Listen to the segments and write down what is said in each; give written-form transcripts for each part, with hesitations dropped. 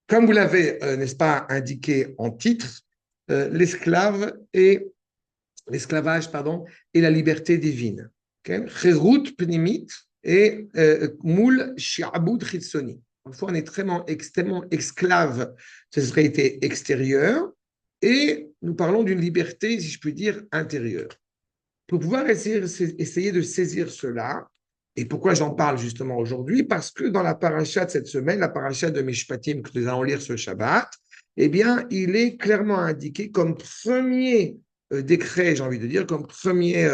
Comme vous l'avez, n'est-ce pas, indiqué en titre, l'esclavage, pardon, et la liberté divine. Cherut pnimit et moul shi'abud chitsoni. Parfois, on est extrêmement esclave de cette réalité extérieure et nous parlons d'une liberté, si je puis dire, intérieure. Pour pouvoir essayer de saisir cela, et pourquoi j'en parle justement aujourd'hui? Parce que dans la paracha de cette semaine, la paracha de Mishpatim que nous allons lire ce Shabbat, eh bien, il est clairement indiqué comme premier décret, j'ai envie de dire, comme premier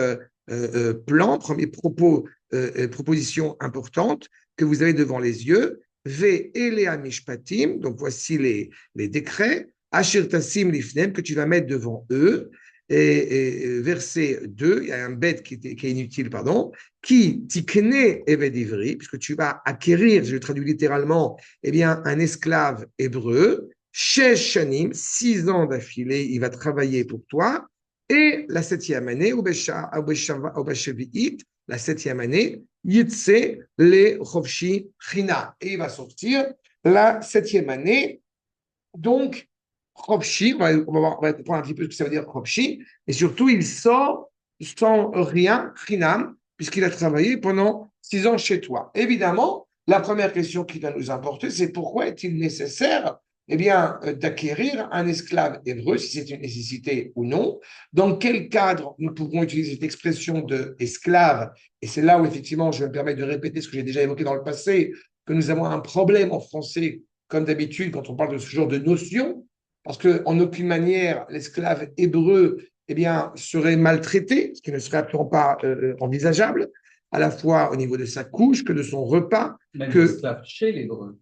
plan, premier proposition importante que vous avez devant les yeux. Ve elea Mishpatim, donc voici les décrets, Asher Tassim Lifnem, que tu vas mettre devant eux. Et verset 2, il y a un bête qui est inutile, pardon, qui tikne eved ivri, puisque tu vas acquérir, je le traduis littéralement, eh bien, un esclave hébreu, shesh shanim, 6 ans d'affilée, il va travailler pour toi, et la 7e année, la 7e année, yitse le chovshi china, et il va sortir la 7e année, donc, Kropshi, on va comprendre un petit peu ce que ça veut dire Kropshi, et surtout, il sort sans rien, Chinam, puisqu'il a travaillé pendant 6 ans chez toi. Évidemment, la première question qui va nous importer, c'est pourquoi est-il nécessaire eh bien, d'acquérir un esclave hébreu, si c'est une nécessité ou non. Dans quel cadre nous pouvons utiliser cette expression de esclave? Et c'est là où, effectivement, je me permets de répéter ce que j'ai déjà évoqué dans le passé, que nous avons un problème en français, comme d'habitude, quand on parle de ce genre de notion, parce qu'en aucune manière, l'esclave hébreu eh bien, serait maltraité, ce qui ne serait absolument pas envisageable, à la fois au niveau de sa couche que de son repas. Même l'esclave chez l'hébreu.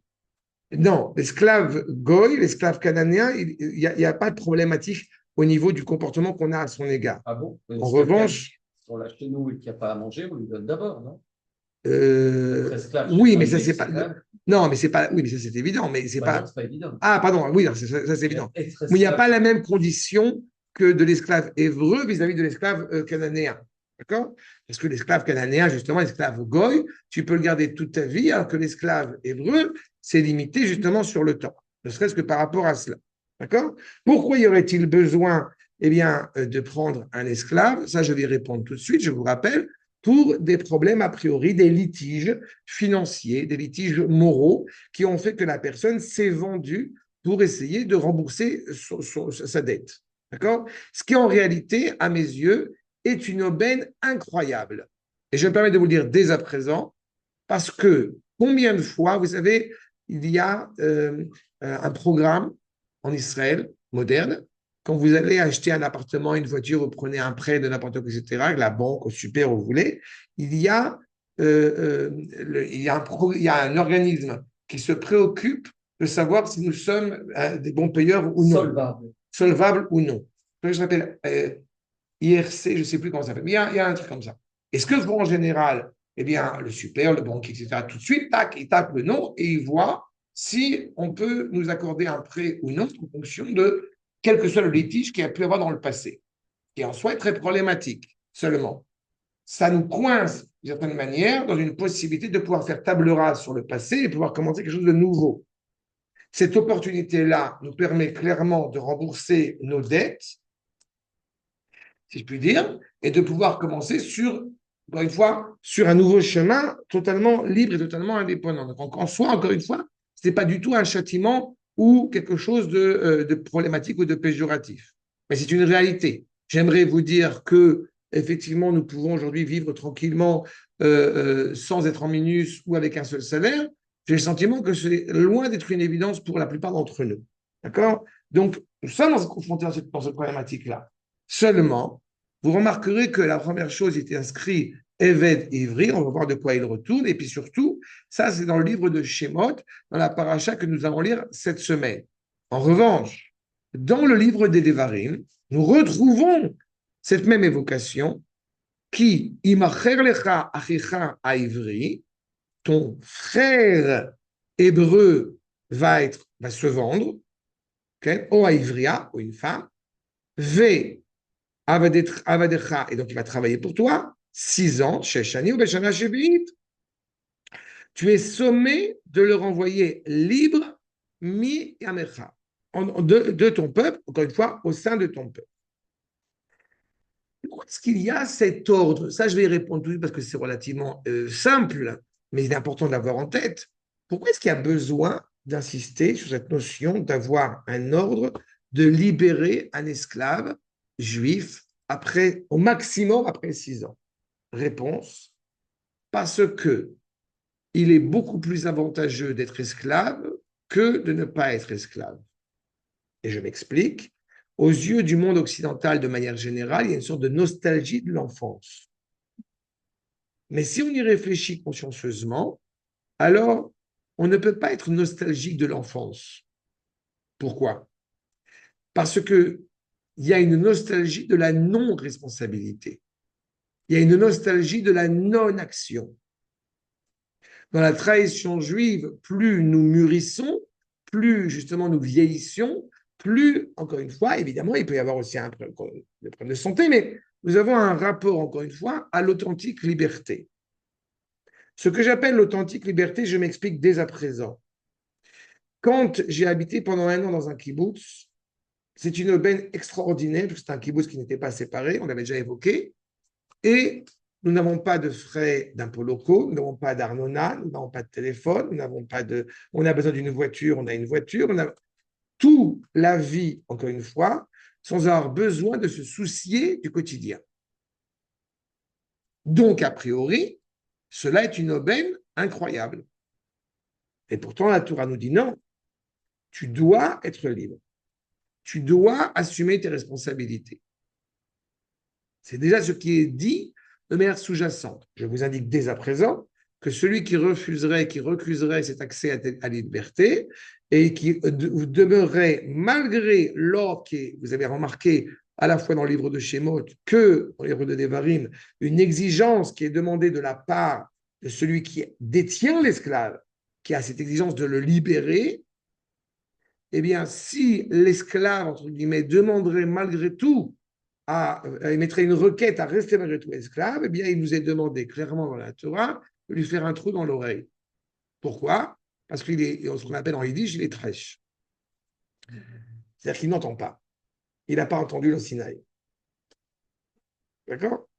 Non, l'esclave goy, l'esclave cananéen, il n'y a pas de problématique au niveau du comportement qu'on a à son égard. Ah bon? En revanche, si on l'a chez nous et qu'il n'y a pas à manger, on lui donne d'abord, non? Oui, mais ça c'est pas. Non, mais c'est pas. Oui, mais ça c'est évident, mais c'est bah pas. Non, c'est pas évident. Ah, pardon. Oui, ça c'est évident. Mais il n'y a pas la même condition que de l'esclave hébreu vis-à-vis de l'esclave cananéen. D'accord? Parce que l'esclave cananéen, justement, l'esclave goy, tu peux le garder toute ta vie, alors que l'esclave hébreu, c'est limité justement sur le temps, ne serait-ce que par rapport à cela. D'accord? Pourquoi y aurait-il besoin, eh bien, de prendre un esclave? Ça, je vais y répondre tout de suite. Je vous rappelle, pour des problèmes a priori, des litiges financiers, des litiges moraux qui ont fait que la personne s'est vendue pour essayer de rembourser sa dette. D'accord? Ce qui en réalité, à mes yeux, est une aubaine incroyable. Et je me permets de vous le dire dès à présent, parce que combien de fois, vous savez, il y a un programme en Israël moderne. Quand vous allez acheter un appartement, une voiture, vous prenez un prêt de n'importe quoi, etc., la banque, au super, où vous voulez, il y a, il y a un organisme qui se préoccupe de savoir si nous sommes des bons payeurs ou non. Solvables ou non. Ça s'appelle IRC, je ne sais plus comment ça s'appelle, mais il y a un truc comme ça. Est-ce que en général, eh bien, le super, le banquier, etc., tout de suite, tac, il tape le nom et il voit si on peut nous accorder un prêt ou non en fonction de quel que soit le litige qu'il y a pu avoir dans le passé, qui en soi est très problématique seulement. Ça nous coince, d'une certaine manière, dans une possibilité de pouvoir faire table rase sur le passé et pouvoir commencer quelque chose de nouveau. Cette opportunité-là nous permet clairement de rembourser nos dettes, si je puis dire, et de pouvoir commencer sur, encore une fois, sur un nouveau chemin totalement libre et totalement indépendant. Donc, en soi, encore une fois, ce n'est pas du tout un châtiment ou quelque chose de problématique ou de péjoratif. Mais c'est une réalité. J'aimerais vous dire que, effectivement, nous pouvons aujourd'hui vivre tranquillement sans être en minus ou avec un seul salaire. J'ai le sentiment que c'est loin d'être une évidence pour la plupart d'entre nous. D'accord? Donc, nous sommes confrontés dans cette problématique-là. Seulement, vous remarquerez que la première chose était inscrite Eved Ivri, on va voir de quoi il retourne, et puis surtout, ça c'est dans le livre de Shemot, dans la paracha que nous allons lire cette semaine. En revanche, dans le livre des Devarim, nous retrouvons cette même évocation qui, Imacher lecha achicha aivri, ton frère hébreu va se vendre, okay? Ou à Ivria, ou une femme, V Avadecha, et donc il va travailler pour toi, 6 ans, Sheshani ou Beshana Shevit. Tu es sommé de le renvoyer libre, mi yamecha, de ton peuple, encore une fois, au sein de ton peuple. Pourquoi est-ce qu'il y a cet ordre? Ça, je vais y répondre tout de suite parce que c'est relativement simple, mais il est important de l'avoir en tête. Pourquoi est-ce qu'il y a besoin d'insister sur cette notion d'avoir un ordre de libérer un esclave juif après, au maximum après 6 ans? Réponse, parce que il est beaucoup plus avantageux d'être esclave que de ne pas être esclave. Et je m'explique. Aux yeux du monde occidental, de manière générale, il y a une sorte de nostalgie de l'enfance. Mais si on y réfléchit consciencieusement, alors on ne peut pas être nostalgique de l'enfance. Pourquoi? Parce qu'il y a une nostalgie de la non-responsabilité. Il y a une nostalgie de la non-action. Dans la tradition juive, plus nous mûrissons, plus justement nous vieillissons, plus, encore une fois, évidemment, il peut y avoir aussi un problème de santé, mais nous avons un rapport, encore une fois, à l'authentique liberté. Ce que j'appelle l'authentique liberté, je m'explique dès à présent. Quand j'ai habité pendant 1 an dans un kibbutz, c'est une aubaine extraordinaire, parce que c'est un kibbutz qui n'était pas séparé, on l'avait déjà évoqué, et nous n'avons pas de frais d'impôts locaux, nous n'avons pas d'arnona, nous n'avons pas de téléphone, nous n'avons pas de... On a besoin d'une voiture, on a une voiture, on a toute la vie, encore une fois, sans avoir besoin de se soucier du quotidien. Donc, a priori, cela est une aubaine incroyable. Et pourtant, la Torah nous dit non, tu dois être libre. Tu dois assumer tes responsabilités. C'est déjà ce qui est dit de manière sous-jacente. Je vous indique dès à présent que celui qui refuserait, qui recuserait cet accès à la liberté et qui demeurerait malgré l'ordre qui, vous avez remarqué, à la fois dans le livre de Shemot que dans le livre de Devarim, une exigence qui est demandée de la part de celui qui détient l'esclave, qui a cette exigence de le libérer, eh bien, si l'esclave, entre guillemets, demanderait malgré tout émettrait une requête à rester malgré tout esclave, eh bien, il nous est demandé clairement dans la Torah de lui faire un trou dans l'oreille. Pourquoi? Parce qu'il est, ce qu'on appelle en yiddish, il est trèche. C'est-à-dire qu'il n'entend pas. Il n'a pas entendu le Sinaï. D'accord?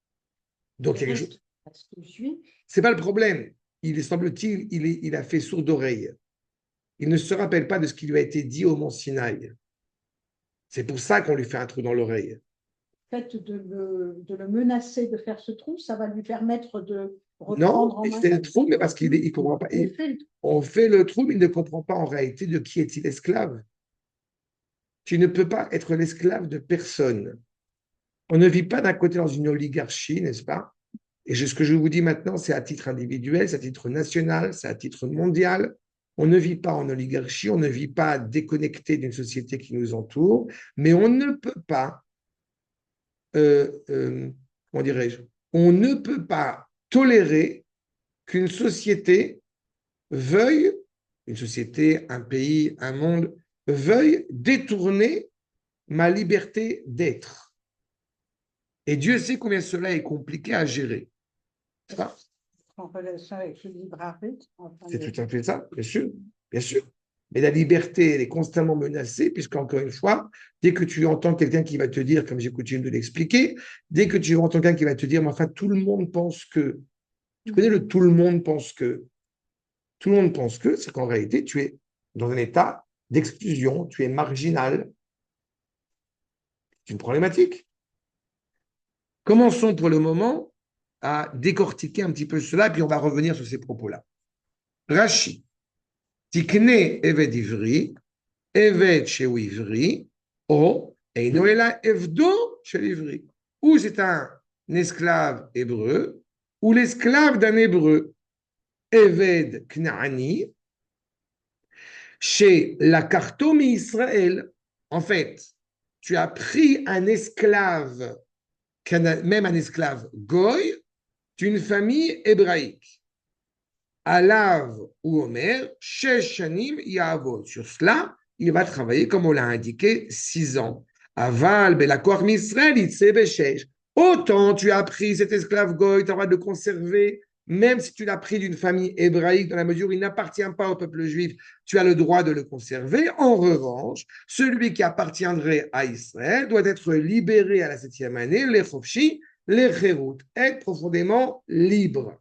Donc, il y a quelque chose. C'est pas le problème. Il semble-t-il, il a fait sourd d'oreille. Il ne se rappelle pas de ce qui lui a été dit au mont Sinaï. C'est pour ça qu'on lui fait un trou dans l'oreille. Le fait de le menacer de faire ce trou, ça va lui permettre de reprendre en main. Non, c'est le trou, mais parce qu'il ne comprend pas. On fait le trou, mais il ne comprend pas en réalité de qui est-il esclave. Tu ne peux pas être l'esclave de personne. On ne vit pas d'un côté dans une oligarchie, n'est-ce pas? Et ce que je vous dis maintenant, c'est à titre individuel, c'est à titre national, c'est à titre mondial. On ne vit pas en oligarchie, on ne vit pas déconnecté d'une société qui nous entoure, mais on ne peut pas comment dirais-je, on ne peut pas tolérer qu'une société veuille, une société, un pays, un monde, veuille détourner ma liberté d'être. Et Dieu sait combien cela est compliqué à gérer. C'est ça? En relation avec le libre arbitre. C'est tout à fait ça, bien sûr, bien sûr. Mais la liberté, elle est constamment menacée, puisqu'encore une fois, dès que tu entends quelqu'un qui va te dire, comme j'ai coutume de l'expliquer, dès que tu entends quelqu'un qui va te dire, mais enfin, tout le monde pense que, tu connais le tout le monde pense que, tout le monde pense que, c'est qu'en réalité, tu es dans un état d'exclusion, tu es marginal. C'est une problématique. Commençons pour le moment à décortiquer un petit peu cela, puis on va revenir sur ces propos-là. Rashi. Tikne Eved Ivri, Eved Shehu Ivri, ou Eino Ela Evdo Shel Ivri. Ou c'est un esclave hébreu, ou l'esclave d'un hébreu. Eved Knaani, chez la Kartomi Israël. En fait, tu as pris un esclave, même un esclave goy, d'une famille hébraïque. Alav ou Omer, Sheshanim Yavod. Sur cela, il va travailler, comme on l'a indiqué, 6 ans. Aval, Belakor Misraël, Itse Beshesh. Autant tu as pris cet esclave goy, tu as le droit de le conserver même si tu l'as pris d'une famille hébraïque, dans la mesure où il n'appartient pas au peuple juif, tu as le droit de le conserver. En revanche, celui qui appartiendrait à Israël doit être libéré à la 7e année, les chofshi, les cherut, être profondément libre.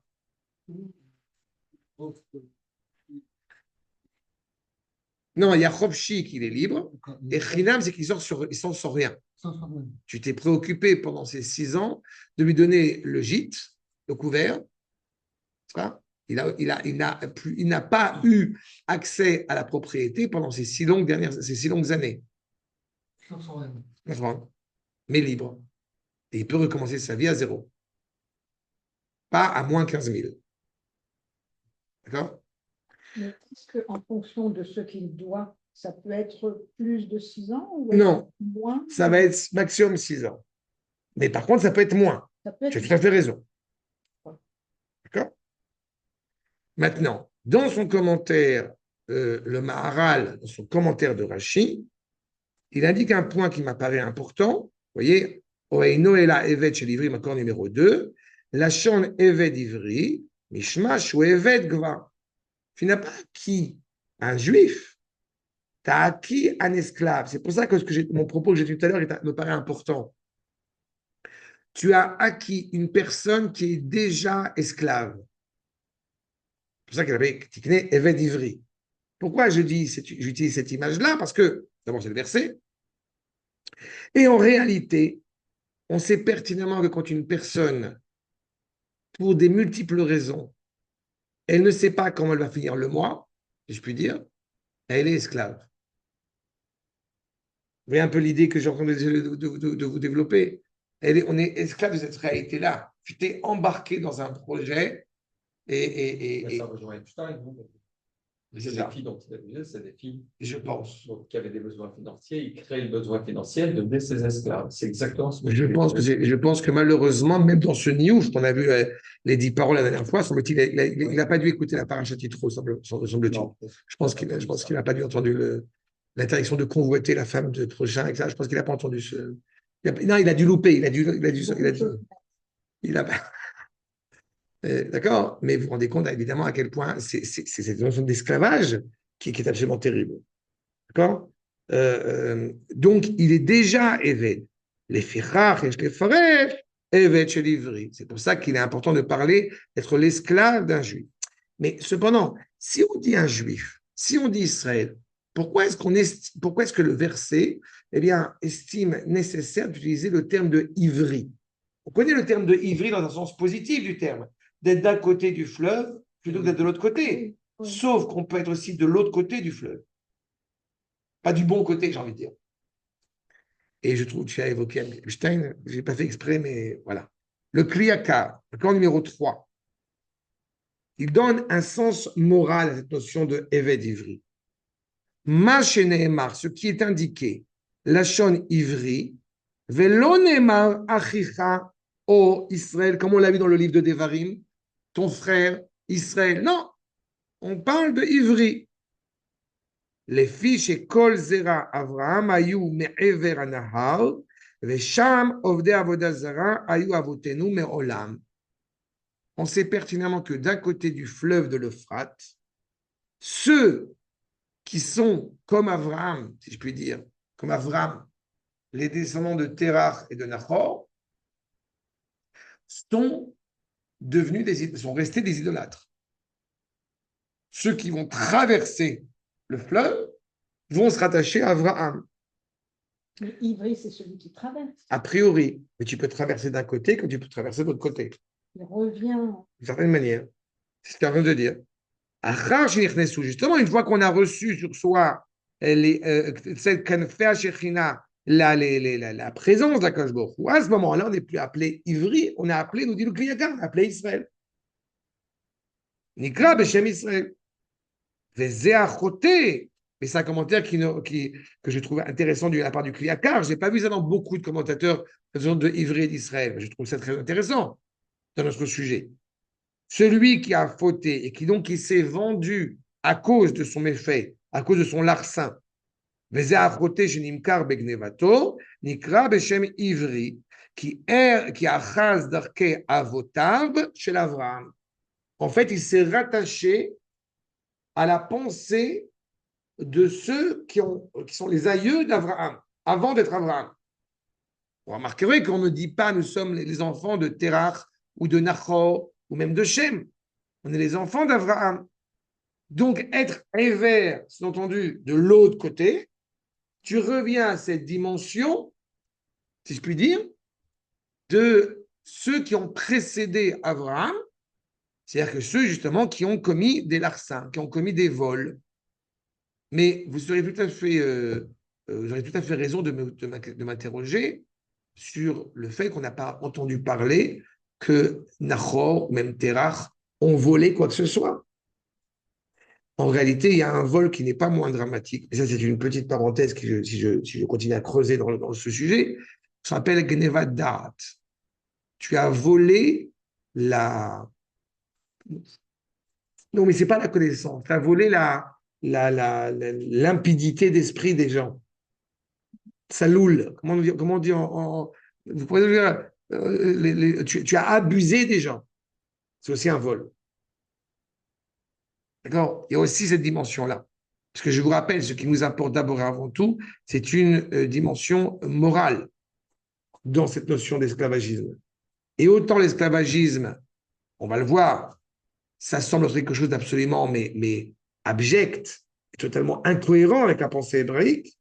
Non, il y a chofshi qui est libre, et chinam, c'est qu'il sort sans rien. Tu t'es préoccupé pendant ces 6 ans de lui donner le gîte, le couvert. Il n'a pas eu accès à la propriété pendant ces 6 longues années. Mais libre. Et il peut recommencer sa vie à zéro. Pas à moins 15 000. D'accord? Mais est-ce qu'en fonction de ce qu'il doit, ça peut être plus de 6 ans ou Non, moins? Ça va être maximum 6 ans. Mais par contre, ça peut être moins. Tu as tout à fait raison. D'accord? Maintenant, dans son commentaire, le Maharal, dans son commentaire de Rashi, il indique un point qui m'apparaît important. Vous voyez, Oeino Ela Evet chez l'Ivri, accord numéro 2, Lachon Evet Ivri, Mishmash ou Evet Gva. Tu n'as pas acquis un juif, tu as acquis un esclave. C'est pour ça que mon propos que j'ai dit tout à l'heure me paraît important. Tu as acquis une personne qui est déjà esclave. C'est pour ça qu'elle avait tikné Evet Ivri. Pourquoi j'utilise cette image-là? Parce que, d'abord, c'est le verset. Et en réalité, on sait pertinemment que quand une personne, pour des multiples raisons, elle ne sait pas comment elle va finir le mois, si je puis dire, elle est esclave. Vous voyez un peu l'idée que j'ai en train de vous développer. On est esclave de cette réalité-là. Tu t'es embarqué dans un projet et ça rejoint Einstein, non? Les filles dont il a vu, c'est des filles je pense. qui avaient des besoins financiers. Ils créent le besoin financier, ils devenaient ses esclaves. C'est exactement ce que je pense que malheureusement, même dans ce Niouf, qu'on a vu les 10 paroles la dernière fois, semble-t-il, il n'a pas dû écouter la paracha Titro, semble-t-il. Je pense qu'il n'a pas dû entendre l'interdiction de convoiter la femme de prochain, etc. Je pense qu'il n'a pas entendu ce. Non, il a dû louper, il a d'accord? Mais vous vous rendez compte évidemment à quel point c'est cette notion d'esclavage qui est absolument terrible. D'accord? Donc, il est déjà Éved. Les Firach et les Faresh, Éved chez l'Ivri. C'est pour ça qu'il est important de parler d'être l'esclave d'un juif. Mais cependant, si on dit un juif, si on dit Israël, pourquoi est-ce que le verset estime nécessaire d'utiliser le terme de ivri? On connaît le terme de ivri dans un sens positif du terme, d'être d'un côté du fleuve plutôt que d'être de l'autre côté. Oui. Sauf qu'on peut être aussi de l'autre côté du fleuve. Pas du bon côté, j'ai envie de dire. Et je trouve que tu as évoqué Einstein, je n'ai pas fait exprès, mais voilà. Le Kliyakar, le camp numéro 3, il donne un sens moral à cette notion de Eved Ivri. Ma Sheneemar, ce qui est indiqué, Lachon Ivri, Velo Neemar Achicha O Israël, comme on l'a vu dans le livre de Devarim, ton frère Israël. Non, on parle de Ivri. Les fiches et Kol Zera Avraham ayou me'ever anahar, Vesham Ovde Avodazara ayou avotenu me'olam. On sait pertinemment que d'un côté du fleuve de l'Euphrate, ceux qui sont comme Avraham, si je puis dire, comme Avraham, les descendants de Terach et de Nahor, sont restés des idolâtres. Ceux qui vont traverser le fleuve vont se rattacher à Avraham. Mais Ivri, c'est celui qui traverse. A priori, mais tu peux traverser d'un côté comme tu peux traverser de l'autre côté. Il revient. D'une certaine manière. C'est ce qu'il y a de dire. Justement, une fois qu'on a reçu sur soi la présence de la Kadosh Baruch Hu, à ce moment-là, on n'est plus appelé Ivri, on est appelé, nous dit le Kliyakar, on est appelé Israël. Nikra Beshem Israël. Vezéachoté. Mais c'est un commentaire que je trouve intéressant de la part du Kliyakar. Je n'ai pas vu ça dans beaucoup de commentateurs de Ivri et d'Israël. Je trouve ça très intéressant dans notre sujet. Celui qui a fauté et qui s'est vendu à cause de son méfait, à cause de son larcin, Nikra Beshem Ivri, qui achaz darke avotav chez l'Avraham. En fait, il s'est rattaché à la pensée de ceux qui sont les aïeux d'Abraham, avant d'être Abraham. Vous remarquerez qu'on ne dit pas nous sommes les enfants de Terach ou de Nachor ou même de Shem. On est les enfants d'Abraham. Donc, être Ever, c'est entendu, de l'autre côté, tu reviens à cette dimension, si je puis dire, de ceux qui ont précédé Abraham, c'est-à-dire que ceux justement qui ont commis des larcins, qui ont commis des vols. Mais vous aurez tout à fait raison de m'interroger sur le fait qu'on n'a pas entendu parler que Nachor ou même Terach ont volé quoi que ce soit. En réalité, il y a un vol qui n'est pas moins dramatique. Et ça, c'est une petite parenthèse qui, si je continue à creuser dans ce sujet, ça s'appelle Gnevat Da'at. Tu as volé la... Non, mais ce n'est pas la connaissance. Tu as volé limpidité d'esprit des gens. Saloul. Comment on dit vous pouvez dire, tu as abusé des gens. C'est aussi un vol. D'accord? Il y a aussi cette dimension-là. Parce que je vous rappelle, ce qui nous apporte d'abord et avant tout, c'est une dimension morale dans cette notion d'esclavagisme. Et autant l'esclavagisme, on va le voir, ça semble être quelque chose d'absolument mais abject, et totalement incohérent avec la pensée hébraïque,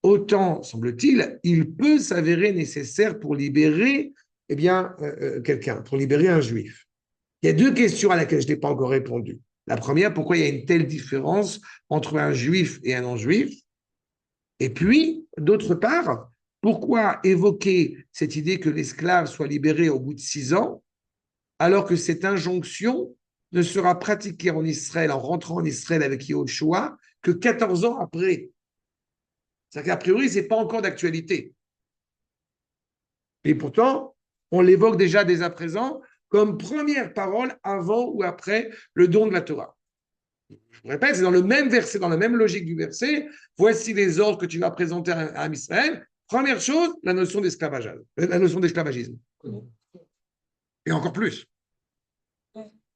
autant, semble-t-il, il peut s'avérer nécessaire pour libérer quelqu'un, pour libérer un juif. Il y a deux questions à laquelle je n'ai pas encore répondu. La première, pourquoi il y a une telle différence entre un juif et un non-juif? Et puis, d'autre part, pourquoi évoquer cette idée que l'esclave soit libéré au bout de 6 ans, alors que cette injonction ne sera pratiquée en Israël, en rentrant en Israël avec Yahushua, que 14 ans après? C'est-à-dire qu'a priori, ce n'est pas encore d'actualité. Et pourtant, on l'évoque déjà dès à présent comme première parole avant ou après le don de la Torah. Je vous répète, c'est dans le même verset, dans la même logique du verset. Voici les ordres que tu vas présenter à Israël. Première chose, la notion d'esclavagisme. Et encore plus.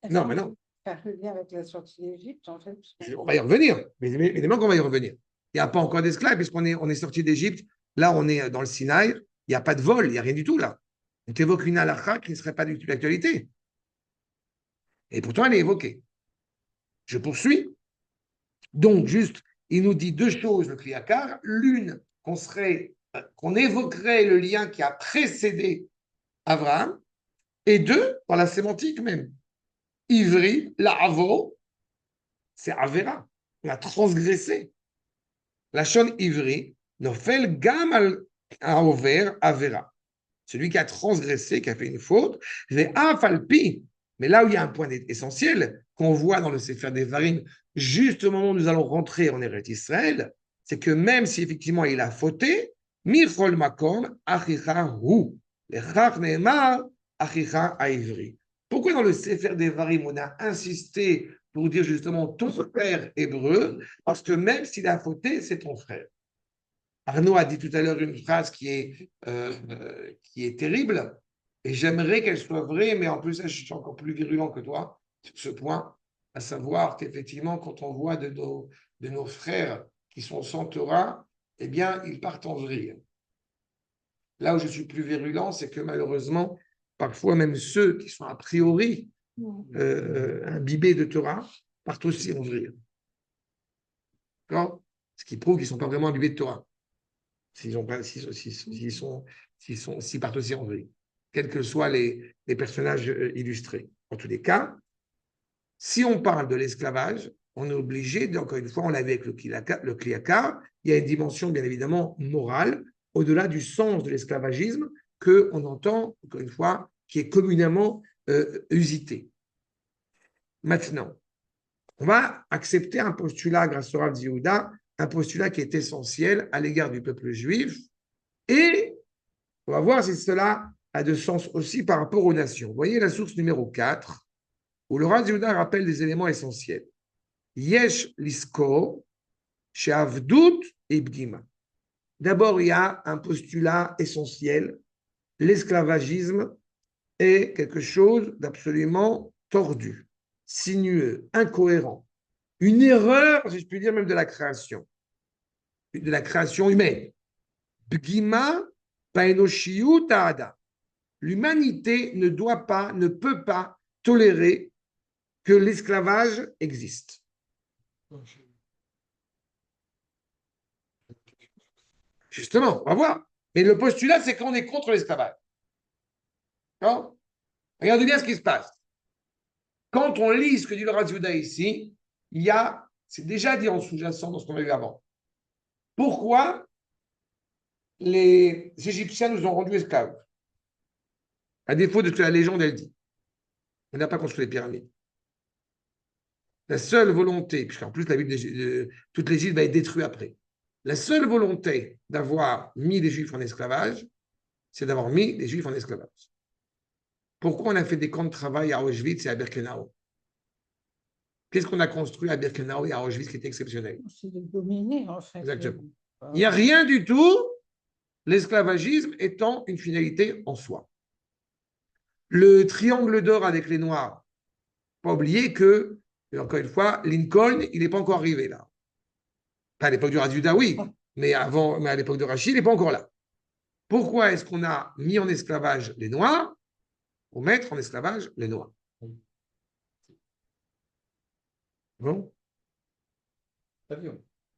Non, mais non. Ça revient avec la sortie d'Égypte, en fait. On va y revenir. Mais évidemment qu'on va y revenir. Il n'y a pas encore d'esclaves, puisqu'on est sorti d'Égypte. Là, on est dans le Sinaï. Il n'y a pas de vol, il n'y a rien du tout là. On t'évoque une halakha qui ne serait pas du tout d'actualité. Et pourtant, elle est évoquée. Je poursuis. Donc, juste, il nous dit deux choses, le Kriyakar. L'une, qu'on évoquerait le lien qui a précédé Abraham. Et deux, dans la sémantique même. Ivri, la avo, c'est Avera. On a transgressé. La shon ivri, nofel gam al over Avera. Celui qui a transgressé, qui a fait une faute, mais afalpi. Mais là où il y a un point essentiel qu'on voit dans le Sefer Devarim, juste au moment où nous allons rentrer en Eretz Israël, c'est que même si effectivement il a fauté, michol makom achicha hu, lechach neemar achicha aivri. Pourquoi dans le Sefer Devarim on a insisté pour dire justement ton frère hébreu? Parce que même s'il a fauté, c'est ton frère. Arnaud a dit tout à l'heure une phrase qui est terrible, et j'aimerais qu'elle soit vraie, mais en plus, je suis encore plus virulent que toi sur ce point, à savoir qu'effectivement, quand on voit de nos frères qui sont sans Torah, eh bien, ils partent en vrille. Là où je suis plus virulent, c'est que malheureusement, parfois même ceux qui sont a priori imbibés de Torah partent aussi en vrille. D'accord? Ce qui prouve qu'ils ne sont pas vraiment imbibés de Torah. S'ils partent aussi en vrille, quels que soient les personnages illustrés. En tous les cas, si on parle de l'esclavage, on est obligé, encore une fois, on l'avait avec le Kliyakar, il y a une dimension bien évidemment morale, au-delà du sens de l'esclavagisme qu'on entend, encore une fois, qui est communément usité. Maintenant, on va accepter un postulat grâce au Rav Yehuda, un postulat qui est essentiel à l'égard du peuple juif, et on va voir si cela a de sens aussi par rapport aux nations. Vous voyez la source numéro 4, où le Rav Yehuda rappelle des éléments essentiels. Yesh lisko, she'avdut et bdima. D'abord, il y a un postulat essentiel. L'esclavagisme est quelque chose d'absolument tordu. sinueux, incohérent, une erreur, si je puis dire, même de la création humaine. Bgima paenoshiu ta'ada. L'humanité ne doit pas, ne peut pas tolérer que l'esclavage existe. Justement, on va voir. Mais le postulat, c'est qu'on est contre l'esclavage. D'accord? Regardez bien ce qui se passe. Quand on lit ce que dit le Rav Yehuda ici, il y a, c'est déjà dit en sous-jacent dans ce qu'on a vu avant. Pourquoi les Égyptiens nous ont rendus esclaves? À défaut de ce que la légende, elle dit. On n'a pas construit les pyramides. La seule volonté, puisqu'en plus la Bible, toute l'Égypte va être détruite après. La seule volonté d'avoir mis les Juifs en esclavage, c'est d'avoir mis les Juifs en esclavage. Pourquoi on a fait des camps de travail à Auschwitz et à Birkenau? Qu'est-ce qu'on a construit à Birkenau et à Auschwitz qui était exceptionnel? C'est de dominer, en fait. Exactement. Il n'y a rien du tout, l'esclavagisme étant une finalité en soi. Le triangle d'or avec les Noirs, pas oublier que, encore une fois, Lincoln, il n'est pas encore arrivé là. Pas à l'époque du Rav Yehuda, oui, mais à l'époque de Rachid, il n'est pas encore là. Pourquoi est-ce qu'on a mis en esclavage les Noirs pour mettre en esclavage les Noirs? Bon.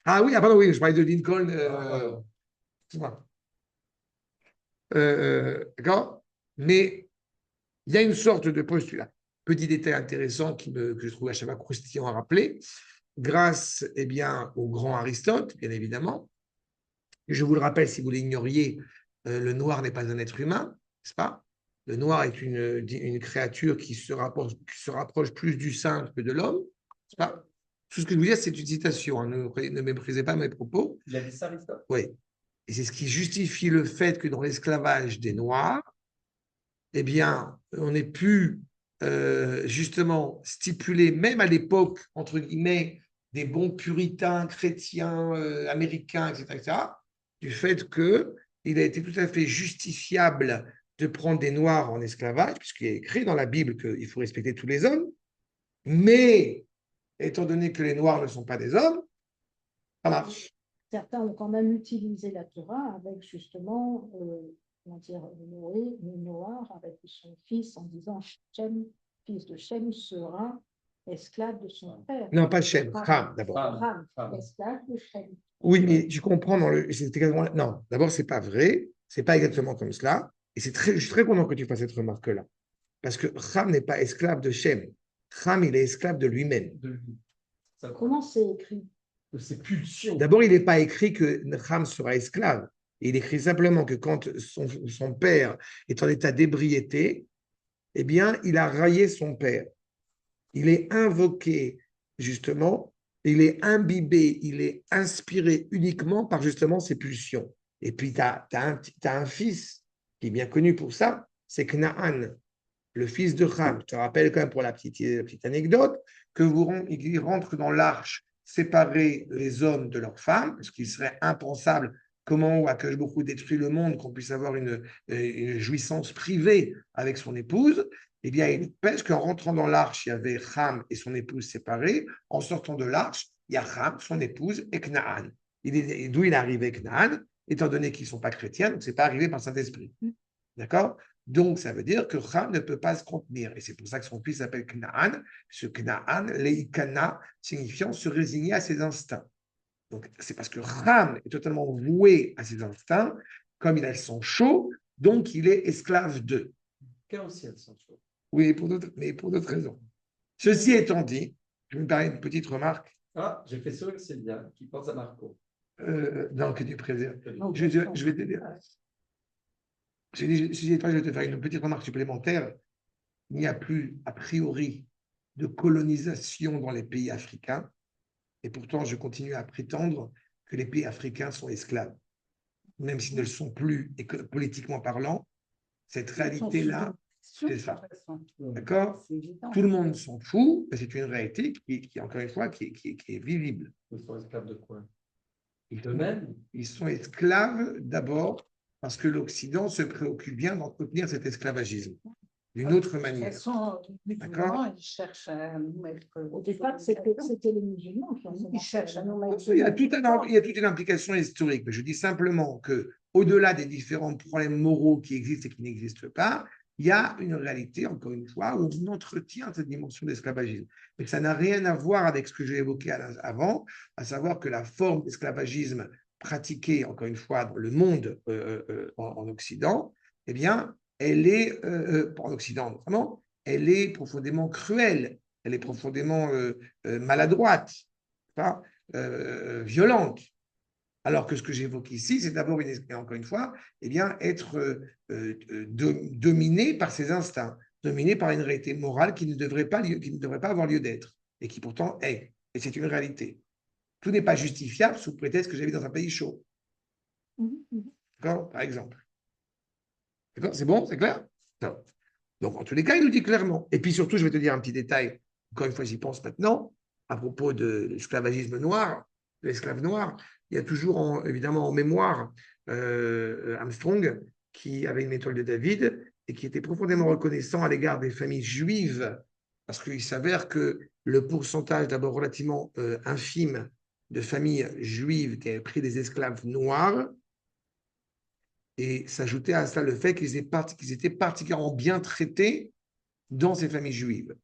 Ah oui, pardon, oui, je parlais de Lincoln. D'accord? Mais il y a une sorte de postulat. Petit détail intéressant que je trouve à chaque fois croustillant à rappeler. Grâce au grand Aristote, bien évidemment. Je vous le rappelle, si vous l'ignoriez, le noir n'est pas un être humain, n'est-ce pas? Le noir est une créature qui se rapproche plus du singe que de l'homme, n'est-ce pas? Tout ce que je vous dis, c'est une citation, hein, ne méprisez pas mes propos. Il a dit ça, Aristote? Oui. Et c'est ce qui justifie le fait que dans l'esclavage des Noirs, on ait pu justement stipuler, même à l'époque, entre guillemets, des bons puritains, chrétiens, américains, etc., du fait qu'il a été tout à fait justifiable de prendre des Noirs en esclavage, puisqu'il est écrit dans la Bible qu'il faut respecter tous les hommes, mais étant donné que les Noirs ne sont pas des hommes, ça marche. Certains ont quand même utilisé la Torah avec justement, Noé, avec son fils, en disant Shem, fils de Shem, sera esclave de son père. Non, pas Shem, Ham d'abord. Ham, esclave de Shem. Oui, mais tu comprends non, d'abord, c'est pas vrai, c'est pas exactement comme cela. Et je suis très content que tu fasses cette remarque-là. Parce que Ham n'est pas esclave de Shem. Ham, il est esclave de lui-même. Comment c'est écrit? De ses pulsions. D'abord, il n'est pas écrit que Ham sera esclave. Il écrit simplement que quand son père est en état d'ébriété, il a raillé son père. Il est invoqué, justement, il est imbibé, il est inspiré uniquement par justement ses pulsions. Et puis, tu as un fils qui est bien connu pour ça, c'est Knaan, le fils de Ham. Je te rappelle quand même pour la petite anecdote qu'il rentre dans l'arche séparer les hommes de leurs femmes, parce qu'il serait impensable comment Akadosh Baruch Hu détruit le monde, qu'on puisse avoir une jouissance privée avec son épouse. Il pêche qu'en rentrant dans l'arche, il y avait Ham et son épouse séparés. En sortant de l'arche, il y a Ham, son épouse, et Knaan. D'où il est arrivé Knaan, étant donné qu'ils ne sont pas chrétiens, donc ce n'est pas arrivé par Saint-Esprit. D'accord? Donc, ça veut dire que Ham ne peut pas se contenir. Et c'est pour ça que son fils s'appelle Knaan, puisque Knaan, Leikana, signifiant se résigner à ses instincts. Donc, c'est parce que Ham est totalement voué à ses instincts, comme il a le sang chaud, donc il est esclave d'eux. Quel aussi a le sang chaud? Oui, mais pour d'autres raisons. Ceci étant dit, je me permets une petite remarque. Ah, j'ai fait sourire Sylvia, qui pense à Marco. Non, que tu préserves. Je vais t'aider. Je vais te faire une petite remarque supplémentaire. Il n'y a plus, a priori, de colonisation dans les pays africains. Et pourtant, je continue à prétendre que les pays africains sont esclaves. Même s'ils ne le sont plus, et que politiquement parlant, cette réalité-là, c'est ça. D'accord? Tout le monde s'en fout, mais c'est une réalité qui encore une fois, qui est visible. Ils sont esclaves de quoi? Ils sont esclaves d'abord parce que l'Occident se préoccupe bien d'entretenir cet esclavagisme. d'une autre De toute manière. façon, musulmans, ils cherchent à nous mettre. Au départ, c'était les musulmans qui ont cherchent à nous mettre. Il y a toute une implication historique, mais je dis simplement que, au-delà des différents problèmes moraux qui existent et qui n'existent pas, il y a une réalité, encore une fois, où on entretient cette dimension d'esclavagisme. Mais ça n'a rien à voir avec ce que j'ai évoqué avant, à savoir que la forme d'esclavagisme pratiquée, encore une fois, dans le monde en Occident, eh bien, elle est, en Occident notamment, elle est profondément cruelle, elle est profondément maladroite, pas, violente. Alors que ce que j'évoque ici, c'est d'abord, encore une fois, eh bien, être dominé par ses instincts, dominé par une réalité morale qui ne devrait pas avoir lieu d'être, et qui pourtant est. Et c'est une réalité. Tout n'est pas justifiable sous prétexte que j'habite dans un pays chaud. D'accord? Par exemple. D'accord? C'est bon? C'est clair? Non. Donc, en tous les cas, il nous dit clairement. Et puis surtout, je vais te dire un petit détail, encore une fois, j'y pense maintenant, à propos de l'esclavagisme noir, de l'esclave noir. Il y a toujours, évidemment, en mémoire Armstrong, qui avait une méthode de David et qui était profondément reconnaissant à l'égard des familles juives, parce qu'il s'avère que le pourcentage, d'abord relativement infime, de familles juives qui avaient pris des esclaves noirs, et s'ajoutait à cela le fait qu'ils étaient particulièrement bien traités dans ces familles juives.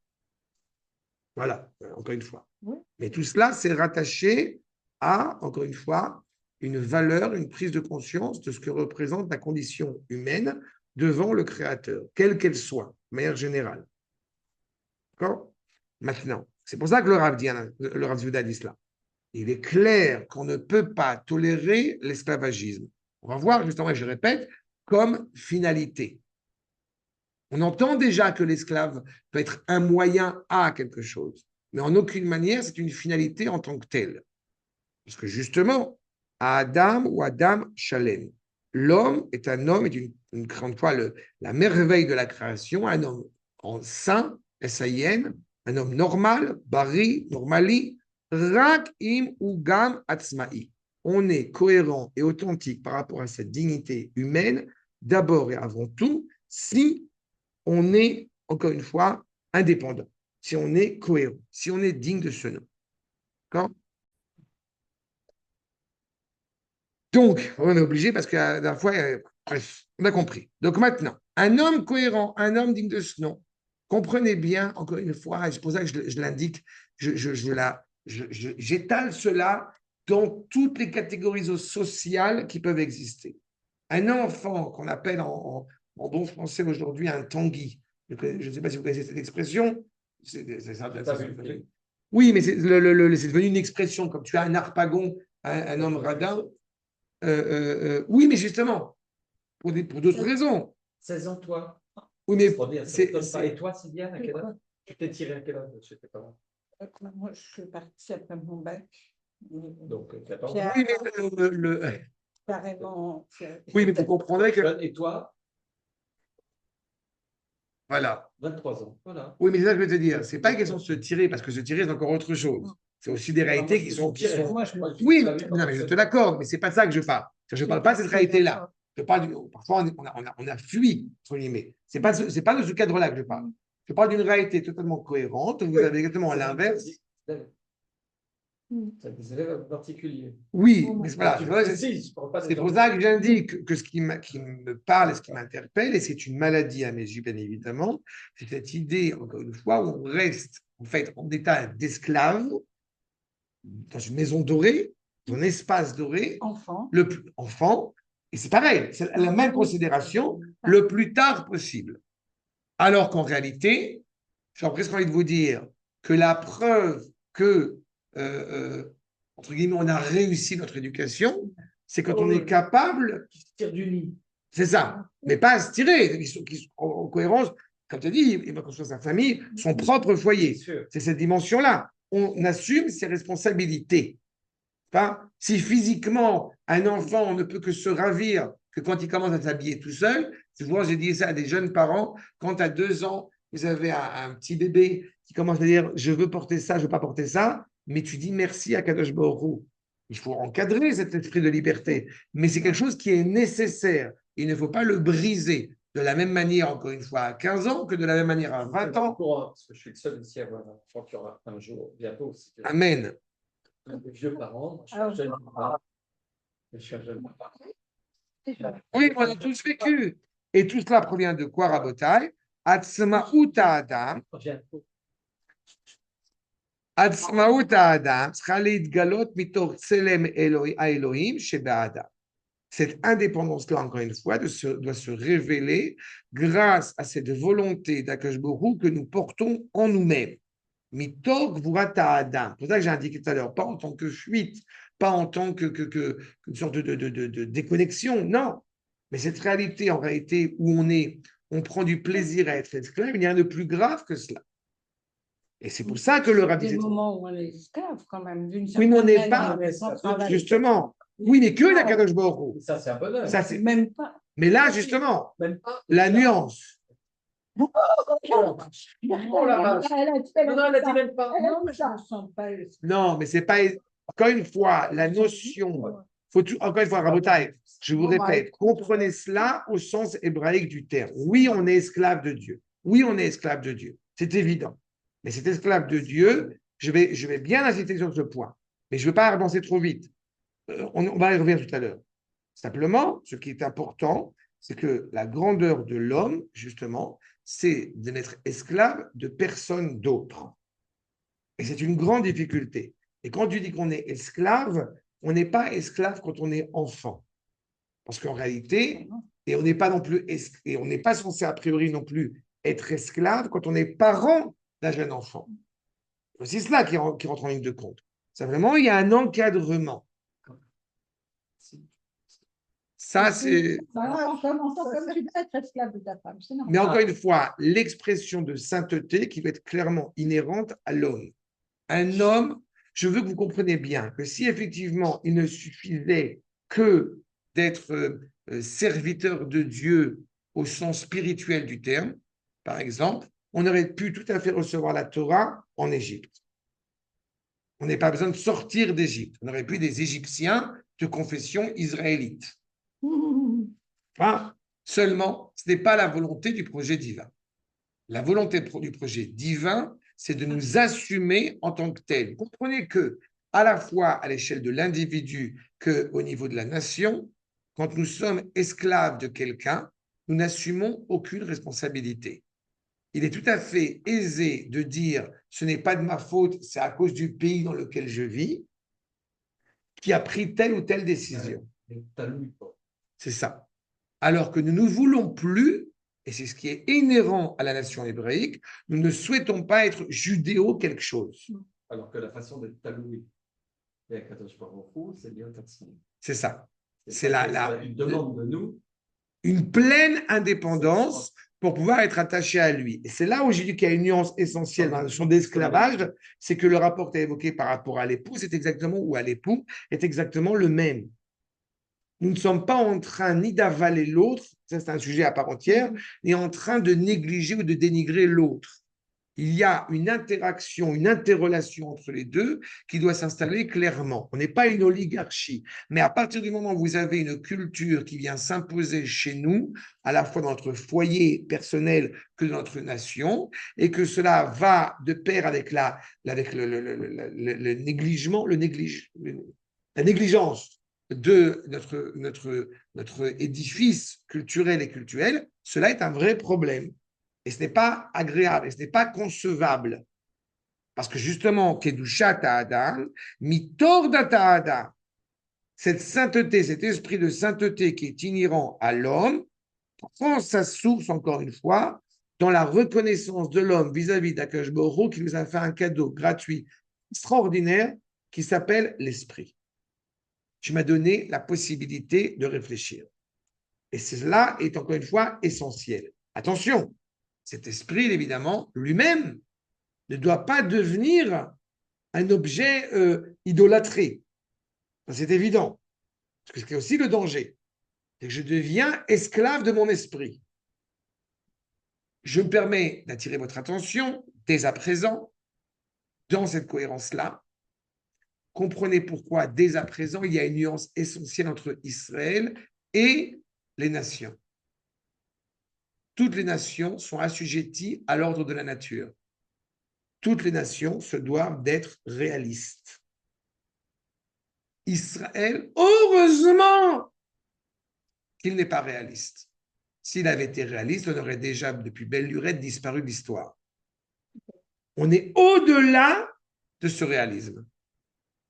Voilà, encore une fois. Oui. Mais tout cela, c'est rattaché à, encore une fois, une valeur, une prise de conscience de ce que représente la condition humaine devant le Créateur, quelle qu'elle soit, de manière générale. D'accord? Maintenant, c'est pour ça que le Rav Zouda dit cela. Il est clair qu'on ne peut pas tolérer l'esclavagisme. On va voir, justement, et je répète, comme finalité. On entend déjà que l'esclave peut être un moyen à quelque chose, mais en aucune manière c'est une finalité en tant que telle. Parce que justement, à Adam ou Adam Shalem, l'homme est un homme, est une grande fois la merveille de la création, un homme en saint, S-A-I-N, un homme normal, bari, normali, rak im ou gam atzma'i. On est cohérent et authentique par rapport à cette dignité humaine, d'abord et avant tout, si on est, encore une fois, indépendant, si on est cohérent, si on est digne de ce nom. D'accord? Donc, on est obligé parce que la dernière fois, bref, on a compris. Donc maintenant, un homme cohérent, un homme digne de ce nom, comprenez bien, encore une fois, et c'est pour ça que je l'indique, j'étale cela dans toutes les catégories sociales qui peuvent exister. Un enfant qu'on appelle en bon français aujourd'hui un tanguy, je ne sais pas si vous connaissez cette expression. Oui, mais c'est devenu une expression, comme tu as un harpagon, un homme radin. Oui, mais justement, pour d'autres raisons. 16 ans, toi. Oui, mais et toi, Sylviane, à quel âge? Tu t'es tiré à quel âge? Je sais pas. Moi, je suis partie après mon bac. Donc, 14 ans. Oui, mais carrément. Oui, mais vous comprendrez que. Et toi? Voilà. 23 ans. Voilà. Oui, mais c'est ça que je veux te dire. C'est pas une question de se tirer, parce que se tirer, c'est encore autre chose. C'est aussi des réalités qui sont. Oui, non, mais je te l'accorde, mais c'est pas ça que je parle. Je ne parle pas de cette réalité-là. Je parle parfois, on a fui, entre guillemets. C'est pas de ce cadre-là que je parle. Je parle d'une réalité totalement cohérente. Vous avez exactement l'inverse. Ça des élèves particuliers. Oui, mais voilà, c'est pour ça que j'indique que ce qui me parle et ce qui m'interpelle, et c'est une maladie à mes yeux, bien évidemment, c'est cette idée, encore une fois, où on reste en fait en état d'esclave, dans une maison dorée, dans un espace doré, enfant, et c'est pareil, c'est la même considération, le plus tard possible. Alors qu'en réalité, j'ai presque envie de vous dire que la preuve que entre guillemets, on a réussi notre éducation, c'est quand on est capable. Qui se tire du nid. C'est ça, mais pas à se tirer, en cohérence, comme tu as dit, il va construire sa famille, son propre foyer. C'est cette dimension-là. On assume ses responsabilités. Pas si physiquement, un enfant ne peut que se ravir que quand il commence à s'habiller tout seul, souvent j'ai dit ça à des jeunes parents, quand à 2 ans, vous avez un petit bébé qui commence à dire je veux porter ça, je ne veux pas porter ça, mais tu dis merci à Kadosh Baruch Hu. Il faut encadrer cet esprit de liberté, mais c'est quelque chose qui est nécessaire. Il ne faut pas le briser de la même manière, encore une fois, à 15 ans que de la même manière à 20 ans. Parce que je suis le seul ici à avoir un enfant qui aura un jour, bientôt. Amen. Des vieux parents, je suis un jeune papa. Je suis un jeune papa. Oui, on a tous vécu. Et tout cela provient de quoi, Rabotai? Atzmaout Adam. Atzmaout Adam. צריכה להתגלות מתוך צלם האלוהים שבאדם. Cette indépendance-là, encore une fois, doit se révéler grâce à cette volonté d'Akash Borou que nous portons en nous-mêmes. Mitok Vurata Adam. C'est pour ça que j'ai indiqué tout à l'heure, pas en tant que fuite, pas en tant qu'une sorte de déconnexion, non. Mais cette réalité, en réalité, où on prend du plaisir à être esclave, il n'y a rien de plus grave que cela. Et c'est pour ça que le rabbi. Il y a des moments où on est esclave, quand même, d'une oui, mais on n'est manière, pas. Justement. Oui, mais que la Kadosh Baruch Hu. Ça, c'est un bonheur. Ça, c'est... Même pas. Mais là, justement, même pas. la nuance. Oh la vache. Elle a dit même pas. Non, mais je ne me sens pas esclave. Non, mais c'est pas. Encore une fois, la notion. Encore une fois, Rabotai, je vous répète, comprenez cela au sens hébraïque du terme. Oui, on est esclave de Dieu. Oui, on est esclave de Dieu. C'est évident. Mais cet esclave de Dieu, je vais bien insister sur ce point. Mais je ne veux pas avancer trop vite. On va y revenir tout à l'heure. Simplement, ce qui est important, c'est que la grandeur de l'homme, justement, c'est de n'être esclave de personne d'autre. Et c'est une grande difficulté. Et quand tu dis qu'on est esclave, on n'est pas esclave quand on est enfant. Parce qu'en réalité, et on n'est pas non plus, et on n'est pas censé a priori non plus être esclave quand on est parent d'un jeune enfant. C'est cela qui rentre en ligne de compte. Simplement, il y a un encadrement. Ça, c'est. Comme tu peux être esclave de ta femme. Mais encore une fois, l'expression de sainteté qui va être clairement inhérente à l'homme. Un homme, je veux que vous compreniez bien que si effectivement il ne suffisait que d'être serviteur de Dieu au sens spirituel du terme, par exemple, on aurait pu tout à fait recevoir la Torah en Égypte. On n'a pas besoin de sortir d'Égypte. On aurait pu des Égyptiens de confession israélite. Enfin, seulement, ce n'est pas la volonté du projet divin. La volonté du projet divin, c'est de nous assumer en tant que tel. Comprenez que, à la fois à l'échelle de l'individu qu'au niveau de la nation, quand nous sommes esclaves de quelqu'un, nous n'assumons aucune responsabilité. Il est tout à fait aisé de dire ce n'est pas de ma faute, c'est à cause du pays dans lequel je vis qui a pris telle ou telle décision. C'est ça. Alors que nous ne voulons plus, et c'est ce qui est inhérent à la nation hébraïque, nous ne souhaitons pas être judéo quelque chose. Alors que la façon d'être taloué, c'est bien taxé. C'est ça. C'est une demande de nous. Une pleine indépendance pour pouvoir être attaché à lui. Et c'est là où j'ai dit qu'il y a une nuance essentielle dans la notion d'esclavage, c'est que le rapport que tu as évoqué par rapport à l'époux, c'est exactement, ou à l'époux, est exactement le même. Nous ne sommes pas en train ni d'avaler l'autre, ça c'est un sujet à part entière, ni en train de négliger ou de dénigrer l'autre. Il y a une interaction, une interrelation entre les deux qui doit s'installer clairement. On n'est pas une oligarchie, mais à partir du moment où vous avez une culture qui vient s'imposer chez nous, à la fois dans notre foyer personnel que dans notre nation, et que cela va de pair avec la négligence de notre édifice culturel et cultuel, cela est un vrai problème. Et ce n'est pas agréable, et ce n'est pas concevable. Parce que justement, Kedusha Ta'adam, Mitor Ta'adam, cette sainteté, cet esprit de sainteté qui est inhérent à l'homme, prend sa source, encore une fois, dans la reconnaissance de l'homme vis-à-vis d'Akash Baruch Hu qui nous a fait un cadeau gratuit, extraordinaire, qui s'appelle l'esprit. Tu m'as donné la possibilité de réfléchir. Et cela est encore une fois essentiel. Attention, cet esprit, évidemment, lui-même, ne doit pas devenir un objet idolâtré. C'est évident. Parce que c'est aussi le danger. C'est que je deviens esclave de mon esprit. Je me permets d'attirer votre attention dès à présent dans cette cohérence-là. Comprenez pourquoi dès à présent, il y a une nuance essentielle entre Israël et les nations. toutes les nations sont assujetties à l'ordre de la nature. Toutes les nations se doivent d'être réalistes. Israël, heureusement qu'il n'est pas réaliste. S'il avait été réaliste, on aurait déjà, depuis belle lurette, disparu de l'histoire. On est au-delà de ce réalisme.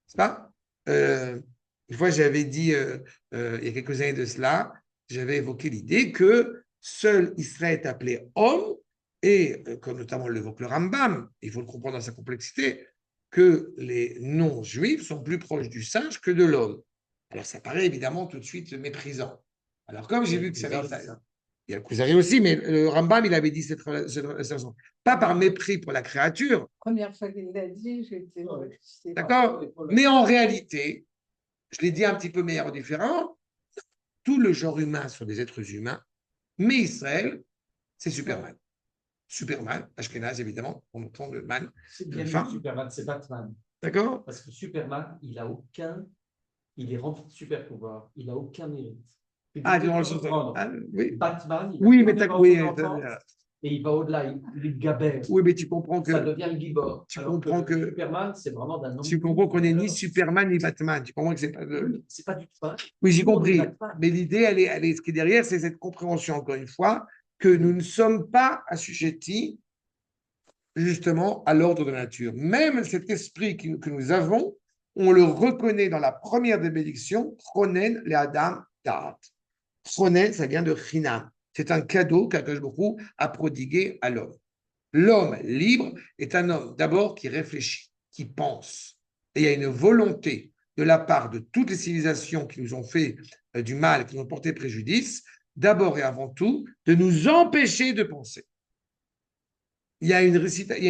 C'est pas une fois, j'avais dit, il y a quelques années de cela, j'avais évoqué l'idée que seul Israël est appelé homme, et comme notamment l'évoque le Rambam, il faut le comprendre dans sa complexité, que les non-juifs sont plus proches du singe que de l'homme. Alors ça paraît évidemment tout de suite méprisant. Alors comme j'ai vu que ça avait... Il y a le Kuzari aussi, mais le Rambam, il avait dit cette raison. Pas par mépris pour la créature. Première fois qu'il l'a dit, j'étais... D'accord. Mais en réalité, je l'ai dit un petit peu meilleur différent, tout le genre humain sont des êtres humains, mais Israël, c'est Superman. Superman, Ashkenaz évidemment, on entend le man. C'est bien Superman, c'est Batman. D'accord. Parce que Superman, il est rempli de super pouvoirs, il n'a aucun mérite. Ah, dans le sens oui. Batman, oui, mais et il va au-delà, il gabère. Oui, mais tu comprends que... Ça devient le gibor. Tu comprends que... Superman, c'est vraiment d'un homme... Tu comprends qu'on n'est ni Superman ni Batman. Tu comprends que c'est pas... C'est pas du tout pareil. Oui, j'ai compris. Mais l'idée, elle est, ce qui est derrière, c'est cette compréhension, encore une fois, que nous ne sommes pas assujettis justement à l'ordre de la nature. Même cet esprit que nous avons, on le reconnaît dans la première des bénédictions, Chonen le Adam Ta'at. Chonen, ça vient de Chinam. C'est un cadeau qu'Akadosh Baruch Hu a prodigué à l'homme. L'homme libre est un homme d'abord qui réfléchit, qui pense. Et il y a une volonté de la part de toutes les civilisations qui nous ont fait du mal, qui nous ont porté préjudice, d'abord et avant tout, de nous empêcher de penser. Il y a une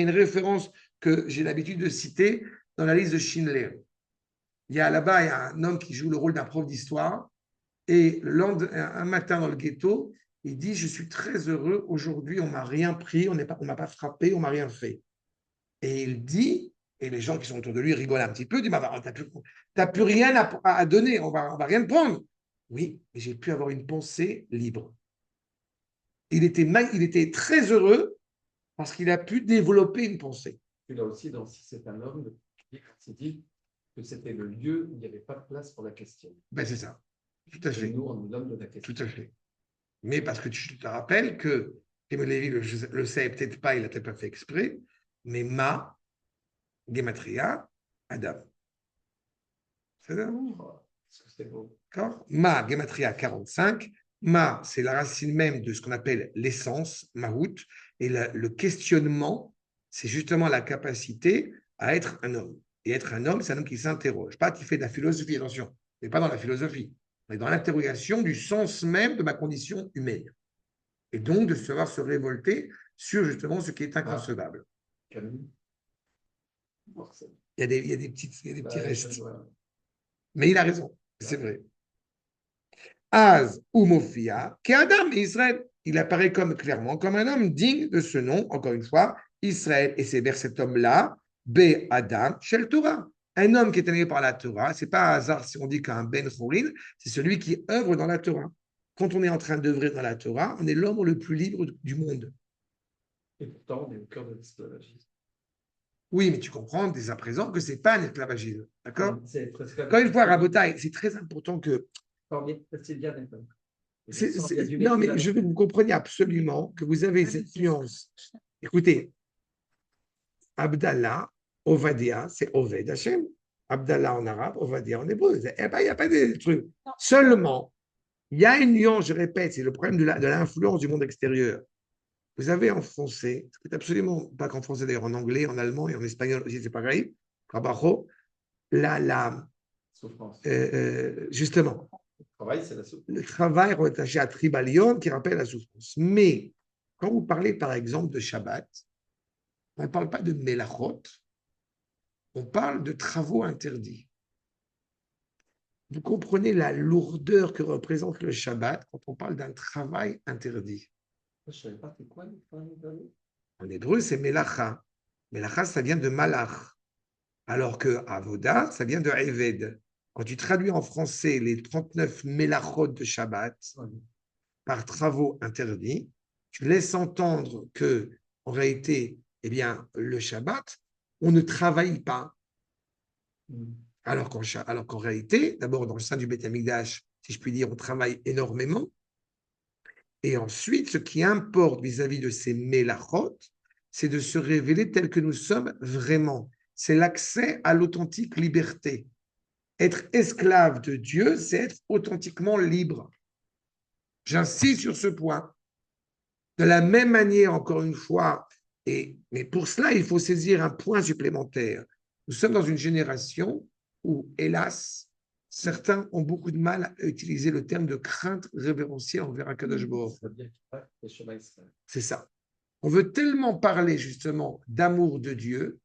référence que j'ai l'habitude de citer dans la liste de Schindler. Là-bas, il y a un homme qui joue le rôle d'un prof d'histoire, et un matin dans le ghetto, il dit « Je suis très heureux, aujourd'hui, on ne m'a rien pris, on ne m'a pas frappé, on ne m'a rien fait. » Et il dit, et les gens qui sont autour de lui rigolent un petit peu, disent « Tu n'as plus rien à donner, on va rien te prendre. » Oui, mais j'ai pu avoir une pensée libre. Il était très heureux parce qu'il a pu développer une pensée. Et là aussi, dans Si c'est un homme, il dit que c'était le lieu où il n'y avait pas de place pour la question. Ben c'est ça, tout à fait. Et nous, on est l'homme de la question. Tout à fait. Mais parce que tu te rappelles que, Tim Lévy le sait peut-être pas, il n'a peut-être pas fait exprès, mais Ma, Gematria, Adam. C'est ça? C'est beau. D'accord. Ma, Gematria 45. Ma, c'est la racine même de ce qu'on appelle l'essence, Mahout. Et le questionnement, c'est justement la capacité à être un homme. Et être un homme, c'est un homme qui s'interroge. Pas qui fait de la philosophie, attention. Mais pas dans la philosophie. Mais dans l'interrogation du sens même de ma condition humaine. Et donc de savoir se révolter sur justement ce qui est inconcevable. Il y a des petits restes. Mais il a raison, c'est vrai. Az ou Mofia, qui est Adam, Israël. Il apparaît clairement comme un homme digne de ce nom, encore une fois, Israël. Et c'est vers cet homme-là, B. Adam, Shel Torah. Un homme qui est animé par la Torah, ce n'est pas un hasard si on dit qu'un Ben Chorin, c'est celui qui œuvre dans la Torah. Quand on est en train d'œuvrer dans la Torah, on est l'homme le plus libre du monde. Et pourtant, on est au cœur de l'esclavagisme. Oui, mais tu comprends dès à présent que ce n'est pas un esclavagisme. D'accord? Encore une fois, Rabotai, c'est très important que. C'est bien, non, mais je veux que vous compreniez absolument que vous avez cette nuance. Écoutez, Abdallah, Ovadia, c'est Oved Hashem. Abdallah en arabe, Ovadia en hébreu. Il n'y a pas de truc. Seulement, il y a une nuance, je répète, c'est le problème de l'influence du monde extérieur. Vous avez en français, c'est absolument pas qu'en français d'ailleurs, en anglais, en allemand et en espagnol aussi, c'est pareil, Trabajo, justement, le travail rattaché à Tribalion qui rappelle la souffrance. Mais quand vous parlez par exemple de Shabbat, on ne parle pas de Melachot, on parle de travaux interdits. Vous comprenez la lourdeur que représente le Shabbat quand on parle d'un travail interdit. Je ne savais pas c'est quoi le travail interdit. En hébreu, c'est Melacha. Melacha, ça vient de Malach. Alors que Avoda, ça vient de Eved. Quand tu traduis en français les 39 Melachot de Shabbat par travaux interdits, tu laisses entendre que, en réalité, eh bien, le Shabbat, on ne travaille pas. Alors qu'en réalité, d'abord, dans le sein du Beth Amikdash, si je puis dire, on travaille énormément. Et ensuite, ce qui importe vis-à-vis de ces mélachot, c'est de se révéler tel que nous sommes vraiment. C'est l'accès à l'authentique liberté. Être esclave de Dieu, c'est être authentiquement libre. J'insiste sur ce point. De la même manière, encore une fois, mais pour cela, il faut saisir un point supplémentaire. Nous sommes dans une génération où, hélas, certains ont beaucoup de mal à utiliser le terme de crainte révérentielle envers Akadosh Baruch. C'est ça. On veut tellement parler justement d'amour de Dieu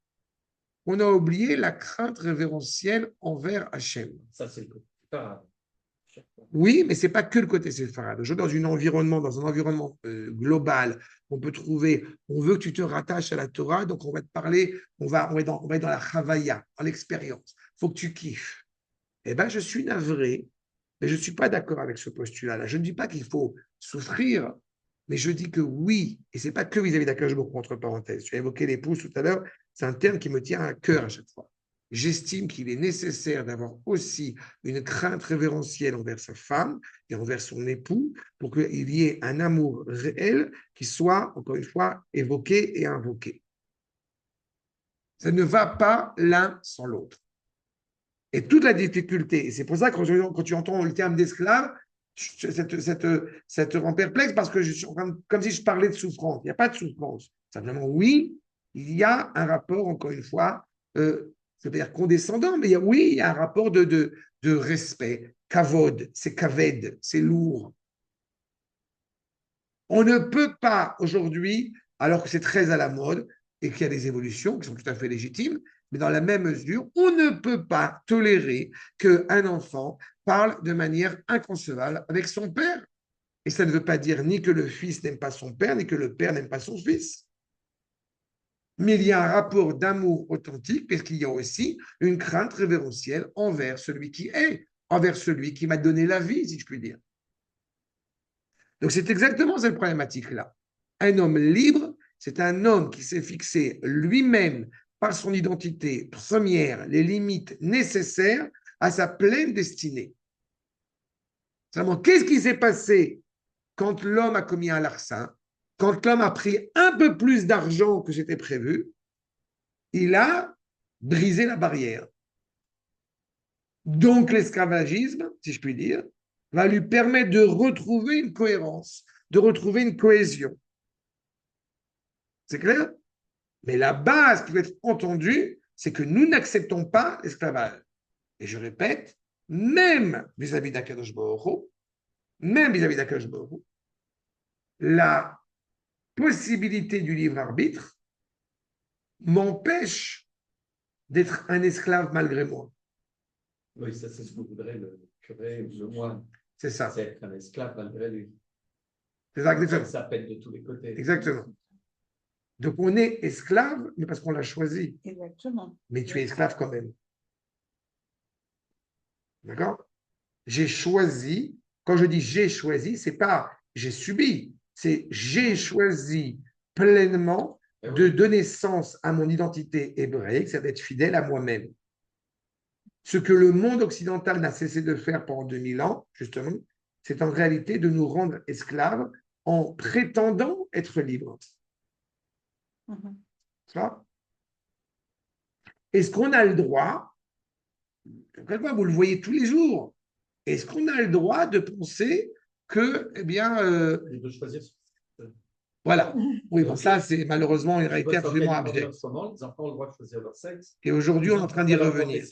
qu'on a oublié la crainte révérentielle envers Hachem. Ça, c'est le côté séfarade. Oui, mais ce n'est pas que le côté séfarade. Aujourd'hui, dans un environnement global, on peut trouver, on veut que tu te rattaches à la Torah, donc on va te parler, on va être dans la chavaya, dans l'expérience. Il faut que tu kiffes. Eh bien, je suis navré, mais je ne suis pas d'accord avec ce postulat-là. Je ne dis pas qu'il faut souffrir, mais je dis que oui, et ce n'est pas que vis-à-vis d'Akadosh Baruch Hu, entre parenthèses. Tu as évoqué l'épouse tout à l'heure, c'est un terme qui me tient à cœur à chaque fois. J'estime qu'il est nécessaire d'avoir aussi une crainte révérentielle envers sa femme et envers son époux pour qu'il y ait un amour réel qui soit, encore une fois, évoqué et invoqué. Ça ne va pas l'un sans l'autre. Et toute la difficulté, et c'est pour ça que quand tu entends le terme d'esclave, ça te rend perplexe parce que je suis comme si je parlais de souffrance. Il n'y a pas de souffrance. Simplement, oui, il y a un rapport, encore une fois, c'est-à-dire condescendant, mais oui, il y a un rapport de respect. Kavod, c'est kaved, c'est lourd. On ne peut pas aujourd'hui, alors que c'est très à la mode et qu'il y a des évolutions qui sont tout à fait légitimes, mais dans la même mesure, on ne peut pas tolérer qu'un enfant parle de manière inconcevable avec son père. Et ça ne veut pas dire ni que le fils n'aime pas son père, ni que le père n'aime pas son fils. Mais il y a un rapport d'amour authentique, puisqu'il y a aussi une crainte révérentielle envers celui qui est, envers celui qui m'a donné la vie, si je puis dire. Donc c'est exactement cette problématique-là. Un homme libre, c'est un homme qui s'est fixé lui-même par son identité première les limites nécessaires à sa pleine destinée. Seulement, qu'est-ce qui s'est passé quand l'homme a commis un larcin, quand l'homme a pris un peu plus d'argent que c'était prévu? Il a brisé la barrière. Donc l'esclavagisme, si je puis dire, va lui permettre de retrouver une cohérence, de retrouver une cohésion. C'est clair? Mais la base qui doit être entendue, c'est que nous n'acceptons pas l'esclavage. Et je répète, même vis-à-vis d'Akadosh Baruch Hu, même vis-à-vis d'Akadosh Baruch Hu, la possibilité du libre arbitre m'empêche d'être un esclave malgré moi. Oui, ça c'est ce que voudrait le curé ou le moine. C'est ça. C'est être un esclave malgré lui. C'est ça, exactement. Ça pète de tous les côtés. Exactement. Donc on est esclave, mais parce qu'on l'a choisi. Exactement. Mais tu es esclave quand même. D'accord? J'ai choisi. Quand je dis j'ai choisi, c'est pas j'ai subi, c'est j'ai choisi pleinement de donner sens à mon identité hébraïque, c'est d'être fidèle à moi-même. Ce que le monde occidental n'a cessé de faire pendant 2000 ans, justement, c'est en réalité de nous rendre esclaves en prétendant être libres. Ça? Est-ce qu'on a le droit, vous le voyez tous les jours, est-ce qu'on a le droit de penser que, eh bien, de choisir. Voilà. Oui, bon, ça, c'est malheureusement une réalité absolument abjecte. En ce moment, les enfants ont le droit de choisir leur sexe. Et aujourd'hui, on est en train d'y revenir.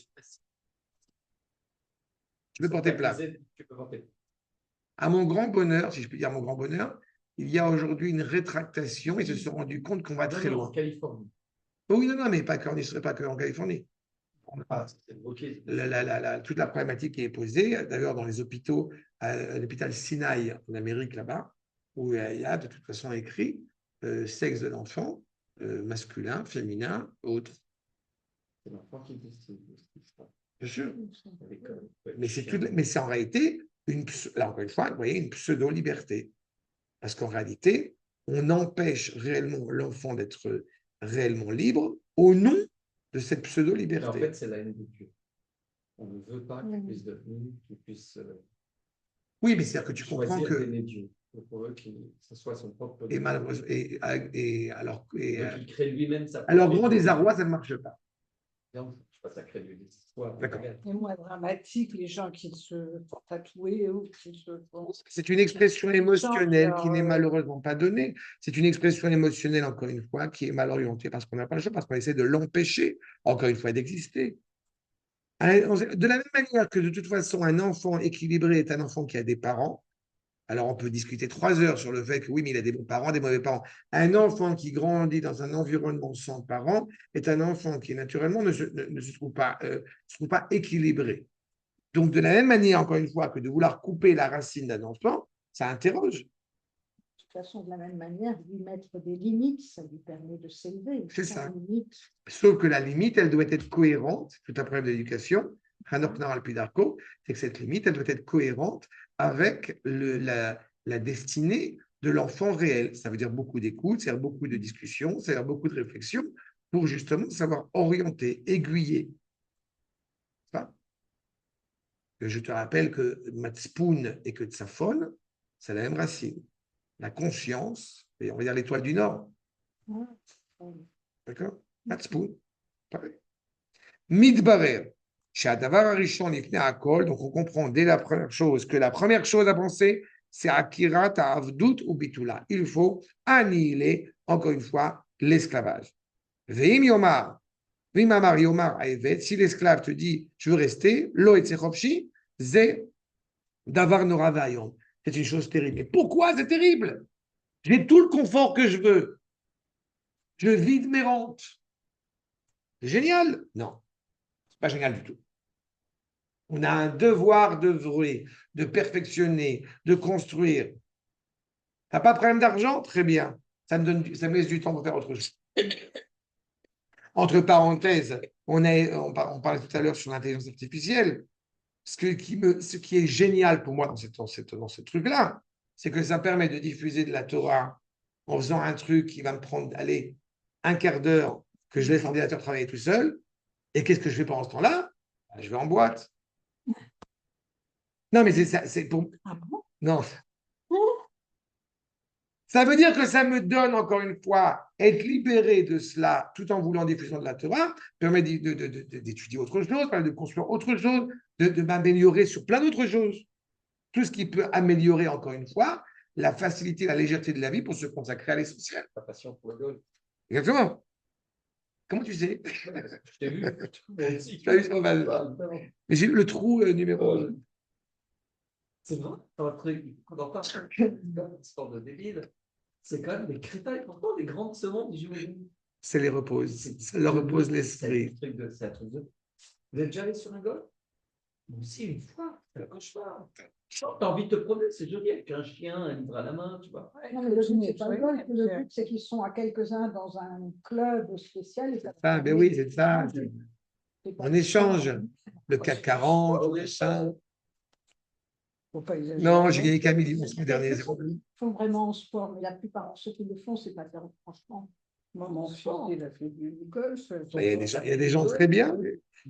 Tu peux porter plainte. Tu peux porter. À mon grand bonheur, si je peux dire mon grand bonheur, il y a aujourd'hui une rétractation. Ils se sont rendus compte qu'on va très loin. En Californie. Oh, oui, non, mais pas que, pas que en Californie. Toute la problématique qui est posée, d'ailleurs, dans les hôpitaux, à l'hôpital Sinai en Amérique, là-bas, où il y a de toute façon écrit sexe de l'enfant, masculin, féminin, autre. C'est l'enfant qui décide. Bien sûr. Mais c'est en réalité, là encore une fois, vous voyez, une pseudo-liberté. Parce qu'en réalité, on empêche réellement l'enfant d'être réellement libre au nom de cette pseudo-liberté. En fait, c'est la haine de Dieu. On ne veut pas qu'il puisse devenir, qu'il puisse oui, mais c'est-à-dire que tu comprends choisir que. d'aimer Dieu. Pour eux, que ce soit son propre Et malheureusement, qu'il crée lui-même sa propre. alors, grand désarroi, ça ne marche pas. Non, je sais pas, ça crée des histoires. D'accord. Et moins dramatique, les gens qui se font tatouer ou qui se font. C'est une expression émotionnelle qui n'est malheureusement pas donnée. C'est une expression émotionnelle, encore une fois, qui est mal orientée parce qu'on n'a pas le choix, parce qu'on essaie de l'empêcher, encore une fois, d'exister. De la même manière que de toute façon, un enfant équilibré est un enfant qui a des parents. Alors, on peut discuter 3 heures sur le fait que oui, mais il a des bons parents, des mauvais parents. Un enfant qui grandit dans un environnement sans parents est un enfant qui, naturellement, ne se trouve pas équilibré. Donc, de la même manière, encore une fois, que de vouloir couper la racine d'un enfant, ça interroge. De toute façon, de la même manière, lui mettre des limites, ça lui permet de s'élever. C'est ça. Limite. Sauf que la limite, elle doit être cohérente. C'est tout un problème d'éducation. C'est que cette limite, elle doit être cohérente avec la destinée de l'enfant réel. Ça veut dire beaucoup d'écoute, ça veut dire beaucoup de discussion, ça veut dire beaucoup de réflexion pour justement savoir orienter, aiguiller. Je te rappelle que Matzpoun et que Tsafon, c'est la même racine. La conscience, et on va dire l'étoile du Nord. D'accord? Matzpoun, pareil. Midbarer. Donc on comprend dès la première chose que la première chose à penser, c'est Akirat Avdut ou Bitula. Il faut annihiler, encore une fois, l'esclavage. Veim Yomar. Veim Amar Yomar Aevet. Si l'esclave te dit, je veux rester, Lo Etzechopshi, Ze Davar Noravayon. C'est une chose terrible. Et pourquoi c'est terrible? J'ai tout le confort que je veux. Je vide mes rentes. C'est génial? Non, c'est pas génial du tout. On a un devoir d'œuvrer, de perfectionner, de construire. T'as pas de problème d'argent? Très bien. Ça me laisse du temps pour faire autre chose. Entre parenthèses, on parlait tout à l'heure sur l'intelligence artificielle. Ce qui est génial pour moi dans ce truc-là, c'est que ça permet de diffuser de la Torah en faisant un truc qui va me prendre, allez, un quart d'heure, que je laisse l'ordinateur travailler tout seul. Et qu'est-ce que je fais pendant ce temps-là? Je vais en boîte. Non, mais c'est ça, c'est pour. Ah bon? Non. Ça veut dire que ça me donne, encore une fois, être libéré de cela tout en voulant diffusion de la Torah, permet d'étudier autre chose, de construire autre chose, de m'améliorer sur plein d'autres choses. Tout ce qui peut améliorer, encore une fois, la facilité, la légèreté de la vie pour se consacrer à l'essentiel. La passion pour le golf. Exactement. Comment tu sais? Je t'ai vu. Mais j'ai eu le trou numéro. C'est vrai, dans un truc, on en parle, histoire de débile. C'est quand même des crétins, pourtant des grandes secondes du Ça les repose. Ça leur repose l'esprit. C'est un truc de. Vous êtes déjà allé sur un golf? Moi aussi, une fois, c'est un cauchemar. T'as envie de te promener, c'est joli, avec un chien, un livre à la main, tu vois. Non, mais le but, c'est pas le golf. Le but, c'est qu'ils sont à quelques-uns dans un club spécial. Ah, ben oui, c'est ça. On échange. Le CAC 40, on échange. Non, j'ai gagné Camille le dernier. Ils font vraiment en sport, mais la plupart de ceux qui le font, c'est pas bien, franchement. Moi, mon fils, il a fait du golf. Il y a des gens très bien.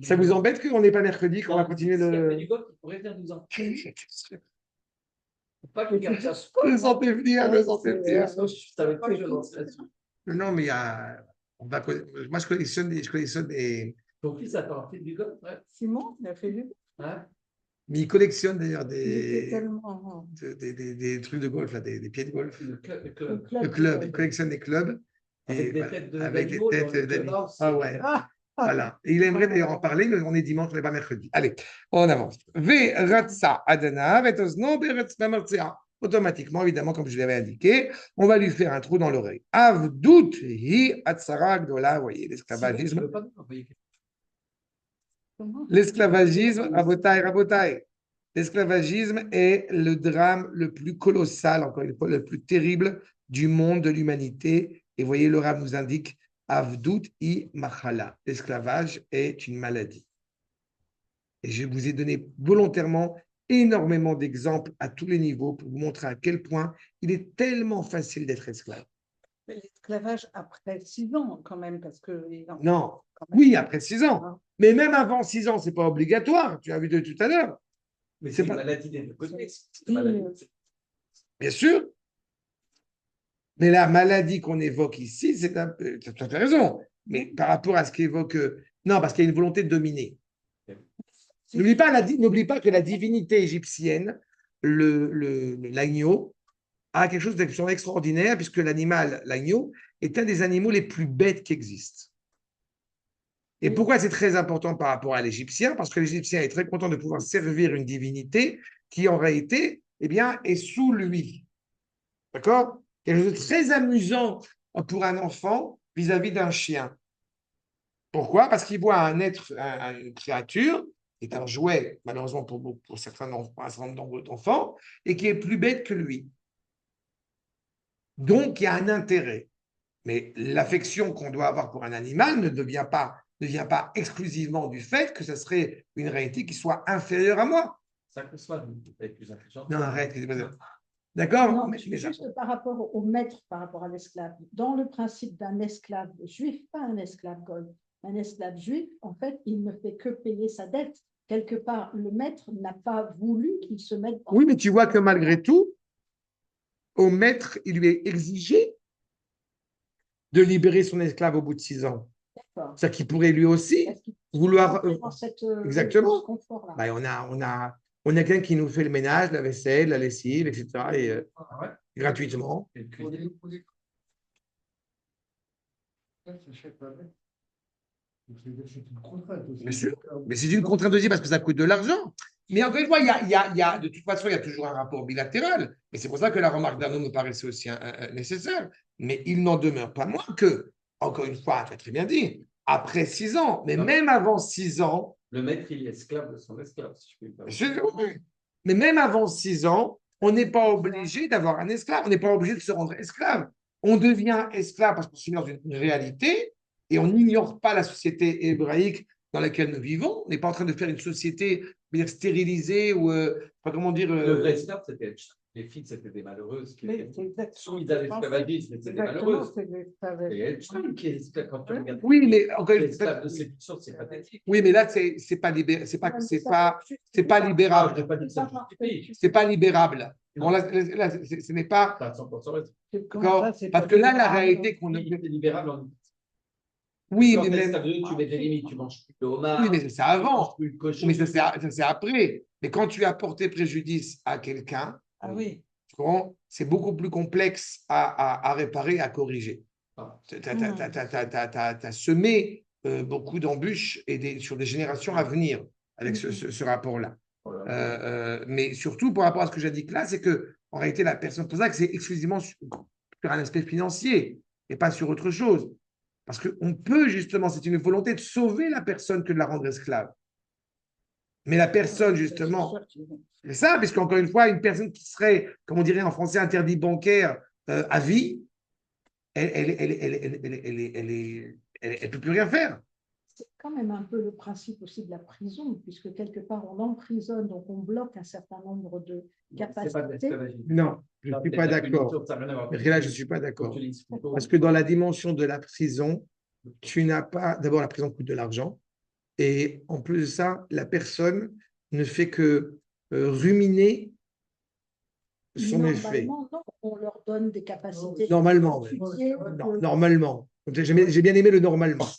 Ça vous embête qu'on n'est pas mercredi, qu'on va continuer le. Il a fait le. du golf, il pourrait venir nous en. Pas que je sentais venir, je sentais venir. Je savais pas que je lancerais dessus. Non, mais il y a. Moi, je collectionne des. Ton fils a fait du golf, ouais. Simon, il a fait du golf. Ouais. Mais il collectionne d'ailleurs Des des trucs de golf, là, des pieds de golf. Le club. Le club, il collectionne des clubs. Avec des têtes d'animaux. Ah ouais. Voilà. Et il aimerait d'ailleurs en parler, mais on est dimanche, on n'est pas mercredi. Allez, on avance. Automatiquement, évidemment, comme je l'avais indiqué, on va lui faire un trou dans l'oreille. Avdut hi atzara gdola, vous voyez, l'esclavagisme. L'esclavagisme, rabotai. L'esclavagisme est le drame le plus colossal, encore une fois, le plus terrible du monde de l'humanité. Et voyez, le Rav nous indique Avdut i machala. L'esclavage est une maladie. Et je vous ai donné volontairement énormément d'exemples à tous les niveaux pour vous montrer à quel point il est tellement facile d'être esclave. L'esclavage après 6 ans, quand même, parce que. Non. Quand même. Oui, après 6 ans. Hein. Mais même avant 6 ans, ce n'est pas obligatoire. Tu as vu de tout à l'heure. Mais C'est c'est pas- une maladie des deux côtés. Bien sûr. Mais la maladie qu'on évoque ici, tu as tout à fait raison. Mais par rapport à ce qu'évoque. Non, parce qu'il y a une volonté de dominer. N'oublie pas que la divinité égyptienne, l'agneau, a quelque chose d'absolument extraordinaire, puisque l'agneau, est un des animaux les plus bêtes qui existent. Et pourquoi c'est très important par rapport à l'Égyptien? Parce que l'Égyptien est très content de pouvoir servir une divinité qui, en réalité, eh bien, est sous lui. D'accord? Quelque chose de très amusant pour un enfant vis-à-vis d'un chien. Pourquoi? Parce qu'il voit un être, une créature, qui est un jouet, malheureusement pour certains nombre d'enfants, et qui est plus bête que lui. Donc, il y a un intérêt. Mais l'affection qu'on doit avoir pour un animal ne vient pas exclusivement du fait que ce serait une réalité qui soit inférieure à moi. Ça que soit plus intelligent. Non, arrête. D'accord? Non, mais juste par rapport au maître, par rapport à l'esclave. Dans le principe d'un esclave juif, pas un esclave goy, un esclave juif, en fait, il ne fait que payer sa dette. Quelque part, le maître n'a pas voulu qu'il se mette en... Oui, mais tu vois que malgré tout, au maître, il lui est exigé de libérer son esclave au bout de 6 ans. C'est-à-dire qu'il pourrait lui aussi vouloir. Exactement. Bah, on a quelqu'un qui nous fait le ménage, la vaisselle, la lessive, etc. Et, gratuitement. Bien sûr. Mais c'est une contrainte aussi parce que ça coûte de l'argent. Mais encore une fois, de toute façon, il y a toujours un rapport bilatéral. Et c'est pour ça que la remarque d'Arnaud me paraissait aussi nécessaire. Mais il n'en demeure pas moins que, encore une fois, tu as très bien dit, après 6 ans, mais même avant 6 ans. Le maître, il est esclave de son esclave, si je peux mais même avant 6 ans, on n'est pas obligé d'avoir un esclave. On n'est pas obligé de se rendre esclave. On devient esclave parce qu'on se met dans une réalité et on n'ignore pas la société hébraïque dans laquelle nous vivons. On n'est pas en train de faire une société stérilisée ou, pas comment dire. Le vrai esclave, c'était les filles, c'était des malheureuses qui étaient soumises à l'esclavagisme, c'était des malheureuses. Et Einstein qui est esclave quand tu regardes. Oui, mais encore une fois, c'est pathétique. Oui, mais là, c'est pas libérable. C'est pas libérable. C'est pas libérable. Bon, là, ce n'est pas. Parce que là, la réalité qu'on a. C'est libérable en. Oui, mais même. Tu mets des limites, tu manges plus de homard. Oui, mais c'est avant. Mais ça, c'est après. Mais quand tu as porté préjudice à quelqu'un, c'est beaucoup plus complexe à réparer, à corriger. Tu as semé beaucoup d'embûches sur des générations à venir avec ce rapport-là. Mais surtout, par rapport à ce que j'ai dit là, c'est que en réalité, la personne, pour ça que c'est exclusivement sur un aspect financier et pas sur autre chose. Parce qu'on peut justement, c'est une volonté de sauver la personne que de la rendre esclave. Mais la personne, justement, c'est ça, parce qu'encore une fois, une personne qui serait, comme on dirait en français, interdit bancaire à vie, elle ne peut plus rien faire. C'est quand même un peu le principe aussi de la prison, puisque quelque part on emprisonne, donc on bloque un certain nombre de capacités. Non, je ne suis pas d'accord. Là, je ne suis pas d'accord. Parce que dans la dimension de la prison, tu n'as pas. D'abord, la prison coûte de l'argent. Et en plus de ça, la personne ne fait que ruminer son effet. Non, on leur donne des capacités. Normalement, normalement. J'ai bien aimé le normalement.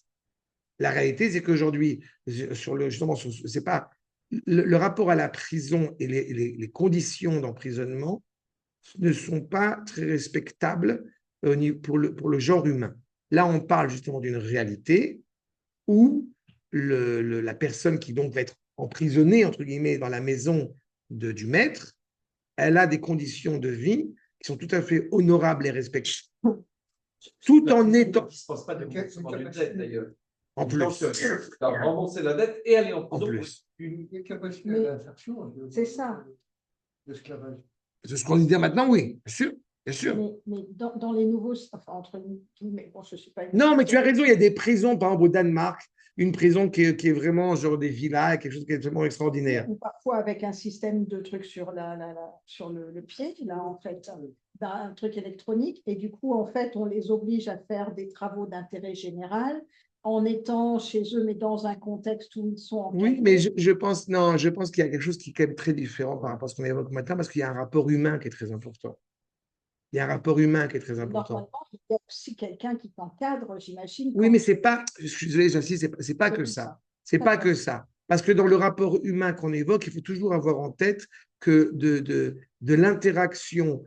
La réalité, c'est qu'aujourd'hui, justement, c'est pas le rapport à la prison et les conditions d'emprisonnement ne sont pas très respectables pour le genre humain. Là, on parle justement d'une réalité où la personne qui donc va être emprisonnée, entre guillemets, dans la maison du maître, elle a des conditions de vie qui sont tout à fait honorables et respectables. Tout en étant... Il ne se passe pas de dette, d'ailleurs. En plus. Rembourser la dette et aller en prison. En plus. Une capacité d'insertion. C'est ça. L'esclavage. C'est ce qu'on dit maintenant, oui, bien sûr. Bien sûr. Mais dans les nouveaux, enfin entre guillemets, bon, je suis pas. Non, mais tu as raison, il y a des prisons, par exemple au Danemark, une prison qui est vraiment genre des villas, quelque chose qui est vraiment extraordinaire. Ou parfois avec un système de trucs sur le pied, là, en fait. un truc électronique. Et du coup, en fait, on les oblige à faire des travaux d'intérêt général en étant chez eux, mais dans un contexte où ils sont Oui, encadrés. mais je pense qu'il y a quelque chose qui est quand même très différent par rapport à ce qu'on évoque maintenant, parce qu'il y a un rapport humain qui est très important. Il y a un rapport humain qui est très important. Normalement, il y a aussi quelqu'un qui t'encadre, j'imagine. Oui, Quand mais c'est pas, je suis désolé, j'insiste, c'est pas que ça. C'est pas que ça. Parce que dans le rapport humain qu'on évoque, il faut toujours avoir en tête que de l'interaction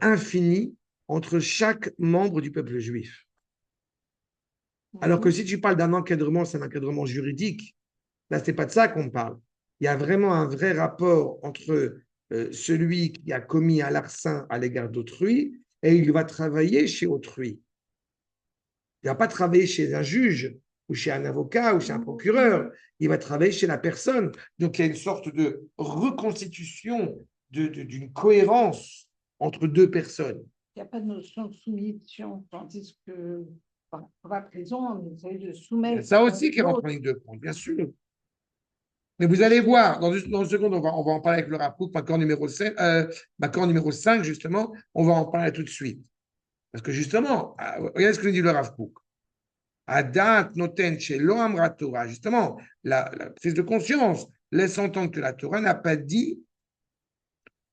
infinie entre chaque membre du peuple juif. Alors que si tu parles d'un encadrement, c'est un encadrement juridique. Là, ce n'est pas de ça qu'on parle. Il y a vraiment un vrai rapport entre celui qui a commis un larcin à l'égard d'autrui et il va travailler chez autrui. Il ne va pas travailler chez un juge ou chez un avocat ou chez un procureur. Il va travailler chez la personne. Donc, il y a une sorte de reconstitution d'une cohérence entre deux personnes. Il n'y a pas de notion de soumission, tandis que par la prison, on essaie de soumettre. Ça aussi qui rentre en ligne de compte, bien sûr. Mais vous allez voir, dans une seconde, on va en parler avec le Rav Kook, Makor numéro 5, justement, on va en parler tout de suite. Parce que justement, regardez ce que nous dit le Rav Kook. Adat noten chez lo amra Torah, justement, la prise de conscience laisse entendre que la Torah n'a pas dit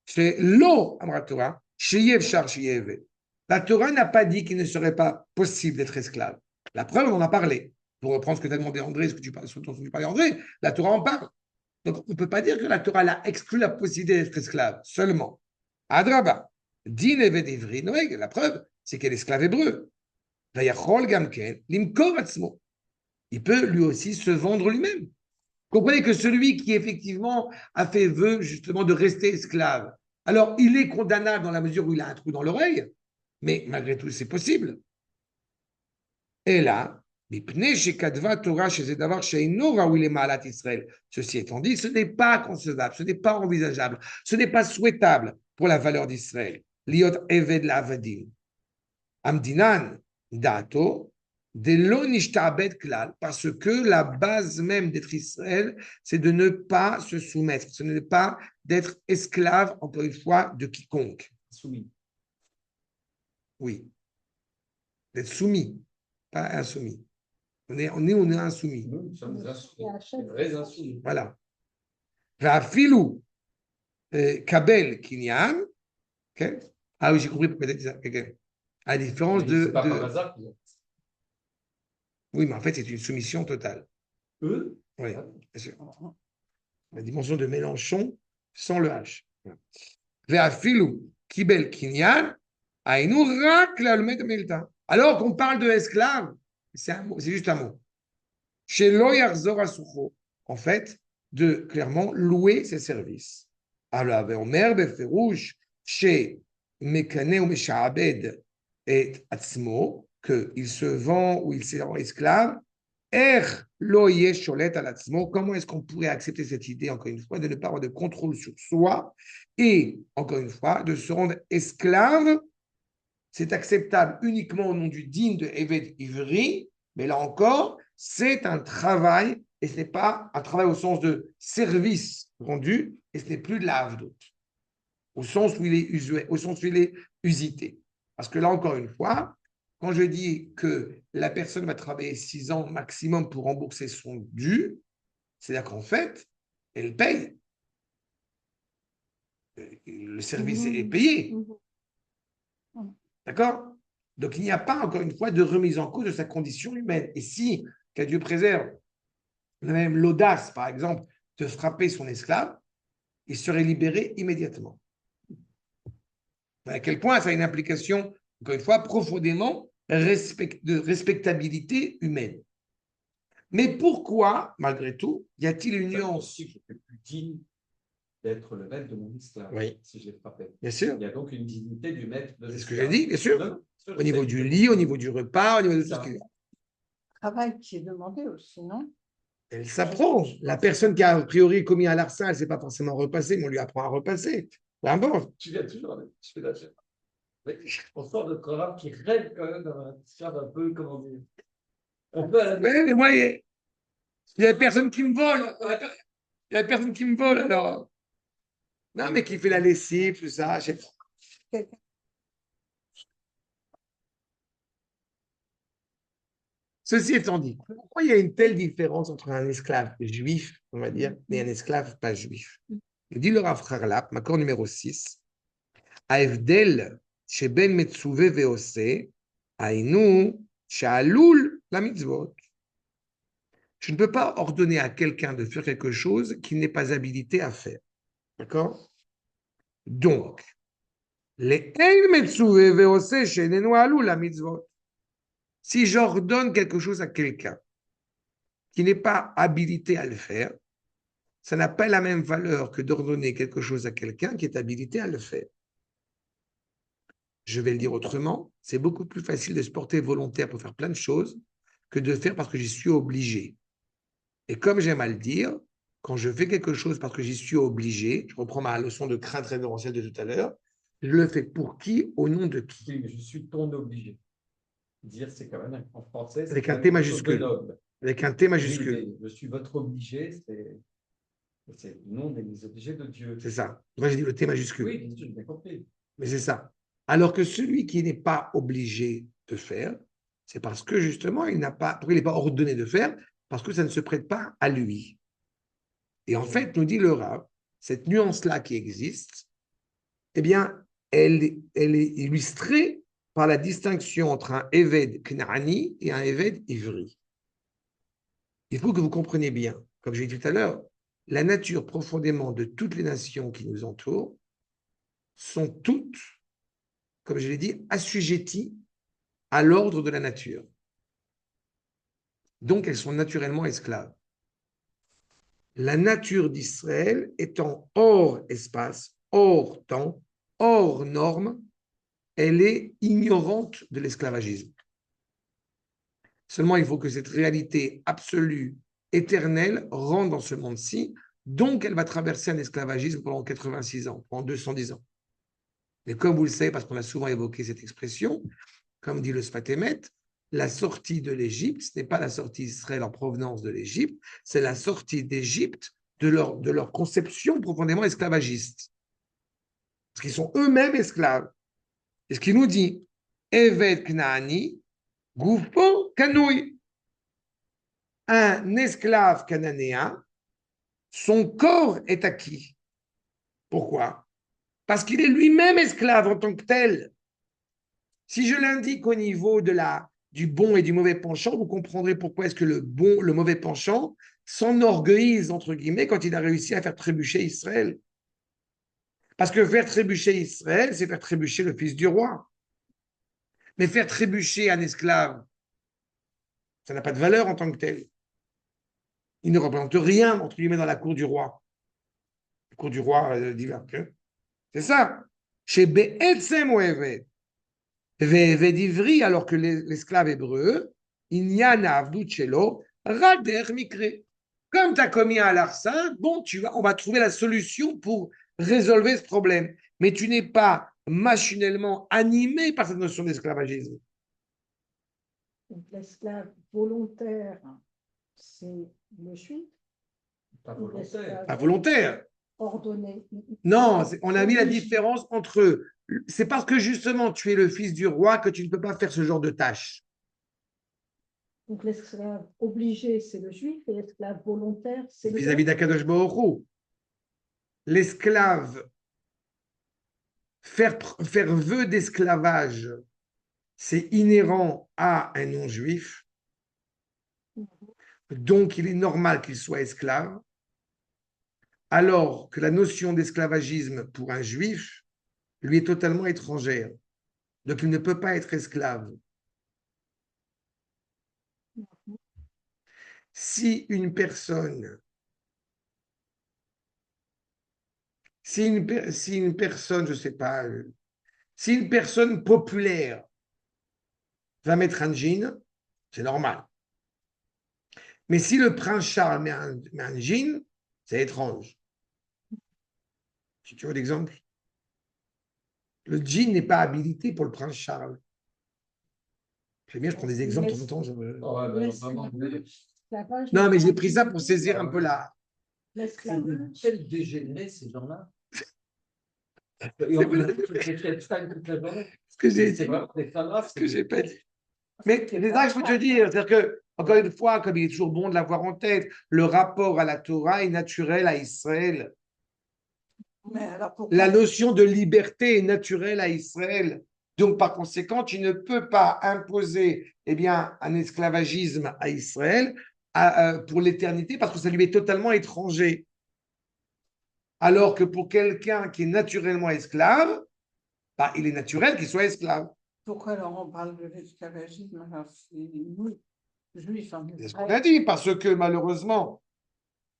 chez lo amra Torah, chez Yev Shar Yev. La Torah n'a pas dit qu'il ne serait pas possible d'être esclave. La preuve, on en a parlé. Pour reprendre ce que tu as demandé André, ce dont tu parlais André, la Torah en parle. Donc, on ne peut pas dire que la Torah l'a exclu la possibilité d'être esclave seulement. Adraba, din eved ivri noeg, la preuve, c'est qu'elle est esclave hébreu. Il peut lui aussi se vendre lui-même. Comprenez que celui qui effectivement a fait vœu justement de rester esclave, alors il est condamnable dans la mesure où il a un trou dans l'oreille, mais malgré tout c'est possible. Et là, ceci étant dit, ce n'est pas concevable, ce n'est pas envisageable, ce n'est pas souhaitable pour la valeur d'Israël. Liot eved la'avadim. Amdinan dato de lo nishtabed klal, parce que la base même d'être Israël, c'est de ne pas se soumettre, ce n'est pas d'être esclave, encore une fois, de quiconque. Soumis. Oui, d'être soumis, pas insoumis. On est insoumis. Nous sommes des insoumis. Des vrais insoumis. Voilà. Vafilu kabel kinyan. Okay? Ah oui, j'ai compris. Okay. À la différence de. C'est pas par hasard qu'ils ont. Oui, mais en fait, c'est une soumission totale. Eux? Oui, bien sûr. La dimension de Mélenchon sans le H. Vafilu kibel kinyan. Alors qu'on parle de esclave, c'est juste un mot. Chez Loyarzor Asucho, en fait, de clairement louer ses services. Alors, Omer Beferouche, chez Mekane ou Meshaabed et Atzmo, qu'il se vend ou il se rend esclave, Loye Sholet al Atzmo, comment est-ce qu'on pourrait accepter cette idée, encore une fois, de ne pas avoir de contrôle sur soi et, encore une fois, de se rendre esclave? C'est acceptable uniquement au nom du digne de Eved Ivri, mais là encore, c'est un travail, et ce n'est pas un travail au sens de service rendu, et ce n'est plus de la havdot, au sens où il est usuel, au sens où il est usité. Parce que là, encore une fois, quand je dis que la personne va travailler 6 ans maximum pour rembourser son dû, c'est-à-dire qu'en fait, elle paye. Le service est payé. D'accord? Donc, il n'y a pas, encore une fois, de remise en cause de sa condition humaine. Et si, qu'à Dieu préserve, on a même l'audace, par exemple, de frapper son esclave, il serait libéré immédiatement. À quel point ça a une implication, encore une fois, profondément de respectabilité humaine. Mais pourquoi, malgré tout, y a-t-il une nuance? Je suis plus digne d'être le maître de mon esclave, oui. Si je l'ai frappé. Bien sûr. Il y a donc une dignité du maître de l'esclave. C'est ce que j'ai dit, bien sûr. Au niveau du lit, au niveau du repas, au niveau de tout ce qu'il y a. Travail qui est demandé aussi, non? Elle s'apprend. La personne qui a priori commis un larcin, elle ne sait pas forcément repasser, mais on lui apprend à repasser. Peu importe. Tu viens toujours avec. Je fais la chaîne. On sort de programme qui rêve quand même d'un peu, comment dire. On peut à la. Oui, mais moi, il y a personne qui me vole. Il y a personne qui me vole, alors. Non, mais qui fait la lessive, tout ça. quelqu'un. Ceci étant dit, pourquoi il y a une telle différence entre un esclave juif, on va dire, et un esclave pas juif? Il dit le Rav Harlap, accord numéro 6, Aevdel sheben metzuve veose, ainu shalul la mitzvot. Je ne peux pas ordonner à quelqu'un de faire quelque chose qu'il n'est pas habilité à faire. D'accord? Donc, les ein metzuve veose shenenu alul la mitzvot. Si j'ordonne quelque chose à quelqu'un qui n'est pas habilité à le faire, ça n'a pas la même valeur que d'ordonner quelque chose à quelqu'un qui est habilité à le faire. Je vais le dire autrement, c'est beaucoup plus facile de se porter volontaire pour faire plein de choses que de faire parce que j'y suis obligé. Et comme j'aime à le dire, quand je fais quelque chose parce que j'y suis obligé, je reprends ma leçon de crainte révérentielle de tout à l'heure, je le fais pour qui, au nom de qui? Oui, mais je suis ton obligé. Dire, c'est quand même, en français, c'est Avec quand un même T quelque chose de majuscule. noble. Avec un T Oui, majuscule. mais je suis votre obligé, c'est le nom des obligés de Dieu. C'est ça. Moi, j'ai dit le T majuscule. Oui, bien sûr, j'ai bien compris. Mais c'est ça. Alors que celui qui n'est pas obligé de faire, c'est parce que justement, il n'est pas ordonné de faire, parce que ça ne se prête pas à lui. Et en fait, nous dit le Rav, cette nuance-là qui existe, eh bien, elle est illustrée par la distinction entre un Eved Knaani et un Eved Ivri. Il faut que vous compreniez bien, comme j'ai dit tout à l'heure, la nature profondément de toutes les nations qui nous entourent sont toutes, comme je l'ai dit, assujetties à l'ordre de la nature. Donc, elles sont naturellement esclaves. La nature d'Israël étant hors espace, hors temps, hors norme, elle est ignorante de l'esclavagisme. Seulement, il faut que cette réalité absolue, éternelle, rentre dans ce monde-ci. Donc, elle va traverser un esclavagisme pendant 86 ans, pendant 210 ans. Mais comme vous le savez, parce qu'on a souvent évoqué cette expression, comme dit le Sfat Emet, la sortie de l'Égypte, ce n'est pas la sortie d'Israël en provenance de l'Égypte, c'est la sortie d'Égypte de leur conception profondément esclavagiste. Parce qu'ils sont eux-mêmes esclaves. Et ce qu'il nous dit, Evet Knaani, Goufo Kanoui. Un esclave cananéen, son corps est acquis. Pourquoi? Parce qu'il est lui-même esclave en tant que tel. Si je l'indique au niveau du bon et du mauvais penchant, vous comprendrez pourquoi est-ce que le mauvais penchant s'enorgueillise, entre guillemets, quand il a réussi à faire trébucher Israël. Parce que faire trébucher Israël, c'est faire trébucher le fils du roi. Mais faire trébucher un esclave, ça n'a pas de valeur en tant que tel. Il ne représente rien, entre guillemets, dans la cour du roi. La cour du roi divin. C'est ça. Chez Be'etzem ou Evet. D'Ivri, alors que l'esclave hébreu, il n'y a Avduchello, Rader Mikre. Comme tu as commis un larcin, bon, on va trouver la solution pour résolver ce problème. Mais tu n'es pas machinalement animé par cette notion d'esclavagisme. Donc, l'esclave volontaire, c'est le juif. Pas volontaire. Pas volontaire. Ordonné. Non, on a mis la différence entre eux. C'est parce que justement tu es le fils du roi que tu ne peux pas faire ce genre de tâches. Donc l'esclave obligé, c'est le juif, et l'esclave volontaire, c'est le Vis-à-vis d'Akadosh Baruch Hu. L'esclave, faire vœu d'esclavage, c'est inhérent à un non-juif. Donc il est normal qu'il soit esclave. Alors que la notion d'esclavagisme pour un juif lui est totalement étrangère. Donc il ne peut pas être esclave. Si une personne, je ne sais pas, si une personne populaire va mettre un jean, c'est normal. Mais si le prince Charles met un jean, c'est étrange. Si tu veux l'exemple, le jean n'est pas habilité pour le prince Charles. J'aime bien, je prends des exemples de temps en temps. Non, mais j'ai pris ça pour saisir un peu la. l'esclavage. Quel dégénéré, ces gens-là. Et on peut Ce que j'ai c'est dit, vraiment des femmes ce que j'ai pas dit. Mais c'est ça que je peux te dire. C'est-à-dire que, encore une fois, comme il est toujours bon de l'avoir en tête, le rapport à la Torah est naturel à Israël. Mais alors pourquoi La notion de liberté est naturelle à Israël. Donc, par conséquent, tu ne peux pas imposer un esclavagisme à Israël pour l'éternité parce que ça lui est totalement étranger. Alors que pour quelqu'un qui est naturellement esclave, bah, il est naturel qu'il soit esclave. Pourquoi alors on parle de l'esclavagisme alors c'est nous, juifs en C'est ce qu'on a dit, parce que malheureusement,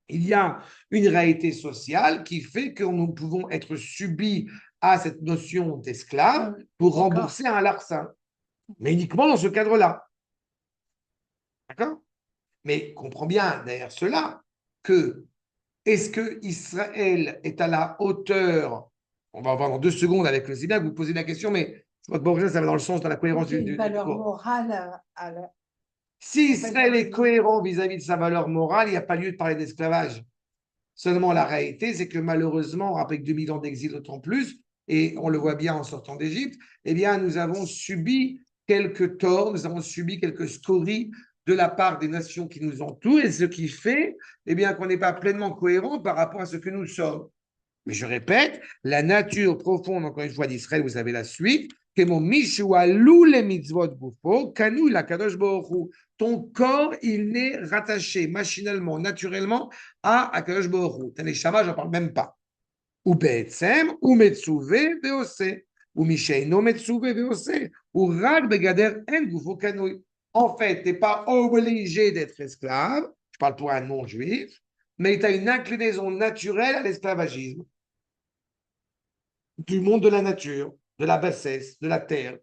il y a une réalité sociale qui fait que nous pouvons être subis à cette notion d'esclave pour rembourser un larcin. Mais uniquement dans ce cadre-là. D'accord? Mais comprends bien derrière cela que est-ce que Israël est à la hauteur? On va voir dans 2 secondes avec le Zéna, vous posez la question, mais je crois que bon, ça va dans le sens, dans la cohérence une valeur cours. morale à la... Si Israël est cohérent vis-à-vis de sa valeur morale, il n'y a pas lieu de parler d'esclavage. Seulement, la réalité, c'est que malheureusement, avec 2000 ans d'exil d'autant plus, et on le voit bien en sortant d'Égypte, nous avons subi quelques torts, nous avons subi quelques scories de la part des nations qui nous entourent, et ce qui fait qu'on n'est pas pleinement cohérent par rapport à ce que nous sommes. Mais je répète, la nature profonde, encore une fois, d'Israël, vous avez la suite, que mon Mishualou les mitzvot bufo, kanu la kadosh bohu. Ton corps, il n'est rattaché machinalement, naturellement à Akadosh Baruch Hu. Taneshama, j'en parle même pas. Ou Be'etzem, ou Metsuve, Veose. Ou Misheino Metsuve, Veose. Ou Rag Begader En Gufo Kanui. En fait, tu n'es pas obligé d'être esclave. Je parle pour un non-juif, mais tu as une inclinaison naturelle à l'esclavagisme du monde de la nature, de la bassesse, de la terre.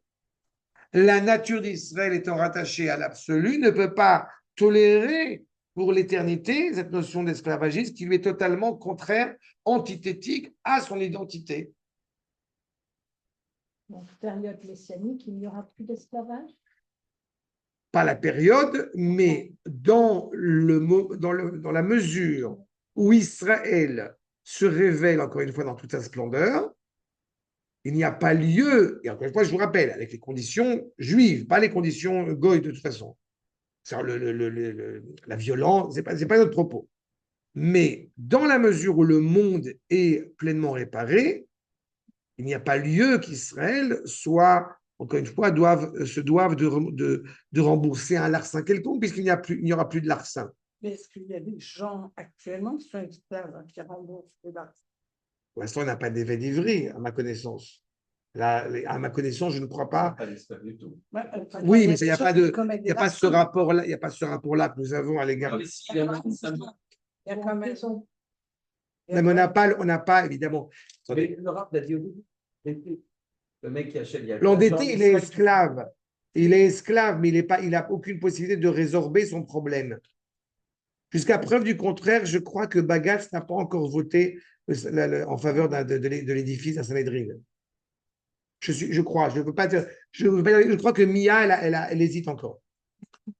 La nature d'Israël étant rattachée à l'absolu ne peut pas tolérer pour l'éternité cette notion d'esclavagisme qui lui est totalement contraire, antithétique à son identité. Donc, période messianique, il n'y aura plus d'esclavage? Pas la période, mais dans la mesure où Israël se révèle, encore une fois, dans toute sa splendeur, il n'y a pas lieu, et encore une fois, je vous rappelle, avec les conditions juives, pas les conditions goy de toute façon. La violence, ce n'est pas notre propos. Mais dans la mesure où le monde est pleinement réparé, il n'y a pas lieu qu'Israël soit, encore une fois, se doive de rembourser un larcin quelconque, puisqu'il n'y aura plus de larcin. Mais est-ce qu'il y a des gens actuellement qui sont esclaves, qui remboursent les larcins? Pour l'instant, on n'a pas d'effet d'ivry, à ma connaissance. À ma connaissance, je ne crois pas. Pas d'esclave du tout. Oui, mais il n'y a pas ce rapport-là. Il n'y a pas ce rapport-là que nous avons à l'égard. Il y a quand même. Mais on n'a pas, évidemment. Mais le rap l'a dit au début. Le mec qui achète, il y a L'endetté, il est esclave. Il est esclave, mais il n'a aucune possibilité de résorber son problème. Jusqu'à preuve du contraire, je crois que Bagatz n'a pas encore voté en faveur de l'édifice à Sanhedrin. Je crois, je crois que Mia, elle hésite encore. Je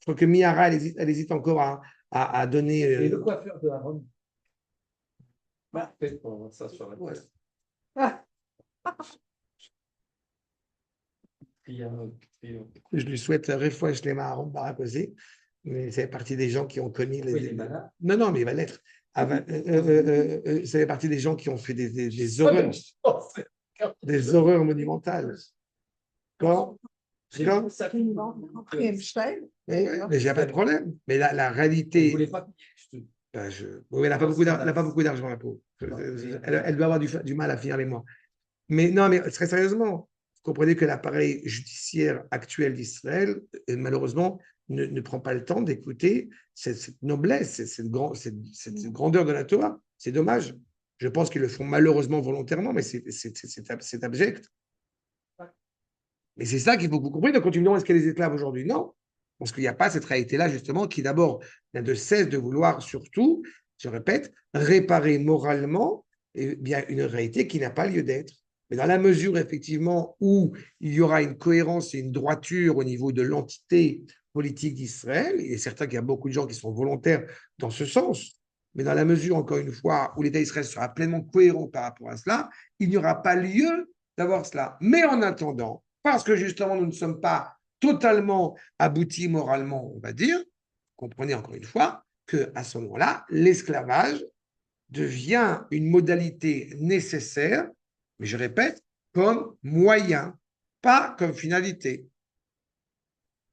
crois que Miara, elle hésite encore à donner. Et le coiffeur de Aaron. Bah. Ça sur la Ouais. Je lui souhaite refouach les Aaron Barak aussi, mais c'est partie des gens qui ont connu les. Non, mais il va l'être. C'est partie des gens qui ont fait des horreurs. Des horreurs monumentales. Quand mais il n'y a pas de problème. Mais la réalité. Vous voulez pas Oui, elle n'a pas beaucoup d'argent, la pauvre. Elle doit avoir du mal à finir les mois. Mais non, mais très sérieusement, vous comprenez que l'appareil judiciaire actuel d'Israël, malheureusement, ne prend pas le temps d'écouter cette noblesse, cette grandeur de la Torah. C'est dommage. Je pense qu'ils le font malheureusement volontairement, mais c'est abject. Mais c'est ça qu'il faut que vous compreniez. Donc, quand tu me demandes est-ce qu'il y a des esclaves aujourd'hui, non. Parce qu'il n'y a pas cette réalité-là, justement, qui d'abord n'a de cesse de vouloir, surtout, je répète, réparer moralement une réalité qui n'a pas lieu d'être. Mais dans la mesure, effectivement, où il y aura une cohérence et une droiture au niveau de l'entité politique d'Israël, il est certain qu'il y a beaucoup de gens qui sont volontaires dans ce sens. mais dans la mesure, encore une fois, où l'État d'Israël sera pleinement cohérent par rapport à cela, il n'y aura pas lieu d'avoir cela. Mais en attendant, parce que justement, nous ne sommes pas totalement aboutis moralement, on va dire, comprenez encore une fois, qu'à ce moment-là, l'esclavage devient une modalité nécessaire, mais je répète, comme moyen, pas comme finalité.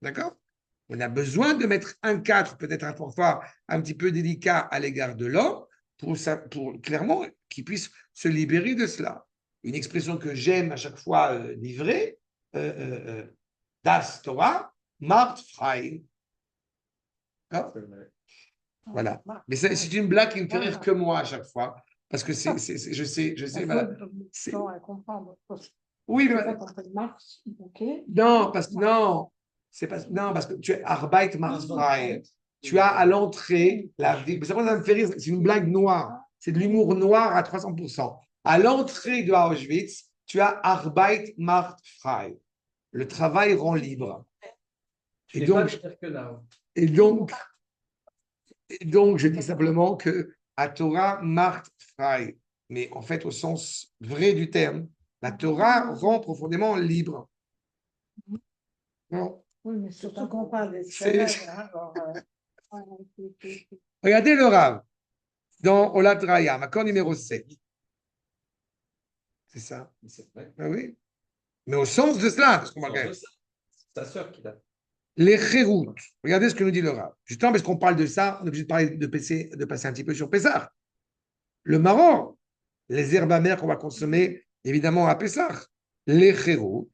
D'accord? On a besoin de mettre un cadre, peut-être parfois un petit peu délicat à l'égard de l'homme, pour clairement qu'il puisse se libérer de cela. Une expression que j'aime à chaque fois livrer, Das Torah, macht frei. Voilà. Mais c'est une blague qui me fait rire que moi à chaque fois. Parce que je sais, voilà. À comprendre. Oui, mais non, parce que non, c'est pas non, parce que tu es Arbeit macht frei. Tu as à l'entrée la vie. Ça me fait rire, c'est une blague noire. C'est de l'humour noir à 300%. À l'entrée de Auschwitz, tu as Arbeit macht frei. Le travail rend libre. Et donc, je dis simplement que à Torah macht frei. Mais en fait, au sens vrai du terme, la Torah rend profondément libre. Non. Oui, mais surtout qu'on parle d'esclavage. Regardez le Rav dans Olat Raya, accord numéro 7. C'est ça. Ah oui. Mais au sens de cela, parce qu'on va regarder. C'est ta sœur qui l'a. Les chéroutes. Regardez ce que nous dit le Rav. Justement, parce qu'on parle de ça, on est obligé de parler de passer un petit peu sur Pessah. Le marron, les herbes amères qu'on va consommer, évidemment, à Pessah. Les chéroutes,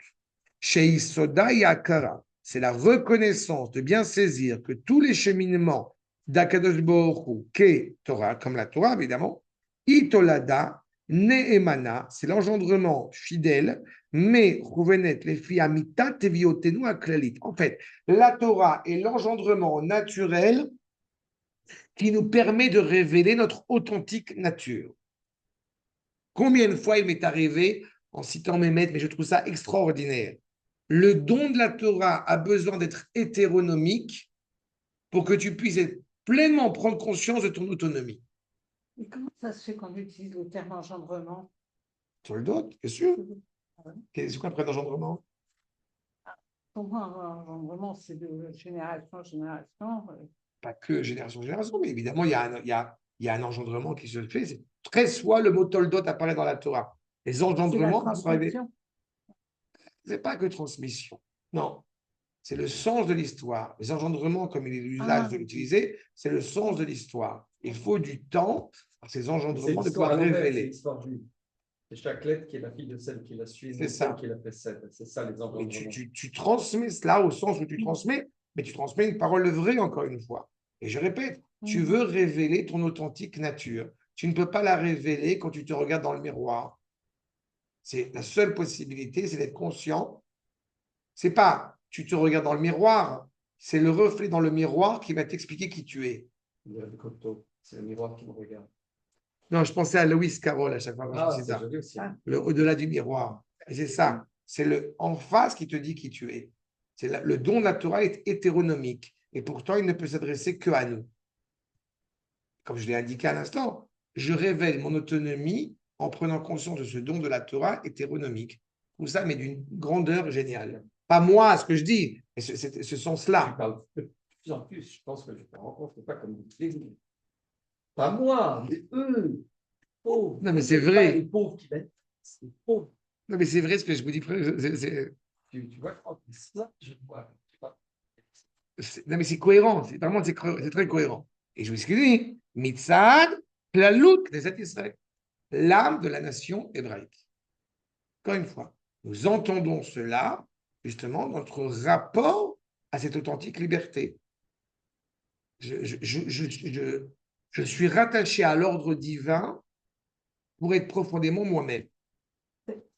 chez Isoda Yakara, c'est la reconnaissance de bien saisir que tous les cheminements d'Akadosh Baruch Hu, qu'est Torah, comme la Torah, évidemment, Itolada, Neemana, c'est l'engendrement fidèle, mais Rouvenet, les filles Amita, Teviotenu, Aklalit. En fait, la Torah est l'engendrement naturel qui nous permet de révéler notre authentique nature. Combien de fois il m'est arrivé, en citant mes maîtres, mais je trouve ça extraordinaire. Le don de la Torah a besoin d'être hétéronomique pour que tu puisses pleinement prendre conscience de ton autonomie. Et comment ça se fait qu'on utilise le terme engendrement? Sur le dos, bien sûr. C'est quoi après l'engendrement? Pour moi, engendrement, c'est de génération en génération. Pas que génération en génération, mais évidemment, il y a un engendrement qui se fait. C'est 13 fois le mot toldot apparaît dans la Torah. Les engendrements sont arrivés. Ce n'est pas que transmission. Non. C'est le sens de l'histoire. Les engendrements, comme il est l'usage de l'utiliser, c'est le sens de l'histoire. Il faut du temps à ces engendrements de pouvoir révéler. C'est chaque lettre qui est la fille de celle qui la suit, c'est ça. Qui la précède. C'est ça les engendrements. Tu transmets cela au sens où tu transmets, mais tu transmets une parole vraie encore une fois. Et je répète, tu veux révéler ton authentique nature. Tu ne peux pas la révéler quand tu te regardes dans le miroir. C'est la seule possibilité, c'est d'être conscient. C'est pas tu te regardes dans le miroir, c'est le reflet dans le miroir qui va t'expliquer qui tu es. C'est le miroir qui me regarde. Non, je pensais à Lewis Carroll à chaque fois quand je disais ça. Le au-delà du miroir. Et c'est ça. C'est le en face qui te dit qui tu es. Le don de la Torah est hétéronomique. Et pourtant, il ne peut s'adresser qu'à nous. Comme je l'ai indiqué à l'instant, je révèle mon autonomie en prenant conscience de ce don de la Torah hétéronomique. Tout ça, mais d'une grandeur géniale. Pas moi, ce que je dis, mais ce sens-là. Je parle de plus en plus. Je pense que je ne me rencontre pas comme des pas moi, mais eux. Pauvres. Non, mais c'est vrai. Les pauvres qui mettent. C'est pauvres. Non, mais c'est vrai ce que je vous dis. Tu vois, ça, je vois. Non, mais c'est cohérent. C'est très cohérent. Et je vous dis, Mitzad, Plalout des Israël, l'âme de la nation hébraïque. Encore une fois, nous entendons cela, justement, notre rapport à cette authentique liberté. Je suis rattaché à l'ordre divin pour être profondément moi-même.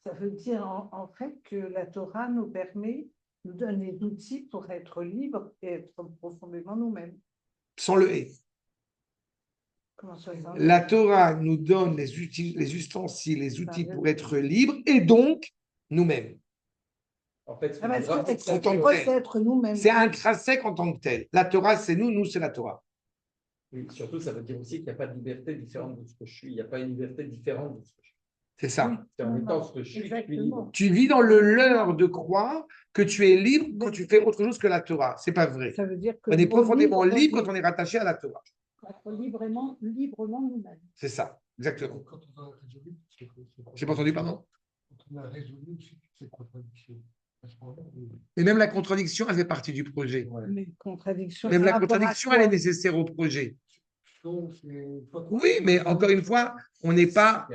Ça veut dire en fait que la Torah nous permet, nous donne les outils pour être libre et être profondément nous-mêmes. Sans le et. La Torah nous donne les ustensiles, les outils pour être libre et donc nous-mêmes. En fait, c'est être nous-mêmes. C'est intrinsèque en tant que tel. La Torah, c'est nous, nous, c'est la Torah. Oui, surtout, ça veut dire aussi qu'il n'y a pas de liberté différente de ce que je suis. Il n'y a pas une liberté différente de ce que je suis. C'est ça. Oui. C'est en étant ce que je suis, je suis libre. Tu vis dans le leurre de croire que tu es libre quand tu fais autre chose que la Torah. C'est pas vrai. Ça veut dire que On est profondément libre quand on on est rattaché à la Torah. Être librement nous-mêmes. C'est ça, exactement. Quand on a résolu, J'ai pas entendu, pardon. Quand on a résolu ces contradictions, à ce moment-là, Et même la contradiction, elle fait partie du projet. les contradictions. Même par la rapport à contradiction, quoi? elle est nécessaire au projet. donc, c'est pas- Oui, mais encore une fois, on n'est pas,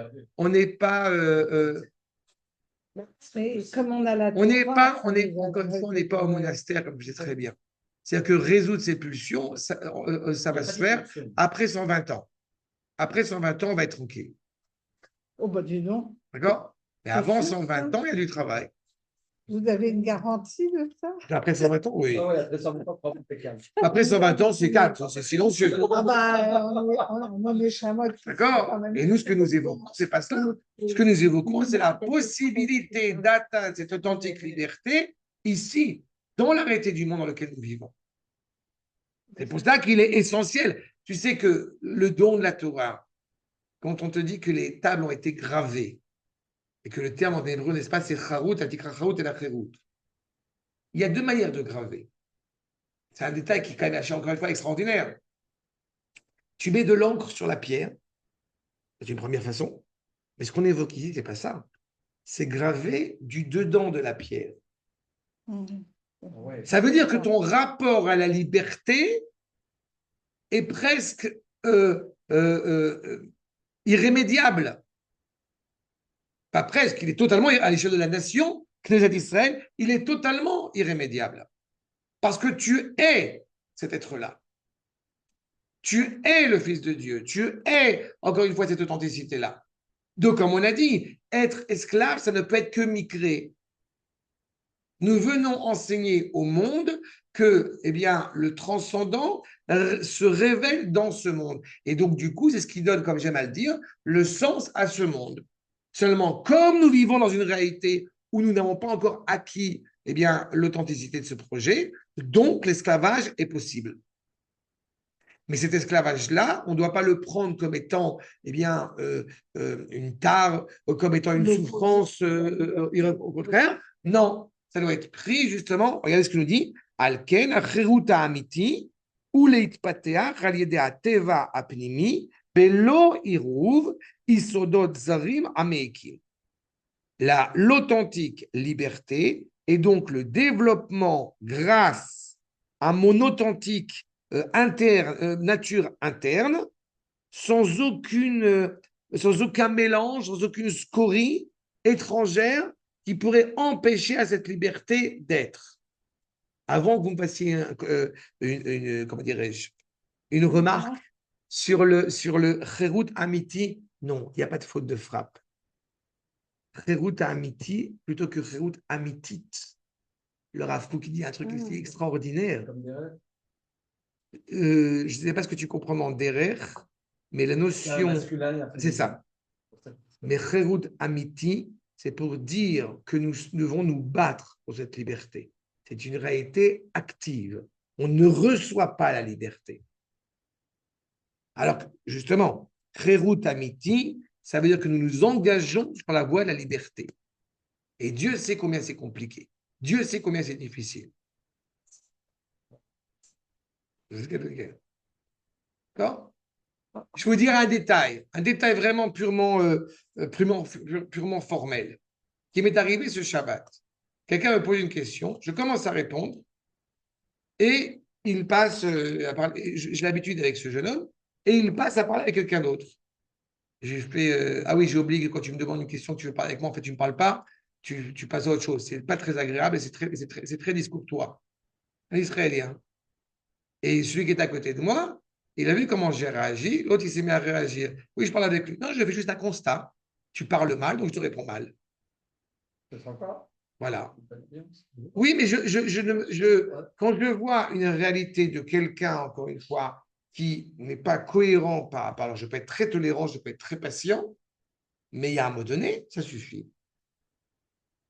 Mais comme on a la on n'est Torah, pas, ça nous encore une fois, on n'est pas au aide, monastère, comme je sais très bien. C'est-à-dire que résoudre ces pulsions, ça va se faire après 120 ans. Après 120 ans, on va être tranquille. Oh, bah dis donc, D'accord? Mais C'est avant sûr, 120 ça. ans, il y a du travail. vous avez une garantie de ça? Après 120 ans, oui. Ah ouais, après ça, on prend c'est calme. Après 120 ans, c'est calme, ça, c'est silencieux. Ah bah, on est chez moi. D'accord? Et nous, ce que nous évoquons, c'est pas ça. Ce que nous évoquons, c'est la possibilité d'atteindre cette authentique liberté ici, dans la réalité du monde dans lequel nous vivons. C'est pour ça qu'il est essentiel. Tu sais que le don de la Torah, quand on te dit que les tables ont été gravées, et que le terme en hébreu, n'est-ce pas, c'est charout, la tikra charout et la cherout. Il y a deux manières de graver. C'est un détail qui est quand même, encore une fois, extraordinaire. Tu mets de l'encre sur la pierre, c'est une première façon. Mais ce qu'on évoque ici, ce n'est pas ça. C'est graver du dedans de la pierre. Ouais. Ça veut dire que ton rapport à la liberté est presque irrémédiable. Pas presque, il est totalement, à l'échelle de la nation, Knesset Israël, il est totalement irrémédiable. Parce que tu es cet être-là. Tu es le Fils de Dieu. Tu es, encore une fois, cette authenticité-là. Donc, comme on a dit, être esclave, ça ne peut être que micré. Nous venons enseigner au monde que, eh bien, le transcendant se révèle dans ce monde. Et donc, du coup, c'est ce qui donne, comme j'aime à le dire, le sens à ce monde. Seulement, comme nous vivons dans une réalité où nous n'avons pas encore acquis, eh bien, l'authenticité de ce projet, donc l'esclavage est possible. Mais cet esclavage-là, on ne doit pas le prendre comme étant, eh bien, une tare, comme étant une souffrance, au contraire. Non, ça doit être pris justement. Regardez ce que nous dit. Alken, acheruta amiti, ou leitpateach, al yedei ateva apnimi, belo iruv, isodot zarim ameikim. L'authentique liberté est donc le développement grâce à mon authentique nature interne, sans aucun mélange, sans aucune scorie étrangère qui pourrait empêcher à cette liberté d'être. Avant que vous me fassiez comment dirais-je, une remarque sur le Cherut Amiti, non, il n'y a pas de faute de frappe. Cherut Amiti plutôt que Cherut Amitit. Le Rav Kook dit un truc ici extraordinaire. Je ne sais pas ce que tu comprends dans derer, mais la notion, c'est ça. Mais Cherut Amiti, c'est pour dire que nous devons nous battre pour cette liberté. C'est une réalité active. On ne reçoit pas la liberté. Alors, justement, Cherut Amiti, ça veut dire que nous nous engageons sur la voie de la liberté. Et Dieu sait combien c'est compliqué. Dieu sait combien c'est difficile. D'accord? Je vais vous dire un détail vraiment purement formel, qui m'est arrivé ce Shabbat. Quelqu'un me pose une question, je commence à répondre, et il passe, j'ai l'habitude avec ce jeune homme, et il passe à parler avec quelqu'un d'autre. J'ai fait, ah oui, j'ai oublié que quand tu me demandes une question, tu veux parler avec moi, en fait, tu ne me parles pas, tu passes à autre chose. C'est pas très agréable et c'est très discourtois. Un Israélien. Et celui qui est à côté de moi, il a vu comment j'ai réagi. L'autre, il s'est mis à réagir. Oui, je parle avec lui. Non, je fais juste un constat. Tu parles mal, donc je te réponds mal. C'est sympa. Voilà. Oui, mais quand je vois une réalité de quelqu'un, encore une fois, qui n'est pas cohérent par rapport, alors je peux être très tolérant, je peux être très patient, mais il y a un moment donné, ça suffit.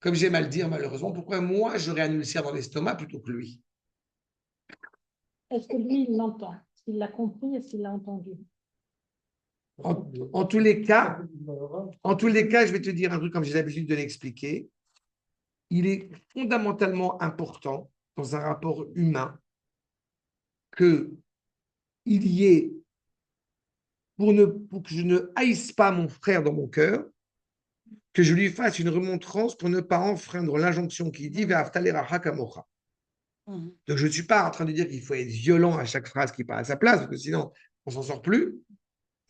Comme j'aime à le dire, malheureusement, pourquoi moi, j'aurais un ulcère dans l'estomac plutôt que lui? Est-ce que lui, il l'entend? s'il l'a compris et s'il l'a entendu. En tous les cas, je vais te dire un truc comme j'ai l'habitude de l'expliquer. Il est fondamentalement important dans un rapport humain que il y ait, pour que je ne haïsse pas mon frère dans mon cœur, que je lui fasse une remontrance pour ne pas enfreindre l'injonction qui dit Ve'aftale racha kamocha. Donc, je ne suis pas en train de dire qu'il faut être violent à chaque phrase qui parle à sa place, parce que sinon, on ne s'en sort plus.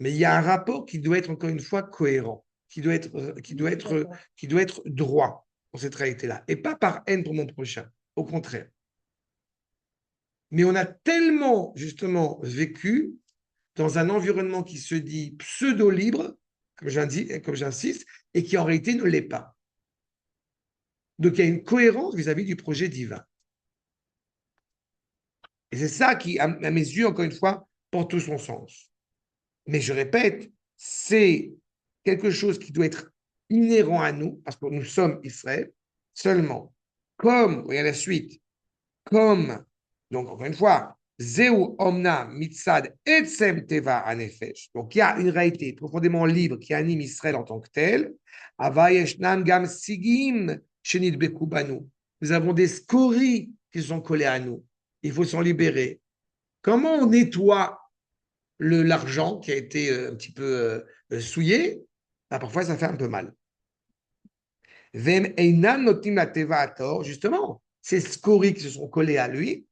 Mais il y a un rapport qui doit être, encore une fois, cohérent, qui doit être droit dans cette réalité-là, et pas par haine pour mon prochain, au contraire. Mais on a tellement, justement, vécu dans un environnement qui se dit pseudo-libre, comme j'insiste, et qui en réalité ne l'est pas. Donc, il y a une cohérence vis-à-vis du projet divin. Et c'est ça qui, à mes yeux, encore une fois, porte tout son sens. Mais je répète, c'est quelque chose qui doit être inhérent à nous, parce que nous sommes Israël, seulement. Comme, regarde la suite, comme, donc encore une fois, Zeu Omna Mitzad Etzem Teva Anefesh. Donc il y a une réalité profondément libre qui anime Israël en tant que tel. Ava Yeshnam Gam Sigim Shenit Bekubanu. Nous avons des scories qui sont collées à nous. Il faut s'en libérer. Comment on nettoie l'argent qui a été un petit peu souillé? Parfois, ça fait un peu mal. Justement, ces scories qui se sont collées à lui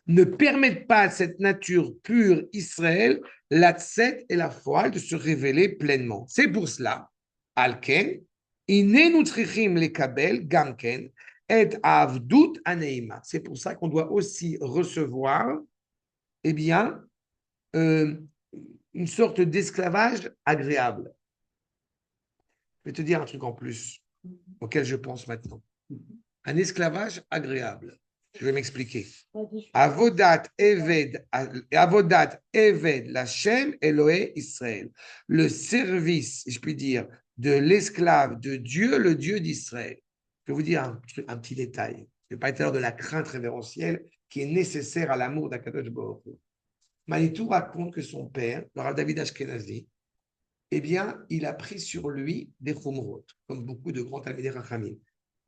ne permettent pas à cette nature pure Israël, la tset et la foi, de se révéler pleinement. C'est pour cela, Alken, inenu trichim le kabel, gamken, et avdut aneima. C'est pour ça qu'on doit aussi recevoir, eh bien, une sorte d'esclavage agréable. Je vais te dire un truc en plus, auquel je pense maintenant. Un esclavage agréable. Je vais m'expliquer. Avodat Eved Lashem Eloé Israël. Le service, je puis dire, de l'esclave de Dieu, le Dieu d'Israël. Je vais vous dire un petit détail. Je vais parler tout à l'heure de la crainte révérentielle qui est nécessaire à l'amour d'Akadosh Baruch Hu. Manitou raconte que son père, le Rav David Ashkenazi, eh bien, il a pris sur lui des chumrot, comme beaucoup de grands talmidei rachamim.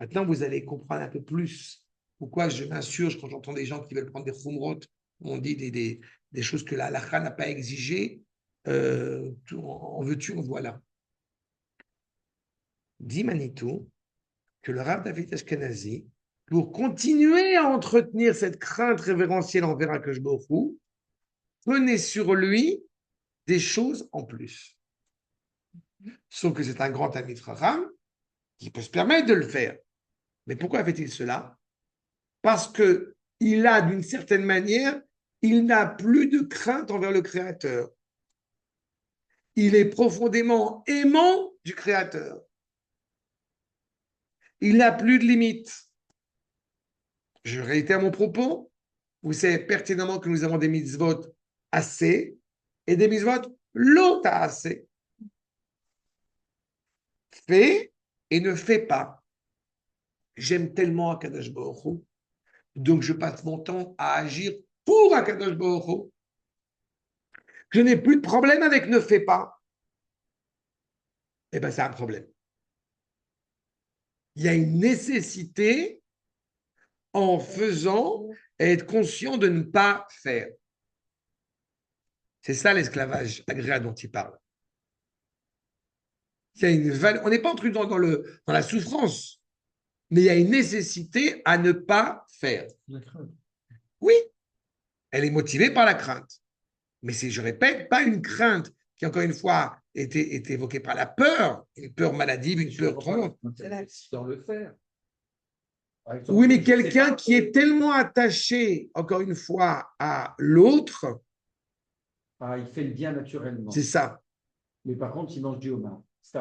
Maintenant, vous allez comprendre un peu plus pourquoi je m'insurge quand j'entends des gens qui veulent prendre des chumrot, on dit des choses que la halakha n'a pas exigées, en veux-tu, en voilà. Dit Manitou que le Rav David Ashkenazi, pour continuer à entretenir cette crainte révérentielle envers Akadosh Baruch Hu, prenait sur lui des choses en plus. Sauf que c'est un grand ami de Raham qui peut se permettre de le faire. Mais pourquoi fait-il cela? Parce qu'il a, d'une certaine manière, il n'a plus de crainte envers le Créateur. Il est profondément aimant du Créateur. Il n'a plus de limites. Je réitère mon propos. Vous savez pertinemment que nous avons des mitzvot assez et des mitzvot l'autre assez. Fais et ne fais pas. J'aime tellement Akadosh Baruch Hu, donc je passe mon temps à agir pour Akadosh Baruch Hu. Je n'ai plus de problème avec ne fais pas. Eh bien, c'est un problème. Il y a une nécessité en faisant et être conscient de ne pas faire. C'est ça l'esclavage agréable dont il parle. Il y a on n'est pas entré dans la souffrance, mais il y a une nécessité à ne pas faire. La crainte. Oui, elle est motivée par la crainte. Mais je répète, pas une crainte qui, encore une fois, est évoquée par la peur, une peur maladive, une peur trompante. Dans le faire. Oui, mais quelqu'un qui est tellement attaché, encore une fois, à l'autre. Ah, il fait le bien naturellement. C'est ça. Mais par contre, il mange du homard. Je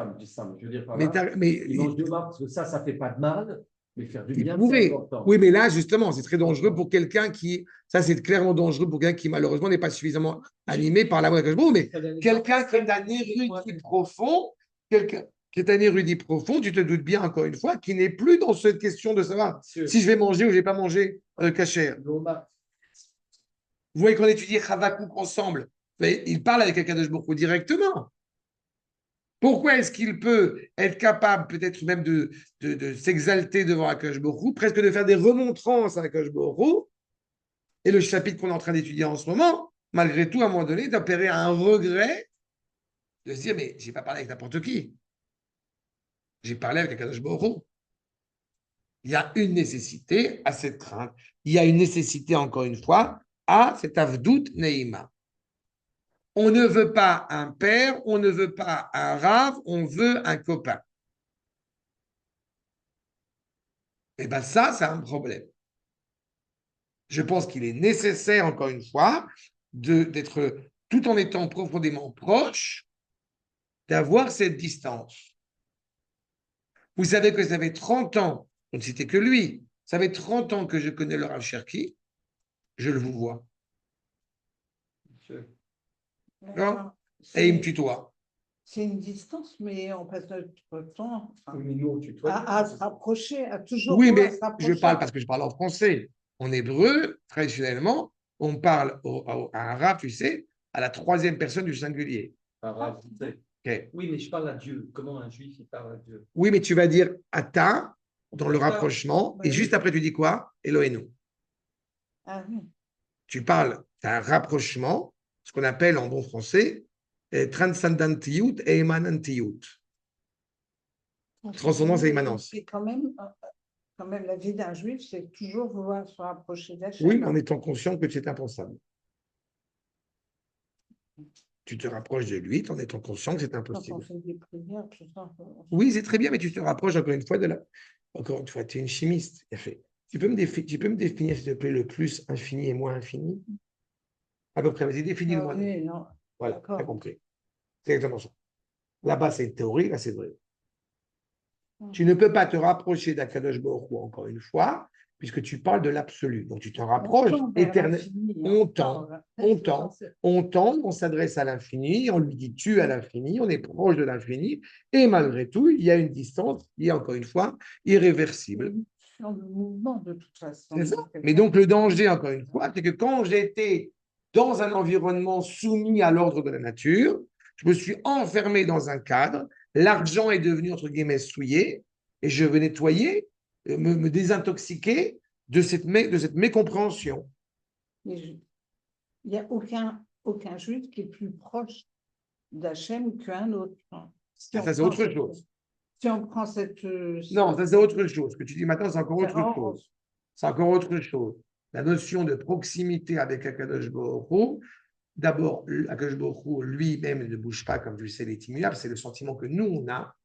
veux dire par Mais, là, il mange du homard parce que ça ne fait pas de mal, mais faire du bien, c'est important. Oui, mais là, justement, c'est très dangereux pour quelqu'un qui. Ça, c'est clairement dangereux pour quelqu'un qui, malheureusement, n'est pas suffisamment animé par l'amour de Dieu. Mais quelqu'un qui est un érudit profond, tu te doutes bien, encore une fois, qui n'est plus dans cette question de savoir si je vais manger ou je ne vais pas manger cachère. Vous voyez qu'on étudie Havakouk ensemble. Mais il parle avec Akadosh Baruch Hu directement. Pourquoi est-ce qu'il peut être capable, peut-être même de s'exalter devant Akadosh Baruch Hu, presque de faire des remontrances à Akadosh Baruch Hu, et le chapitre qu'on est en train d'étudier en ce moment, malgré tout, à un moment donné, d'opérer un regret, de se dire, mais je n'ai pas parlé avec n'importe qui. J'ai parlé avec Akadosh Baruch Hu. Il y a une nécessité à cette crainte. Il y a une nécessité, encore une fois, à cet avdout neima. On ne veut pas un père, on ne veut pas un rave, on veut un copain. Et bien ça, c'est un problème. Je pense qu'il est nécessaire, encore une fois, d'être, tout en étant profondément proche, d'avoir cette distance. Vous savez que ça fait 30 ans, on ne citait que lui, ça fait 30 ans que je connais le Rav Cherki, je le vous vois. Non. Et il me tutoie. C'est une distance, mais on passe notre temps à se rapprocher, à toujours Oui, vouloir mais se rapprocher. je parle parce que je parle en français. En hébreu, traditionnellement, on parle à un rab, tu sais, à la troisième personne du singulier. Okay. Oui, mais je parle à Dieu. Comment un juif il parle à Dieu? Oui, mais tu vas dire Ata dans le rapprochement, et Oui. juste après, tu dis quoi? Elohenu. Ah oui. Tu parles d'un rapprochement, ce qu'on appelle en bon français transcendantiyut et émanantiyut. Transcendance et émanence. C'est quand même la vie d'un juif, c'est toujours vouloir se rapprocher d'Hachem. Oui, en étant conscient que c'est impensable. Tu te rapproches de lui en étant conscient que c'est Quand impossible. on fait des prières, tout ça. Oui, c'est très bien, mais tu te rapproches encore une fois de la. Encore une fois, tu es une chimiste. Tu peux me définir, s'il te plaît, le plus infini et moins infini? À peu près, vas-y, définis-le-moi. Oui, non. Voilà, D'accord. t'as compris. C'est exactement ça. Là-bas, c'est une théorie, là, c'est vrai. Tu ne peux pas te rapprocher d'Akadosh Baruch Hu, encore une fois, puisque tu parles de l'absolu. Donc, tu te rapproches éternellement. On tend, on s'adresse à l'infini, on lui dit tu à l'infini, on est proche de l'infini, et malgré tout, il y a une distance qui est, encore une fois, irréversible. Sur le mouvement, de toute façon. C'est ça. Mais donc, le danger, encore une fois, c'est que quand j'étais dans un environnement soumis à l'ordre de la nature, je me suis enfermé dans un cadre, l'argent est devenu, entre guillemets, souillé, et je veux nettoyer, me désintoxiquer de cette mécompréhension. Il n'y a aucun juif qui est plus proche d'Hachem qu'un autre. Ça, c'est autre chose. Si on prend cette... Non, ça, c'est autre chose. Ce que tu dis maintenant, c'est encore autre chose. C'est encore autre chose. La notion de proximité avec Akadosh Baruch Hu, d'abord, Akadosh Baruch Hu lui-même ne bouge pas, comme tu le sais, il est immuable. C'est le sentiment que nous, on a.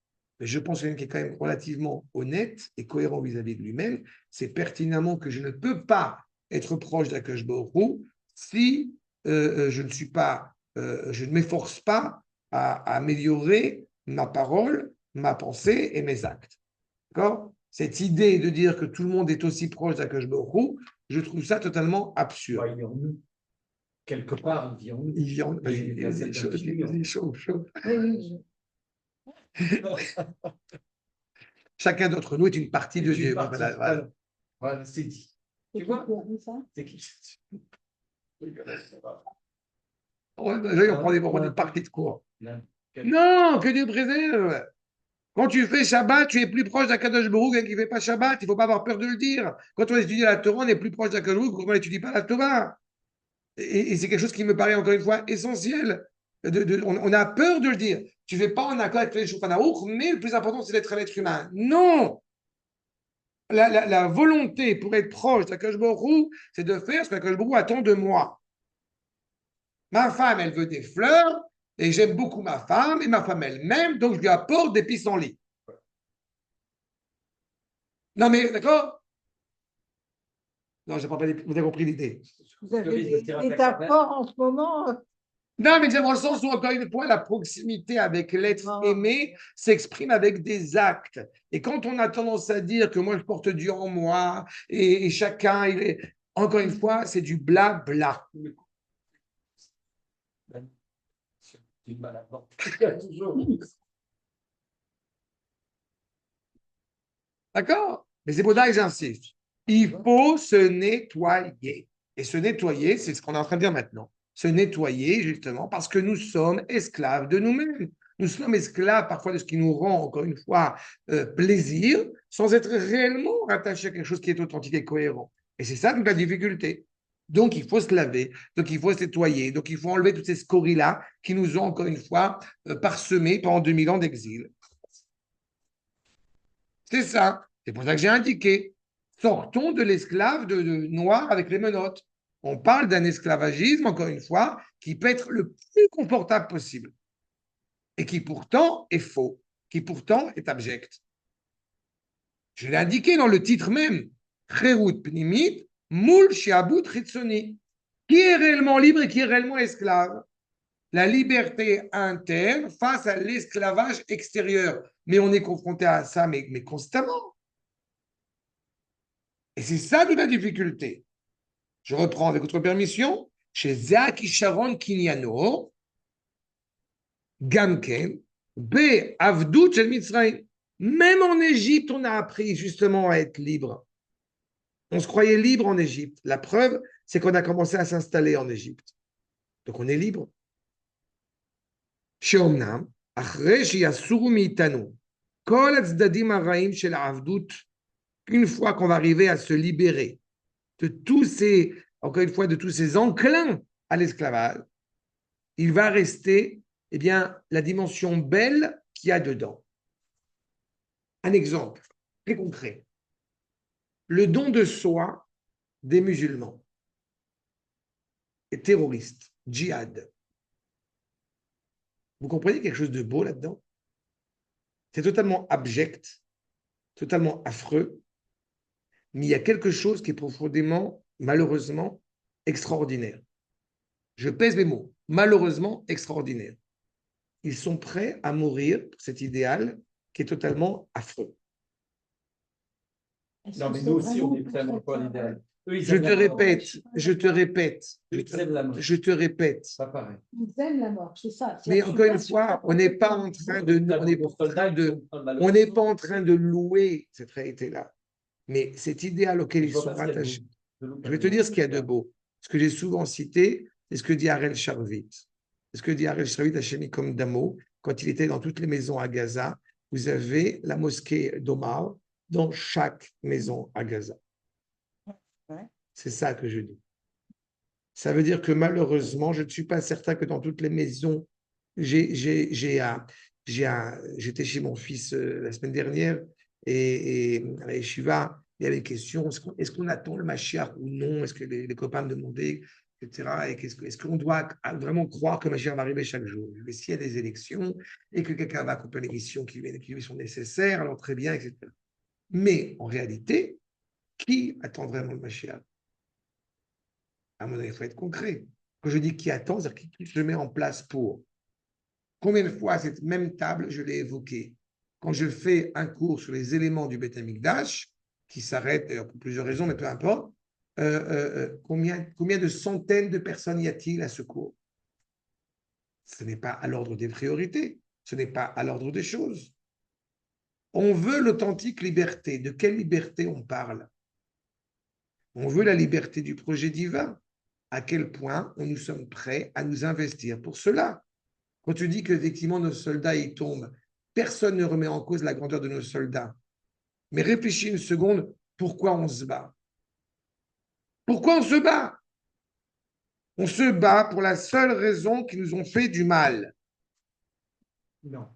Mais je pense qu'il est quand même relativement honnête et cohérent vis-à-vis de lui-même. C'est pertinemment que je ne peux pas être proche d'Akadosh Baruch Hu si je ne suis pas, je ne m'efforce pas à améliorer ma parole, ma pensée et mes actes. D'accord? Cette idée de dire que tout le monde est aussi proche d'Akadosh Baruch Hu, je trouve ça totalement absurde. Il vit en nous. Quelque part, il vit en nous. Il vit en nous. Vas-y, chaud. Chacun d'entre nous est une partie de Dieu. Voilà, c'est dit. Tu vois C'est qui? On prend des parties de cours. Non, que Dieu préserve. Quand tu fais Shabbat, tu es plus proche d'Akadosh Baruch Hu qui ne fait pas Shabbat. Il ne faut pas avoir peur de le dire. Quand on étudie la Torah, on est plus proche d'Akadosh Baruch Hu quand on n'étudie pas la Torah. Et c'est quelque chose qui me paraît encore une fois essentiel. On a peur de le dire. Tu ne fais pas en accord avec les Shulchan Aruch, mais le plus important, c'est d'être un être humain. Non! La volonté pour être proche d'Akadosh Baruch Hu, c'est de faire ce qu'Akadosh Baruch Hu attend de moi. Ma femme, elle veut des fleurs, et j'aime beaucoup ma femme, et ma femme elle-même, donc je lui apporte des pissenlits. Non, mais d'accord? Non, je pas, vous avez compris l'idée. Vous avez des métaphores en ce moment. Non, mais dans le sens où, encore une fois, la proximité avec l'être aimé s'exprime avec des actes. Et quand on a tendance à dire que moi, je porte Dieu en moi, et chacun, encore une fois, c'est du blabla. D'accord? Mais c'est pour ça que j'insiste. Il faut se nettoyer. Et se nettoyer, c'est ce qu'on est en train de dire maintenant. Se nettoyer, justement, parce que nous sommes esclaves de nous-mêmes. Nous sommes esclaves parfois de ce qui nous rend, encore une fois, plaisir, sans être réellement rattachés à quelque chose qui est authentique et cohérent. Et c'est ça toute la difficulté. Donc, il faut se laver, donc il faut se nettoyer, donc il faut enlever toutes ces scories-là qui nous ont, encore une fois, parsemés pendant 2000 ans d'exil. C'est ça. C'est pour ça que j'ai indiqué. Sortons de l'esclave de noir avec les menottes. On parle d'un esclavagisme, encore une fois, qui peut être le plus confortable possible. Et qui pourtant est faux, qui pourtant est abject. Je l'ai indiqué dans le titre même. Cherut pnimit, moul shiabut chitzoni. Qui est réellement libre et qui est réellement esclave? La liberté interne face à l'esclavage extérieur. Mais on est confronté à ça, mais constamment. Et c'est ça toute la difficulté. Je reprends avec votre permission. Chez Zaki Sharon Kinyano, Gamken, Be Avdout Shel Mitzrayim. Même en Égypte, on a appris justement à être libre. On se croyait libre en Égypte. La preuve, c'est qu'on a commencé à s'installer en Égypte. Donc on est libre. Sheomnam, Achre Sheyasuru Mitanu, Kol Hatzdadim Haraim Shel Avdout, une fois qu'on va arriver à se libérer de tous ces, encore une fois, de tous ces enclins à l'esclavage, il va rester, eh bien, la dimension belle qu'il y a dedans. Un exemple très concret. Le don de soi des musulmans et terroristes, djihad. Vous comprenez quelque chose de beau là-dedans? C'est totalement abject, totalement affreux, mais il y a quelque chose qui est profondément, malheureusement, extraordinaire. Je pèse mes mots, malheureusement extraordinaire. Ils sont prêts à mourir pour cet idéal qui est totalement affreux. Non, mais nous aussi, on est prêts à mourir pour l'idéal. Je te répète. Pas pareil. Ils aiment la mort, c'est ça. Mais encore une fois, on n'est pas en train de louer cette réalité-là. Mais cet idéal auquel ils sont rattachés. Je vais te dire ce qu'il y a de beau. Ce que j'ai souvent cité, c'est ce que dit Harel Sharvit. C'est ce que dit Harel Sharvit à Shemikom Damo, quand il était dans toutes les maisons à Gaza. Vous avez la mosquée d'Omar dans chaque maison à Gaza. C'est ça que je dis. Ça veut dire que malheureusement, je ne suis pas certain que dans toutes les maisons, j'étais chez mon fils la semaine dernière et à la Yeshiva, il y avait des questions, est-ce qu'on attend le Mashiach ou non? Est-ce que les copains me demandaient, etc. Et est-ce qu'on doit vraiment croire que le Mashiach va arriver chaque jour? Mais s'il y a des élections et que quelqu'un va accomplir les missions qui lui sont nécessaires, alors très bien, etc. Mais en réalité, qui attend vraiment le Mashiach? À mon avis, il faut être concret. Quand je dis qui attend, c'est-à-dire qui se met en place pour. Combien de fois cette même table, je l'ai évoquée? Quand je fais un cours sur les éléments du Beth Amikdash, qui s'arrête pour plusieurs raisons, mais peu importe, combien de centaines de personnes y a-t-il à ce cours? Ce n'est pas à l'ordre des priorités, ce n'est pas à l'ordre des choses. On veut l'authentique liberté. De quelle liberté on parle? On veut la liberté du projet divin. À quel point nous sommes prêts à nous investir pour cela? Quand tu dis qu'effectivement nos soldats y tombent, personne ne remet en cause la grandeur de nos soldats. Mais réfléchis une seconde, pourquoi on se bat? Pourquoi on se bat? On se bat pour la seule raison qu'ils nous ont fait du mal. Non.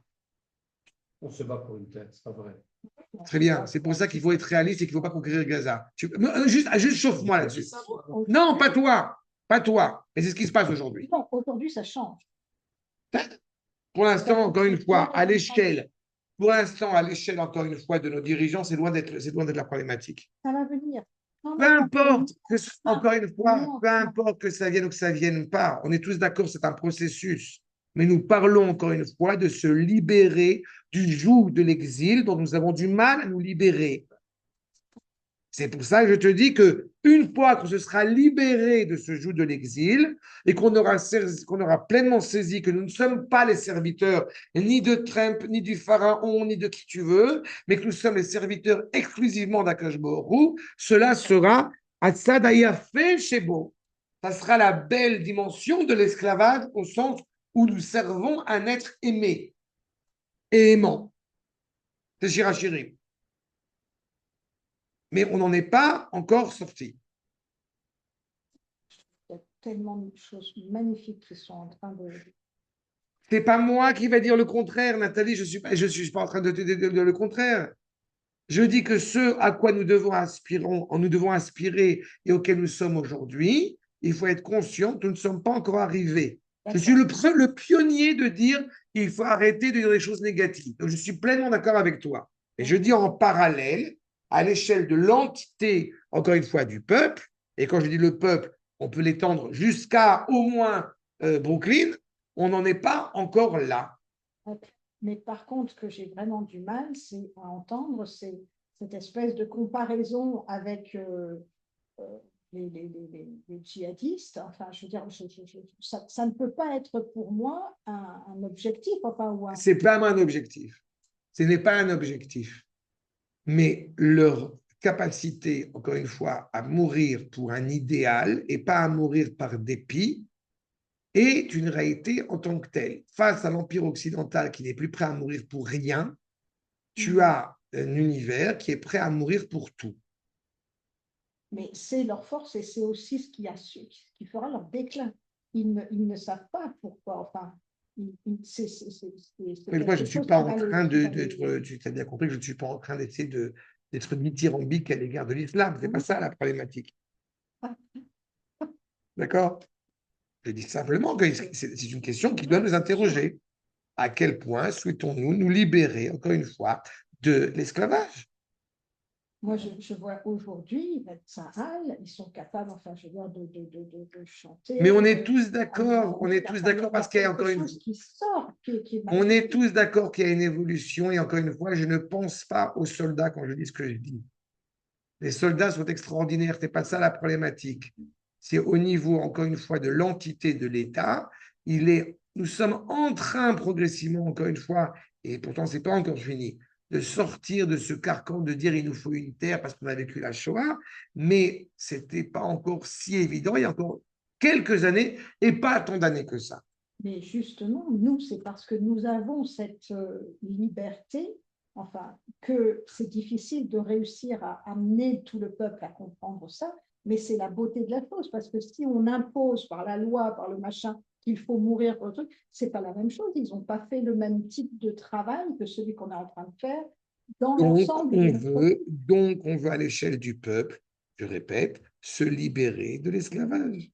On se bat pour une terre, c'est pas vrai. Très bien, c'est pour ça qu'il faut être réaliste et qu'il ne faut pas conquérir Gaza. Juste chauffe-moi là-dessus. Non, pas toi. Pas toi. Mais c'est ce qui se passe aujourd'hui. Non, aujourd'hui, ça change. Pour l'instant, encore une fois, à l'échelle, encore une fois, de nos dirigeants, c'est loin d'être la problématique. Ça va venir. Peu importe, encore une fois, peu importe que ça vienne ou que ça ne vienne pas, on est tous d'accord, c'est un processus. Mais nous parlons encore une fois de se libérer du joug de l'exil dont nous avons du mal à nous libérer. C'est pour ça que je te dis qu'une fois qu'on se sera libéré de ce joug de l'exil et qu'on aura pleinement saisi que nous ne sommes pas les serviteurs ni de Trump, ni du pharaon, ni de qui tu veux, mais que nous sommes les serviteurs exclusivement d'Akash Borou, cela sera Atzad hayafeh shebo. Ça sera la belle dimension de l'esclavage au sens où nous servons un être aimé et aimant. C'est Shirachirim. Mais on n'en est pas encore sorti. Il y a tellement de choses magnifiques qui sont en train de... C'est pas moi qui vais dire le contraire, Nathalie. Je suis pas en train de te dire le contraire. Je dis que ce à quoi nous devons aspirer et auquel nous sommes aujourd'hui, il faut être conscient que nous ne sommes pas encore arrivés. Je suis le pionnier de dire qu'il faut arrêter de dire des choses négatives. Donc, je suis pleinement d'accord avec toi. Et je dis en parallèle, à l'échelle de l'entité, encore une fois, du peuple, et quand je dis le peuple, on peut l'étendre jusqu'à au moins Brooklyn, on n'en est pas encore là. Mais par contre, ce que j'ai vraiment du mal, c'est à entendre, c'est cette espèce de comparaison avec les djihadistes. Enfin, je veux dire, ça ne peut pas être pour moi un objectif. Enfin, c'est pas un objectif. Ce n'est pas un objectif. Mais leur capacité, encore une fois, à mourir pour un idéal et pas à mourir par dépit, est une réalité en tant que telle. Face à l'Empire occidental qui n'est plus prêt à mourir pour rien, tu as un univers qui est prêt à mourir pour tout. Mais c'est leur force et c'est aussi ce qui fera leur déclin. Ils ne savent pas pourquoi. Enfin, moi, je ne suis pas en train d'être. Tu as bien compris que je ne suis pas en train d'essayer d'être dithyrambique à l'égard de l'islam. Ce n'est pas ça la problématique. D'accord? Je dis simplement que c'est une question qui doit nous interroger. À quel point souhaitons-nous nous libérer, encore une fois, de l'esclavage? Moi, je vois aujourd'hui, Tsahal, ils sont capables, enfin, je veux dire, de chanter. Mais on est tous d'accord, parce qu'il y a encore une chose qui sort, on est tous d'accord qu'il y a une évolution, et encore une fois, je ne pense pas aux soldats quand je dis ce que je dis. Les soldats sont extraordinaires, ce n'est pas ça la problématique. C'est au niveau, encore une fois, de l'entité de l'État. Nous sommes en train progressivement, encore une fois, et pourtant ce n'est pas encore fini, de sortir de ce carcan de dire il nous faut une terre parce qu'on a vécu la Shoah, mais ce n'était pas encore si évident, il y a encore quelques années, et pas tant d'années que ça. Mais justement, nous, c'est parce que nous avons cette liberté, enfin, que c'est difficile de réussir à amener tout le peuple à comprendre ça, mais c'est la beauté de la chose, parce que si on impose par la loi, par le machin, qu'il faut mourir pour le truc, c'est pas la même chose. Ils n'ont pas fait le même type de travail que celui qu'on est en train de faire dans l'ensemble. Donc, on veut à l'échelle du peuple, je répète, se libérer de l'esclavage.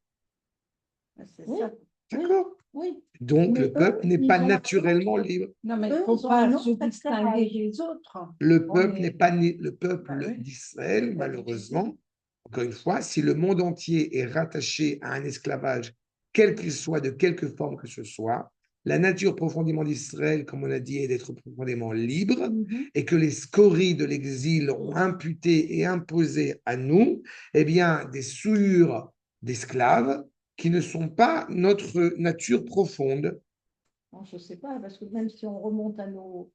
C'est ça. D'accord. Oui. Donc, mais le peuple n'est pas naturellement libre. Non, mais il ne faut pas se distinguer des autres. Le peuple n'est pas le peuple d'Israël, malheureusement. Encore une fois, si le monde entier est rattaché à un esclavage, quel qu'il soit, de quelque forme que ce soit, la nature profondément d'Israël, comme on a dit, est d'être profondément libre, et que les scories de l'exil ont imputé et imposé à nous, eh bien, des souillures d'esclaves qui ne sont pas notre nature profonde. Non, je ne sais pas, parce que même si on remonte à nos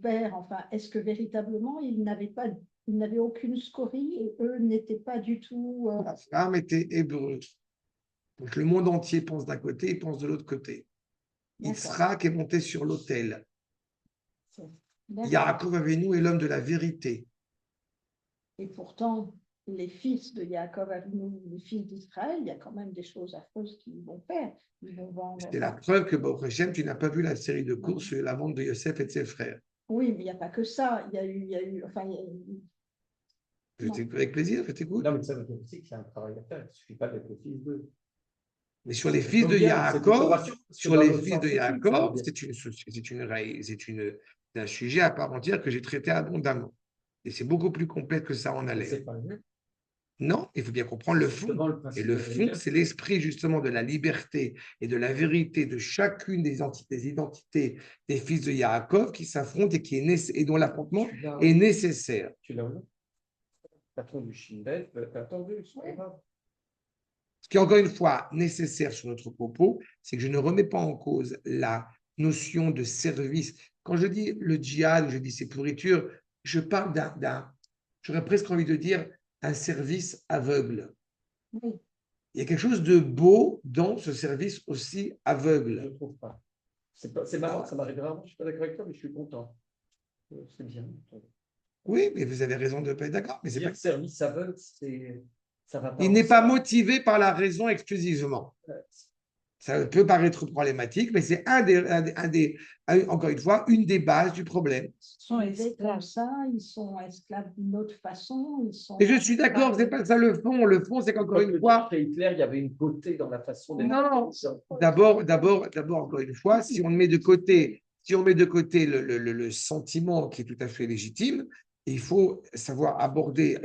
pères, enfin, est-ce que véritablement ils n'avaient aucune scorie et eux n'étaient pas du tout. Abraham était hébreu. Donc le monde entier pense d'un côté, il pense de l'autre côté. Yitzhak est monté sur l'autel. Yaakov Avinu est l'homme de la vérité. Et pourtant, les fils de Yaakov Avinu, les fils d'Israël, il y a quand même des choses affreuses qu'ils vont faire. C'est la preuve que, Baruch Hashem, tu n'as pas vu la série de courses sur la vente de Yosef et de ses frères. Oui, mais il n'y a pas que ça. Il y a eu avec plaisir, je t'écoute. Non, mais ça veut dire aussi qu'il y a un travail à faire. Il ne suffit pas d'être le fils d'eux. Mais sur les fils de Yaakov, c'est un sujet à part entière que j'ai traité abondamment. Et c'est beaucoup plus complet que ça en allait. Non, il faut bien comprendre le fond. Et le fond, c'est l'esprit justement de la liberté et de la vérité de chacune des identités des fils de Yaakov qui s'affrontent et dont l'affrontement est nécessaire. Tu l'as vu? Patron du Shinbet, t'as attendu, c'est pas grave. Ce qui est encore une fois nécessaire sur notre propos, c'est que je ne remets pas en cause la notion de service. Quand je dis le djihad, je dis ces pourritures, je parle j'aurais presque envie de dire, un service aveugle. Oui. Il y a quelque chose de beau dans ce service aussi Je aveugle. ne trouve pas. C'est marrant, ça m'arrive rarement, je ne suis pas d'accord avec toi, mais je suis content. C'est bien. Oui, mais vous avez raison de ne pas être d'accord. Mais c'est Dire pas... service aveugle, ça va pas Il n'est pas ensemble. motivé par la raison exclusivement. Euh, Ça peut paraître problématique, mais c'est encore une fois, une des bases du problème. Ils sont Ils sont comme esclaves. ça, ils sont esclaves d'une autre façon. Ils sont... Et je suis d'accord, c'est pas ça le fond. Le fond, c'est qu'encore une fois, Chez Hitler, il y avait une beauté dans la façon d'être. non, d'abord, encore une fois, si on met de côté, le sentiment qui est tout à fait légitime, il faut savoir aborder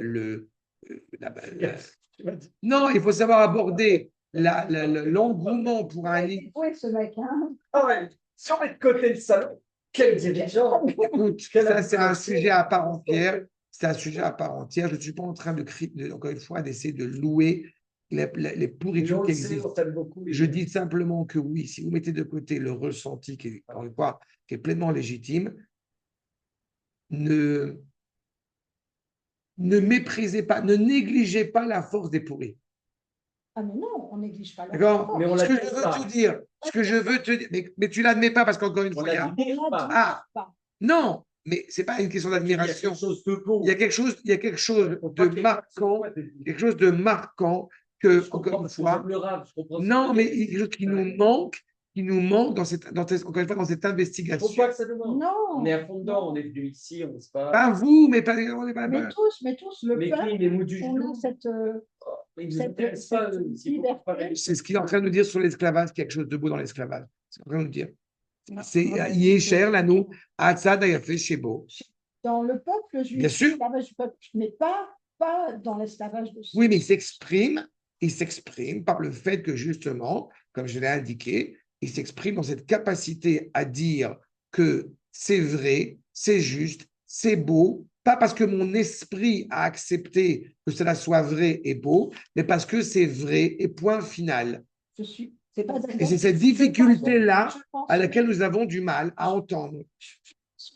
non, il faut savoir aborder l'engouement pour un livre. Oui, ce mec, hein. Ah ouais, si on met de côté le salon, quel dirigeant! Écoute, ça, c'est un sujet à part entière. C'est un sujet à part entière. Je ne suis pas en train encore une fois, d'essayer de louer les pourritures qui existent. On t'aime beaucoup. Je dis simplement que oui, si vous mettez de côté le ressenti qui est, encore une fois, qui est pleinement légitime, ne méprisez pas, ne négligez pas la force des pourris. Ah, mais non, on néglige pas leur D'accord? force. Mais on Ce que l'admet je veux pas. te dire, mais tu ne l'admets pas parce qu'encore une On fois, il y a- l'admet On pas. l'admet Ah. pas. non, mais c'est pas une question Il y a d'admiration. quelque chose de beau. Il y a quelque chose de marquant, quelque chose de marquant que, Je comprends encore une parce que fois, j'aime le rap, je comprends non, ça. mais il y a quelque chose qui nous manque encore une fois, dans cette Je trouve investigation. pas que ça demande. Non. On est à fond dedans, Non. on est venu ici, on ne sait pas. Pas vous, mais pas, on est pas. Mais tous, le Mais peuple, qui, les mots du on a genou, cette... ils ne nous cette- intéressent pas. cette C'est beaucoup liberté. pareil. C'est ce qu'il est en train de nous dire sur l'esclavage, quelque chose de beau dans l'esclavage. C'est ce qu'il est en train de nous dire. C'est Non, il est cher, là, nous, Hatzad a fait chez Beau. dans le peuple juif, Bien sûr. l'esclavage du peuple, mais pas dans l'esclavage de ceux. Oui, mais il s'exprime par le fait que justement, comme je l'ai indiqué, il s'exprime dans cette capacité à dire que c'est vrai, c'est juste, c'est beau, pas parce que mon esprit a accepté que cela soit vrai et beau, mais parce que c'est vrai et point final. C'est pas Et c'est cette difficulté-là je pense à laquelle nous avons du mal à entendre.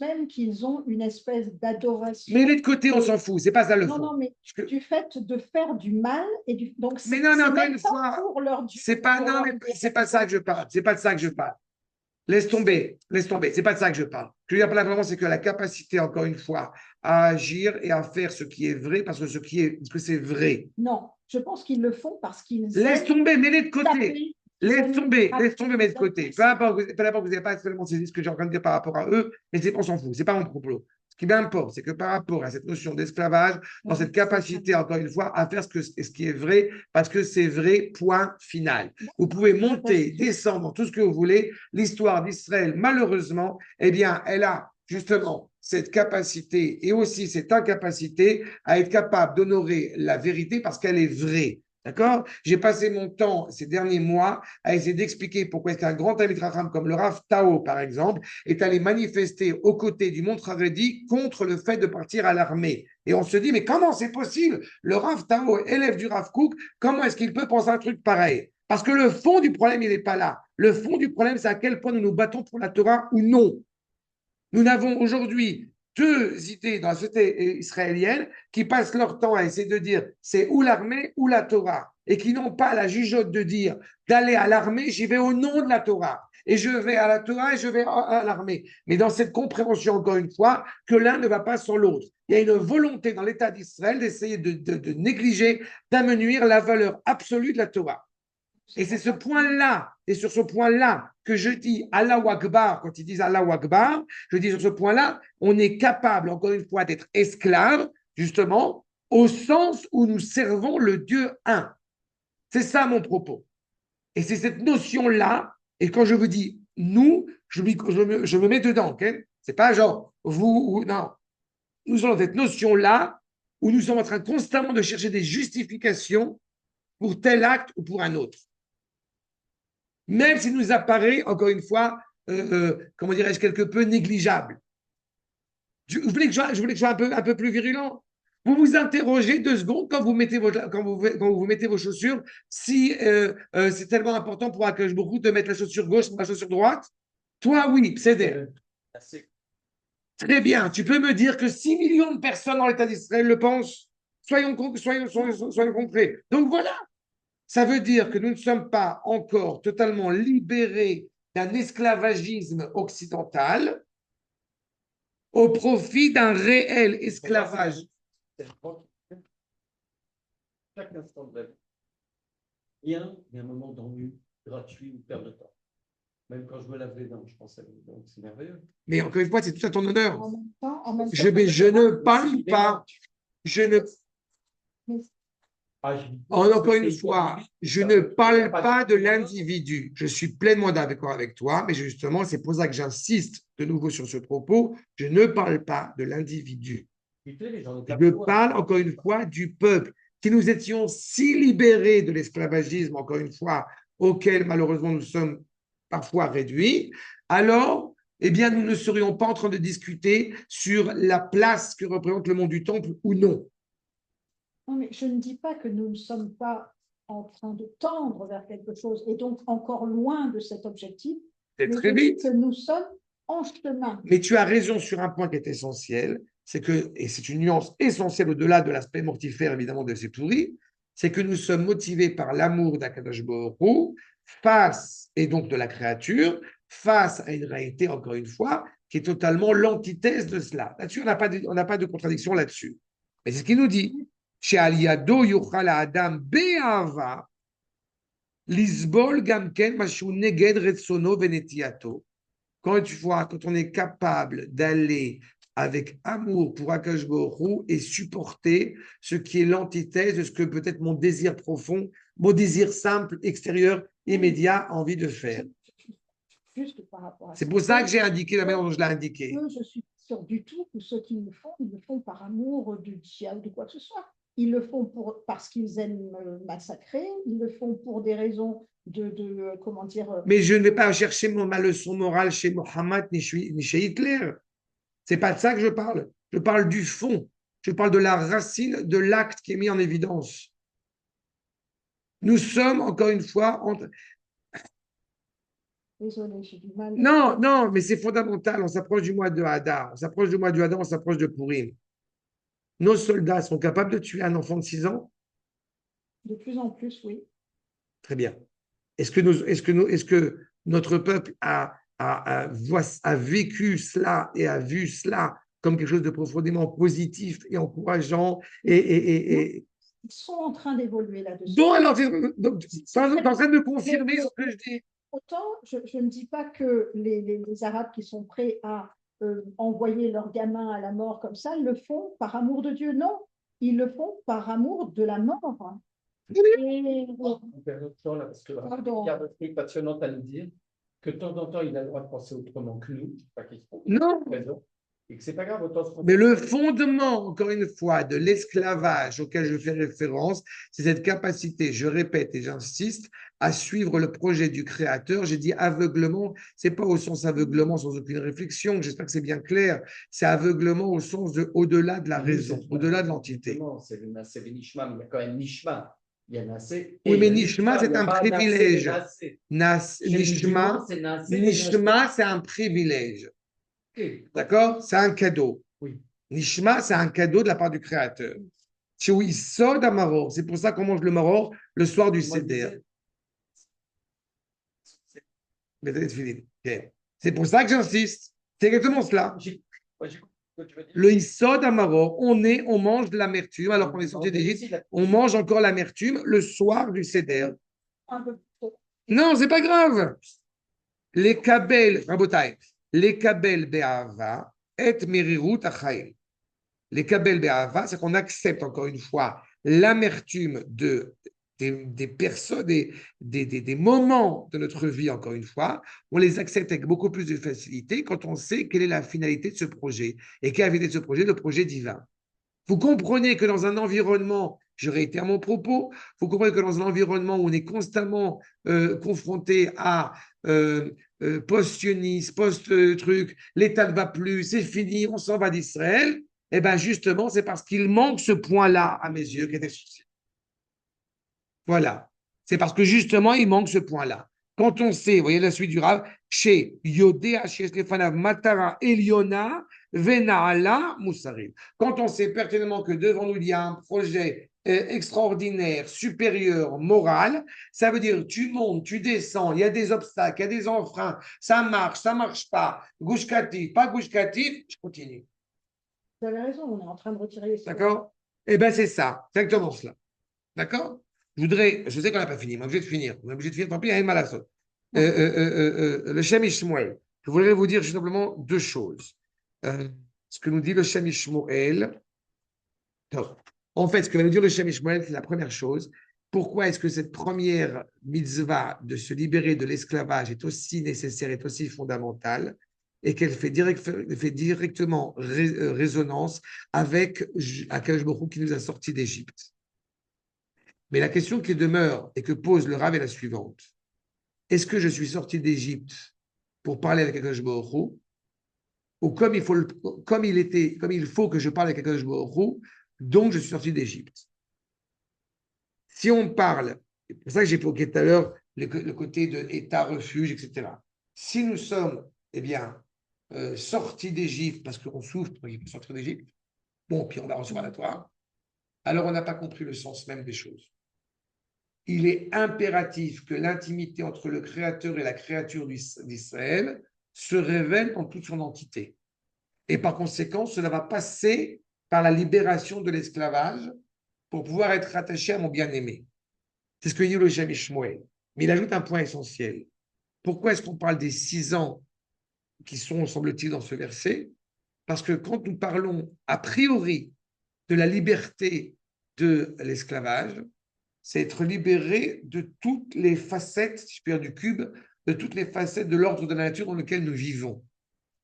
même qu'ils ont une espèce d'adoration. Mais les de côté, on s'en fout, c'est pas ça le fond. Non, mais du fait de faire du mal et du. Donc, mais non, mais encore même une pas fois, pour leur Dieu. c'est pas, non, mais c'est pas ça que je parle. C'est pas de ça que je parle. Laisse tomber. C'est pas de ça que je parle. Ce que je veux dire vraiment, c'est que la capacité, encore une fois, à agir et à faire ce qui est vrai parce que c'est vrai. Non, je pense qu'ils le font parce qu'ils. Laisse tomber, mets-les de côté. Taper. Laisse tomber, mets de côté. Peu importe que vous n'avez pas seulement saisi ce que j'ai en train de dire par rapport à eux, mais on s'en fout, c'est pas mon propos. Ce qui m'importe, c'est que par rapport à cette notion d'esclavage, dans cette capacité, encore une fois, à faire ce qui est vrai, parce que c'est vrai, point final. Vous pouvez monter, descendre, tout ce que vous voulez. L'histoire d'Israël, malheureusement, eh bien, elle a justement cette capacité et aussi cette incapacité à être capable d'honorer la vérité parce qu'elle est vraie. D'accord? J'ai passé mon temps ces derniers mois à essayer d'expliquer pourquoi est-ce qu'un grand Talmid Chacham comme le Rav Tao, par exemple, est allé manifester aux côtés du Mont Haredi contre le fait de partir à l'armée. Et on se dit, mais comment c'est possible? Le Rav Tao, élève du Rav Kook, comment est-ce qu'il peut penser un truc pareil? Parce que le fond du problème, il n'est pas là. Le fond du problème, c'est à quel point nous nous battons pour la Torah ou non. Nous n'avons aujourd'hui deux idées dans la société israélienne qui passent leur temps à essayer de dire c'est ou l'armée ou la Torah et qui n'ont pas la jugeote de dire d'aller à l'armée, j'y vais au nom de la Torah et je vais à la Torah et je vais à l'armée. Mais dans cette compréhension, encore une fois, que l'un ne va pas sans l'autre. Il y a une volonté dans l'État d'Israël d'essayer de négliger, d'amenuire la valeur absolue de la Torah. Et c'est ce point-là, et sur ce point-là que je dis Allahu Akbar, quand ils disent Allahu Akbar, je dis sur ce point-là, on est capable, encore une fois, d'être esclave, justement, au sens où nous servons le Dieu un. C'est ça mon propos. Et c'est cette notion-là, et quand je vous dis nous, je me mets dedans, okay? C'est pas genre vous ou non. Nous sommes dans cette notion-là où nous sommes en train constamment de chercher des justifications pour tel acte ou pour un autre. Même s'il nous apparaît, encore une fois, comment dirais-je, quelque peu négligeable. Je voulais que je sois un peu plus virulent. Vous vous interrogez 2 secondes quand vous mettez vos chaussures, si c'est tellement important pour Akadosh Baruch Hu de mettre la chaussure gauche sur la chaussure droite. Toi, oui, c'est très bien. Tu peux me dire que 6 millions de personnes dans l'État d'Israël le pensent? soyons concrets. Donc voilà, ça veut dire que nous ne sommes pas encore totalement libérés d'un esclavagisme occidental au profit d'un réel esclavage. Chaque instant de la vie. Il y a un moment d'ennui gratuit ou perte de temps. Même quand je me lave les dents, je pense à les dents, c'est merveilleux. Mais encore une fois, c'est tout à ton honneur. En même temps, Je ne parle pas, je ne encore une fois, je ne parle pas de l'individu. Je suis pleinement d'accord avec toi, mais justement, c'est pour ça que j'insiste de nouveau sur ce propos. Je ne parle pas de l'individu. Je parle encore une fois du peuple. Si nous étions si libérés de l'esclavagisme, encore une fois, auquel malheureusement nous sommes parfois réduits, alors, eh bien, nous ne serions pas en train de discuter sur la place que représente le monde du temple ou non. Non, mais je ne dis pas que nous ne sommes pas en train de tendre vers quelque chose et donc encore loin de cet objectif. C'est mais très je dis vite. que nous sommes en chemin. Mais tu as raison sur un point qui est essentiel, c'est que, et c'est une nuance essentielle au-delà de l'aspect mortifère évidemment de ces pourris, c'est que nous sommes motivés par l'amour d'Akadosh Baruch Hu face, et donc de la créature, face à une réalité, encore une fois, qui est totalement l'antithèse de cela. Là-dessus, on n'a pas de contradiction là-dessus. Mais c'est ce qu'il nous dit. Chez Aliado Yuchal Adam Be'ava Lisbol Gamken Mashu Neged Retsono Venetiato. Quand on est capable d'aller avec amour pour Akash Baruch Hu et supporter ce qui est l'antithèse de ce que peut-être mon désir profond, mon désir simple, extérieur, immédiat a envie de faire. Juste par rapport à C'est pour ça que j'ai indiqué la manière dont je l'ai indiqué. Je suis sûre du tout que ceux qui le font par amour du djihad ou de quoi que ce soit. Ils le font parce qu'ils aiment massacrer, ils le font pour des raisons comment dire. Mais je ne vais pas chercher ma leçon morale chez Mohammed ni chez Hitler. C'est pas de ça que je parle. Je parle du fond. Je parle de la racine de l'acte qui est mis en évidence. Nous sommes, encore une fois, Désolée, j'ai du mal. Non, mais c'est fondamental. On s'approche du mois de Hadar. On s'approche on s'approche de Purim. Nos soldats sont capables de tuer un enfant de 6 ans? De plus en plus, oui. Très bien. Est-ce que notre peuple a vécu cela et a vu cela comme quelque chose de profondément positif et encourageant Ils sont en train d'évoluer là-dessus. Donc, alors, tu es en train de confirmer ce que je dis. Autant, je ne dis pas que les Arabes qui sont prêts à envoyer leurs gamins à la mort comme ça, ils le font par amour de Dieu. Non, ils le font par amour de la mort. Parce que il y a un truc passionnant à nous dire que de temps en temps, il a le droit de penser autrement que nous. Non. Et que c'est pas grave, autant mais le fondement, encore une fois, de l'esclavage auquel je fais référence, c'est cette capacité, je répète et j'insiste, à suivre le projet du Créateur. J'ai dit aveuglement, c'est pas au sens aveuglement sans aucune réflexion, j'espère que c'est bien clair, c'est aveuglement au sens de au-delà de la raison, au-delà de l'entité. C'est le Nassé Nishma, mais il y a quand même Nishma. Il y a Nassé. Oui, mais Nishma, c'est un privilège. Nishma, c'est un privilège. D'accord? C'est un cadeau. Oui. Nishma, c'est un cadeau de la part du Créateur. C'est pour ça qu'on mange le maror le soir du Seder. C'est pour ça que j'insiste. C'est exactement cela. Le Isod Amaror, on mange de l'amertume alors qu'on est sorti d'Égypte. On mange encore l'amertume le soir du Seder. Non, c'est pas grave. Les Kabel, Rabotai. Les kabel be'ava et merirut achayil. Les kabel be'ava, c'est qu'on accepte encore une fois l'amertume des personnes, des moments de notre vie, encore une fois. On les accepte avec beaucoup plus de facilité quand on sait quelle est la finalité de ce projet. Et quelle est la finalité de ce projet? Le projet divin. Vous comprenez que dans un environnement, je réitère mon propos, vous comprenez que dans un environnement où on est constamment confronté à post-sionisme, post-truc, l'État ne va plus, c'est fini, on s'en va d'Israël, et bien justement, c'est parce qu'il manque ce point-là, à mes yeux, qui est essentiel. Voilà. C'est parce que justement, il manque ce point-là. Quand on sait, vous voyez la suite du Rav, chez Yodéa, chez Stéphanav, Matara, Eliona, Vena'ala Moussarim. Quand on sait pertinemment que devant nous, il y a un projet extraordinaire, supérieur, moral, ça veut dire tu montes, tu descends, il y a des obstacles, il y a des enfreins, ça marche pas, gauche katif, pas gauche katif, je continue. Vous avez raison, on est en train de retirer les D'accord? Eh bien, c'est ça, exactement cela. D'accord? Je sais qu'on n'a pas fini, mais on est obligé de finir. On est obligé de finir, tant pis, il y a une malasot. Le Shem Ishmael. Je voudrais vous dire simplement deux choses. Ce que nous dit le Shem Ishmael. En fait, ce que va nous dire le Shem Ishmael, c'est la première chose. Pourquoi est-ce que cette première mitzvah de se libérer de l'esclavage est aussi nécessaire, est aussi fondamentale, et qu'elle fait, directement résonance avec Akadosh Baruch Hu qui nous a sortis d'Égypte. Mais la question qui demeure et que pose le Rav est la suivante. Est-ce que je suis sorti d'Égypte pour parler avec Akadosh Baruch Hu, ou comme il faut que je parle avec Akadosh Baruch Hu, donc je suis sorti d'Égypte? Si on parle, c'est pour ça que j'ai évoqué tout à l'heure le côté de État, refuge, etc. Si nous sommes, sortis d'Égypte parce qu'on souffre, il faut sortir d'Égypte, bon, puis on va recevoir la Torah, alors on n'a pas compris le sens même des choses. Il est impératif que l'intimité entre le Créateur et la créature d'Israël se révèle en toute son entité. Et par conséquent, cela va passer par la libération de l'esclavage pour pouvoir être rattaché à mon bien-aimé. C'est ce que dit le Shem Ishmael. Mais il ajoute un point essentiel. Pourquoi est-ce qu'on parle des 6 ans qui sont, semble-t-il, dans ce verset? Parce que quand nous parlons a priori de la liberté de l'esclavage, c'est être libéré de toutes les facettes, si je peux dire du cube, de toutes les facettes de l'ordre de la nature dans lequel nous vivons.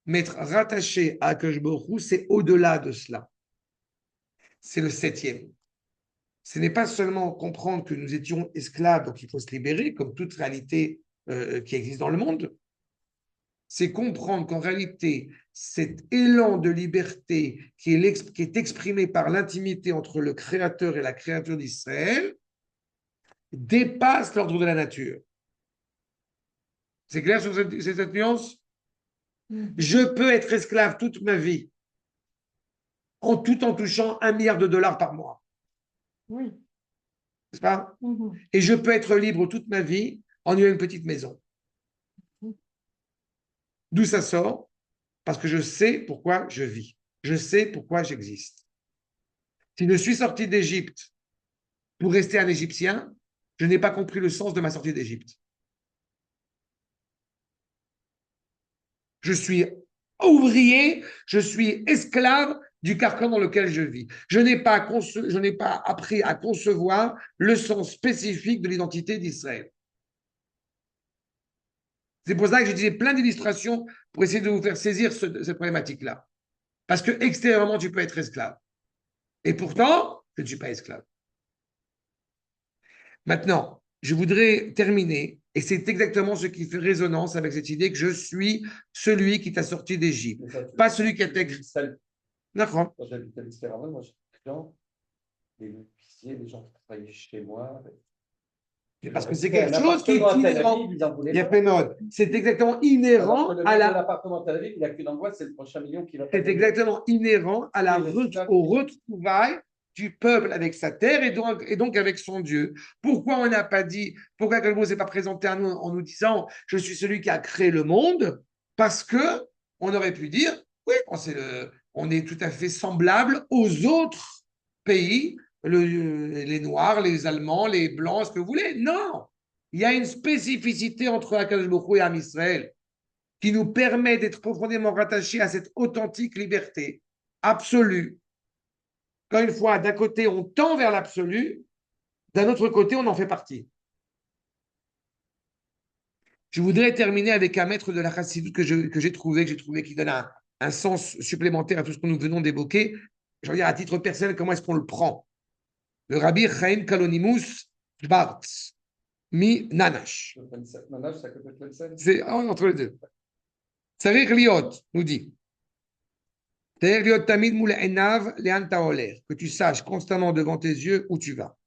Mais être rattaché à Akadosh Baruch Hu, c'est au-delà de cela. C'est le 7e. Ce n'est pas seulement comprendre que nous étions esclaves, donc il faut se libérer, comme toute réalité qui existe dans le monde. C'est comprendre qu'en réalité, cet élan de liberté qui est exprimé par l'intimité entre le Créateur et la créature d'Israël dépasse l'ordre de la nature. C'est clair sur cette nuance? Je peux être esclave toute ma vie, tout en touchant $1 milliard par mois. Oui. N'est-ce pas? Et je peux être libre toute ma vie en ayant une petite maison. D'où ça sort? Parce que je sais pourquoi je vis. Je sais pourquoi j'existe. Si je suis sorti d'Égypte pour rester un Égyptien, je n'ai pas compris le sens de ma sortie d'Égypte. Je suis ouvrier, je suis esclave du carcan dans lequel je vis. Je n'ai pas appris à concevoir le sens spécifique de l'identité d'Israël. C'est pour ça que j'utilisais plein d'illustrations pour essayer de vous faire saisir cette problématique-là. Parce que extérieurement, tu peux être esclave. Et pourtant, je ne suis pas esclave. Maintenant, je voudrais terminer, et c'est exactement ce qui fait résonance avec cette idée que je suis celui qui t'a sorti d'Égypte, pas celui qui a été... D'accord. Quand j'habitais à l'Espérance, moi, j'étais des officiers, des gens qui travaillaient chez moi. Parce que c'est quelque chose qui est inhérent. Il y a Pénode. C'est exactement inhérent à la. L'appartement Tel Aviv, il n'a qu'une angoisse, c'est le prochain million qui va. C'est exactement inhérent à au retrouvailles du peuple avec sa terre et donc avec son Dieu. Pourquoi on n'a pas dit, pourquoi Akadosh Baruch Hu ne s'est pas présenté à nous en nous disant je suis celui qui a créé le monde? Parce que on aurait pu dire oui, on est tout à fait semblable aux autres pays. Les Noirs, les Allemands, les Blancs, ce que vous voulez. Non, il y a une spécificité entre Akadosh Baruch Hu et Am Israël qui nous permet d'être profondément rattachés à cette authentique liberté absolue. Quand une fois, d'un côté, on tend vers l'absolu, d'un autre côté, on en fait partie. Je voudrais terminer avec un maître de la Chassidut que j'ai trouvé qui donne un sens supplémentaire à tout ce que nous venons d'évoquer. Je veux dire, à titre personnel, comment est-ce qu'on le prend? Le Rabbi Chaim Kalonimus Schwartz, mi Nanash. Nanash, ça peut être le sel. C'est entre les deux. Tzarich liot, nous dit. Tzarich liot tamid moul enav le'an ta'oler. Que tu saches constamment devant tes yeux où tu vas.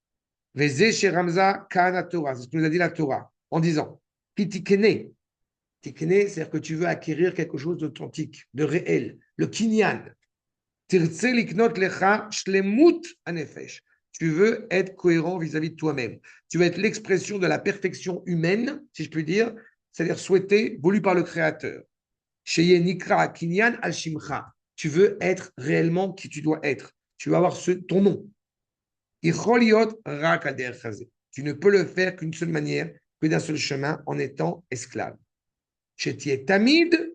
Vezeh sheramza kana Torah. C'est ce que nous a dit la Torah. En disant, ki tikene. Tikene, c'est-à-dire que tu veux acquérir quelque chose d'authentique, de réel. le kinyan. Tirtse liknot lecha shlemut anefesh. Tu veux être cohérent vis-à-vis de toi-même. Tu veux être l'expression de la perfection humaine, si je puis dire, c'est-à-dire souhaitée, voulue par le Créateur. Sheye nikra kinyan al shimcha. Tu veux être réellement qui tu dois être. Tu veux avoir ton nom. Icholiot rak al derech hazeh. Tu ne peux le faire qu'une seule manière, que d'un seul chemin, en étant esclave. Shetie tamid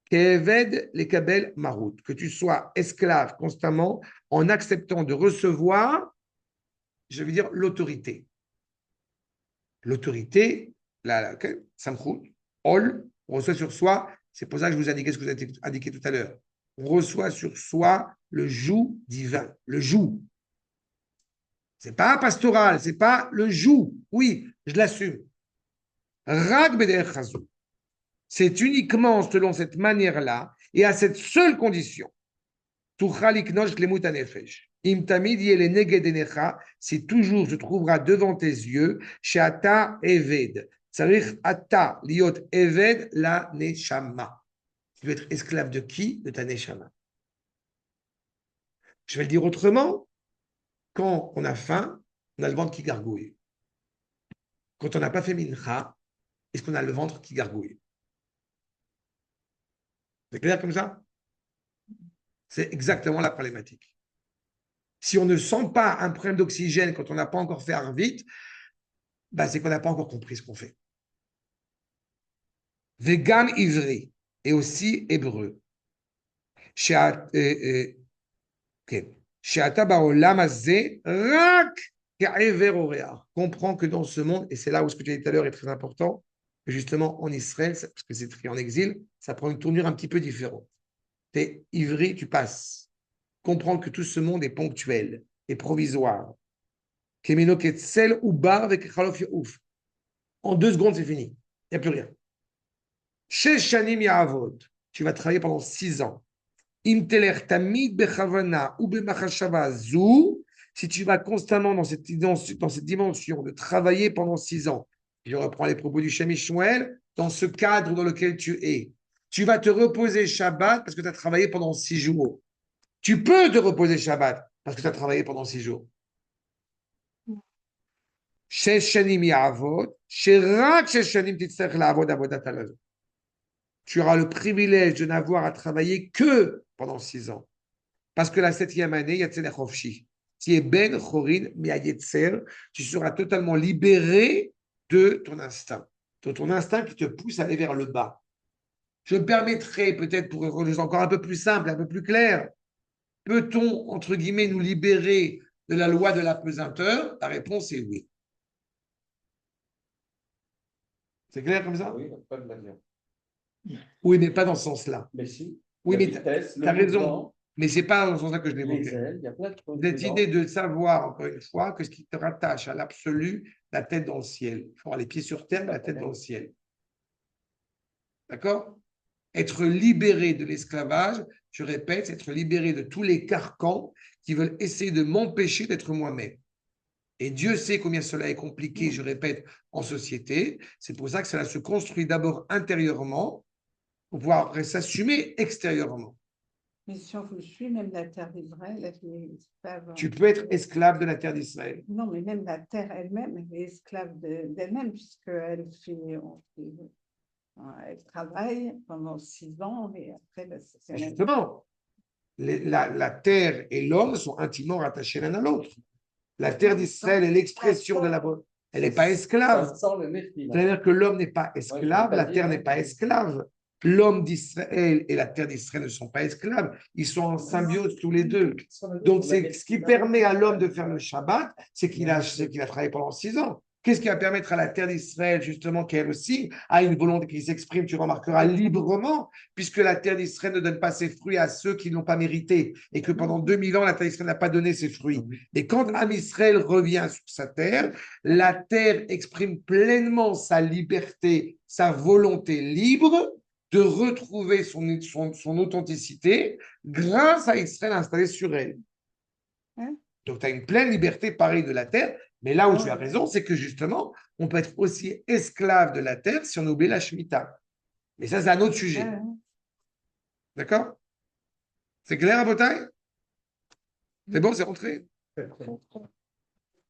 Keved les kabel marout, que tu sois esclave constamment en acceptant de recevoir, je veux dire, l'autorité. L'autorité, la samchut, ol, on reçoit sur soi, c'est pour ça que je vous indiquais ce que vous avez indiqué tout à l'heure. On reçoit sur soi le joug divin, le joug. C'est pas pastoral, c'est pas le joug. Oui, je l'assume. Rag bederech chazou. C'est uniquement selon cette manière-là et à cette seule condition. Si toujours se trouvera devant tes yeux, chez Ata Eved. C'est-à-dire Ata liot Eved la Neshama. Tu veux être esclave de qui? De ta Neshama. Je vais le dire autrement. Quand on a faim, on a le ventre qui gargouille. Quand on n'a pas fait mincha, est-ce qu'on a le ventre qui gargouille? C'est clair comme ça? C'est exactement la problématique. Si on ne sent pas un problème d'oxygène quand on n'a pas encore fait Arvit, bah c'est qu'on n'a pas encore compris ce qu'on fait. Vegan ivri et aussi hébreu. Comprends que dans ce monde, et c'est là où ce que tu as dit tout à l'heure est très important, que justement en Israël, parce que c'est écrit en exil, ça prend une tournure un petit peu différente. Tu es ivri, tu passes. Comprends que tout ce monde est ponctuel et provisoire. En 2 secondes, c'est fini. Il n'y a plus rien. Tu vas travailler pendant 6 ans. Si tu vas constamment dans cette dimension de travailler pendant 6 ans, je reprends les propos du Shem Shmuel, dans ce cadre dans lequel tu es, tu vas te reposer Shabbat parce que tu as travaillé pendant 6 jours. Tu peux te reposer Shabbat parce que tu as travaillé pendant 6 jours. Tu auras le privilège de n'avoir à travailler que pendant 6 ans. Parce que la 7e année, Yatzer Chofshi. Tu es Ben Chorin Miayetzer, tu seras totalement libéré de ton instinct. De ton instinct qui te pousse à aller vers le bas. Je me permettrai, peut-être pour rendre les choses encore un peu plus simple, un peu plus clair, peut-on, entre guillemets, nous libérer de la loi de l'apesanteur? La réponse est oui. C'est clair comme ça? Oui, pas de manière. Oui, mais pas dans ce sens-là. Mais si. Oui, mais tu as raison. Mais ce n'est pas dans ce sens-là que je l'évoquais. Il y a plein de choses. Cette idée de savoir, encore une fois, que ce qui te rattache à l'absolu, la tête dans le ciel. Il faut avoir les pieds sur terre, la tête dans le ciel. D'accord? Être libéré de l'esclavage, je répète, c'est être libéré de tous les carcans qui veulent essayer de m'empêcher d'être moi-même. Et Dieu sait combien cela est compliqué, je répète, en société. C'est pour ça que cela se construit d'abord intérieurement pour pouvoir après s'assumer extérieurement. Mais si on vous suit, même la terre d'Israël, elle est esclave. Tu peux être esclave de la terre d'Israël. Non, mais même la terre elle-même, elle est esclave d'elle-même, puisqu'elle elle travaille pendant 6 ans, et après, c'est justement, la terre et l'homme sont intimement rattachés l'un à l'autre. La terre d'Israël est l'expression de la bonne. Elle n'est pas esclave. C'est-à-dire que l'homme n'est pas esclave, la terre n'est pas esclave. L'homme d'Israël et la terre d'Israël ne sont pas esclaves, ils sont en symbiose tous les deux. Donc, c'est ce qui permet à l'homme de faire le Shabbat, c'est qu'il a travaillé pendant 6 ans. Qu'est-ce qui va permettre à la terre d'Israël, justement, qu'elle aussi a une volonté qui s'exprime, tu remarqueras, librement, puisque la terre d'Israël ne donne pas ses fruits à ceux qui ne l'ont pas mérité, et que pendant 2000 ans, la terre d'Israël n'a pas donné ses fruits. Et quand Am Israël revient sur sa terre, la terre exprime pleinement sa liberté, sa volonté libre, de retrouver son authenticité grâce à Israël installé sur elle. Donc, tu as une pleine liberté pareille de la terre, mais là où tu as raison, c'est que justement, on peut être aussi esclave de la terre si on oublie la Shemitah. Mais ça, c'est un autre sujet. D'accord? C'est clair à Botaï? C'est bon, c'est rentré? Très, très.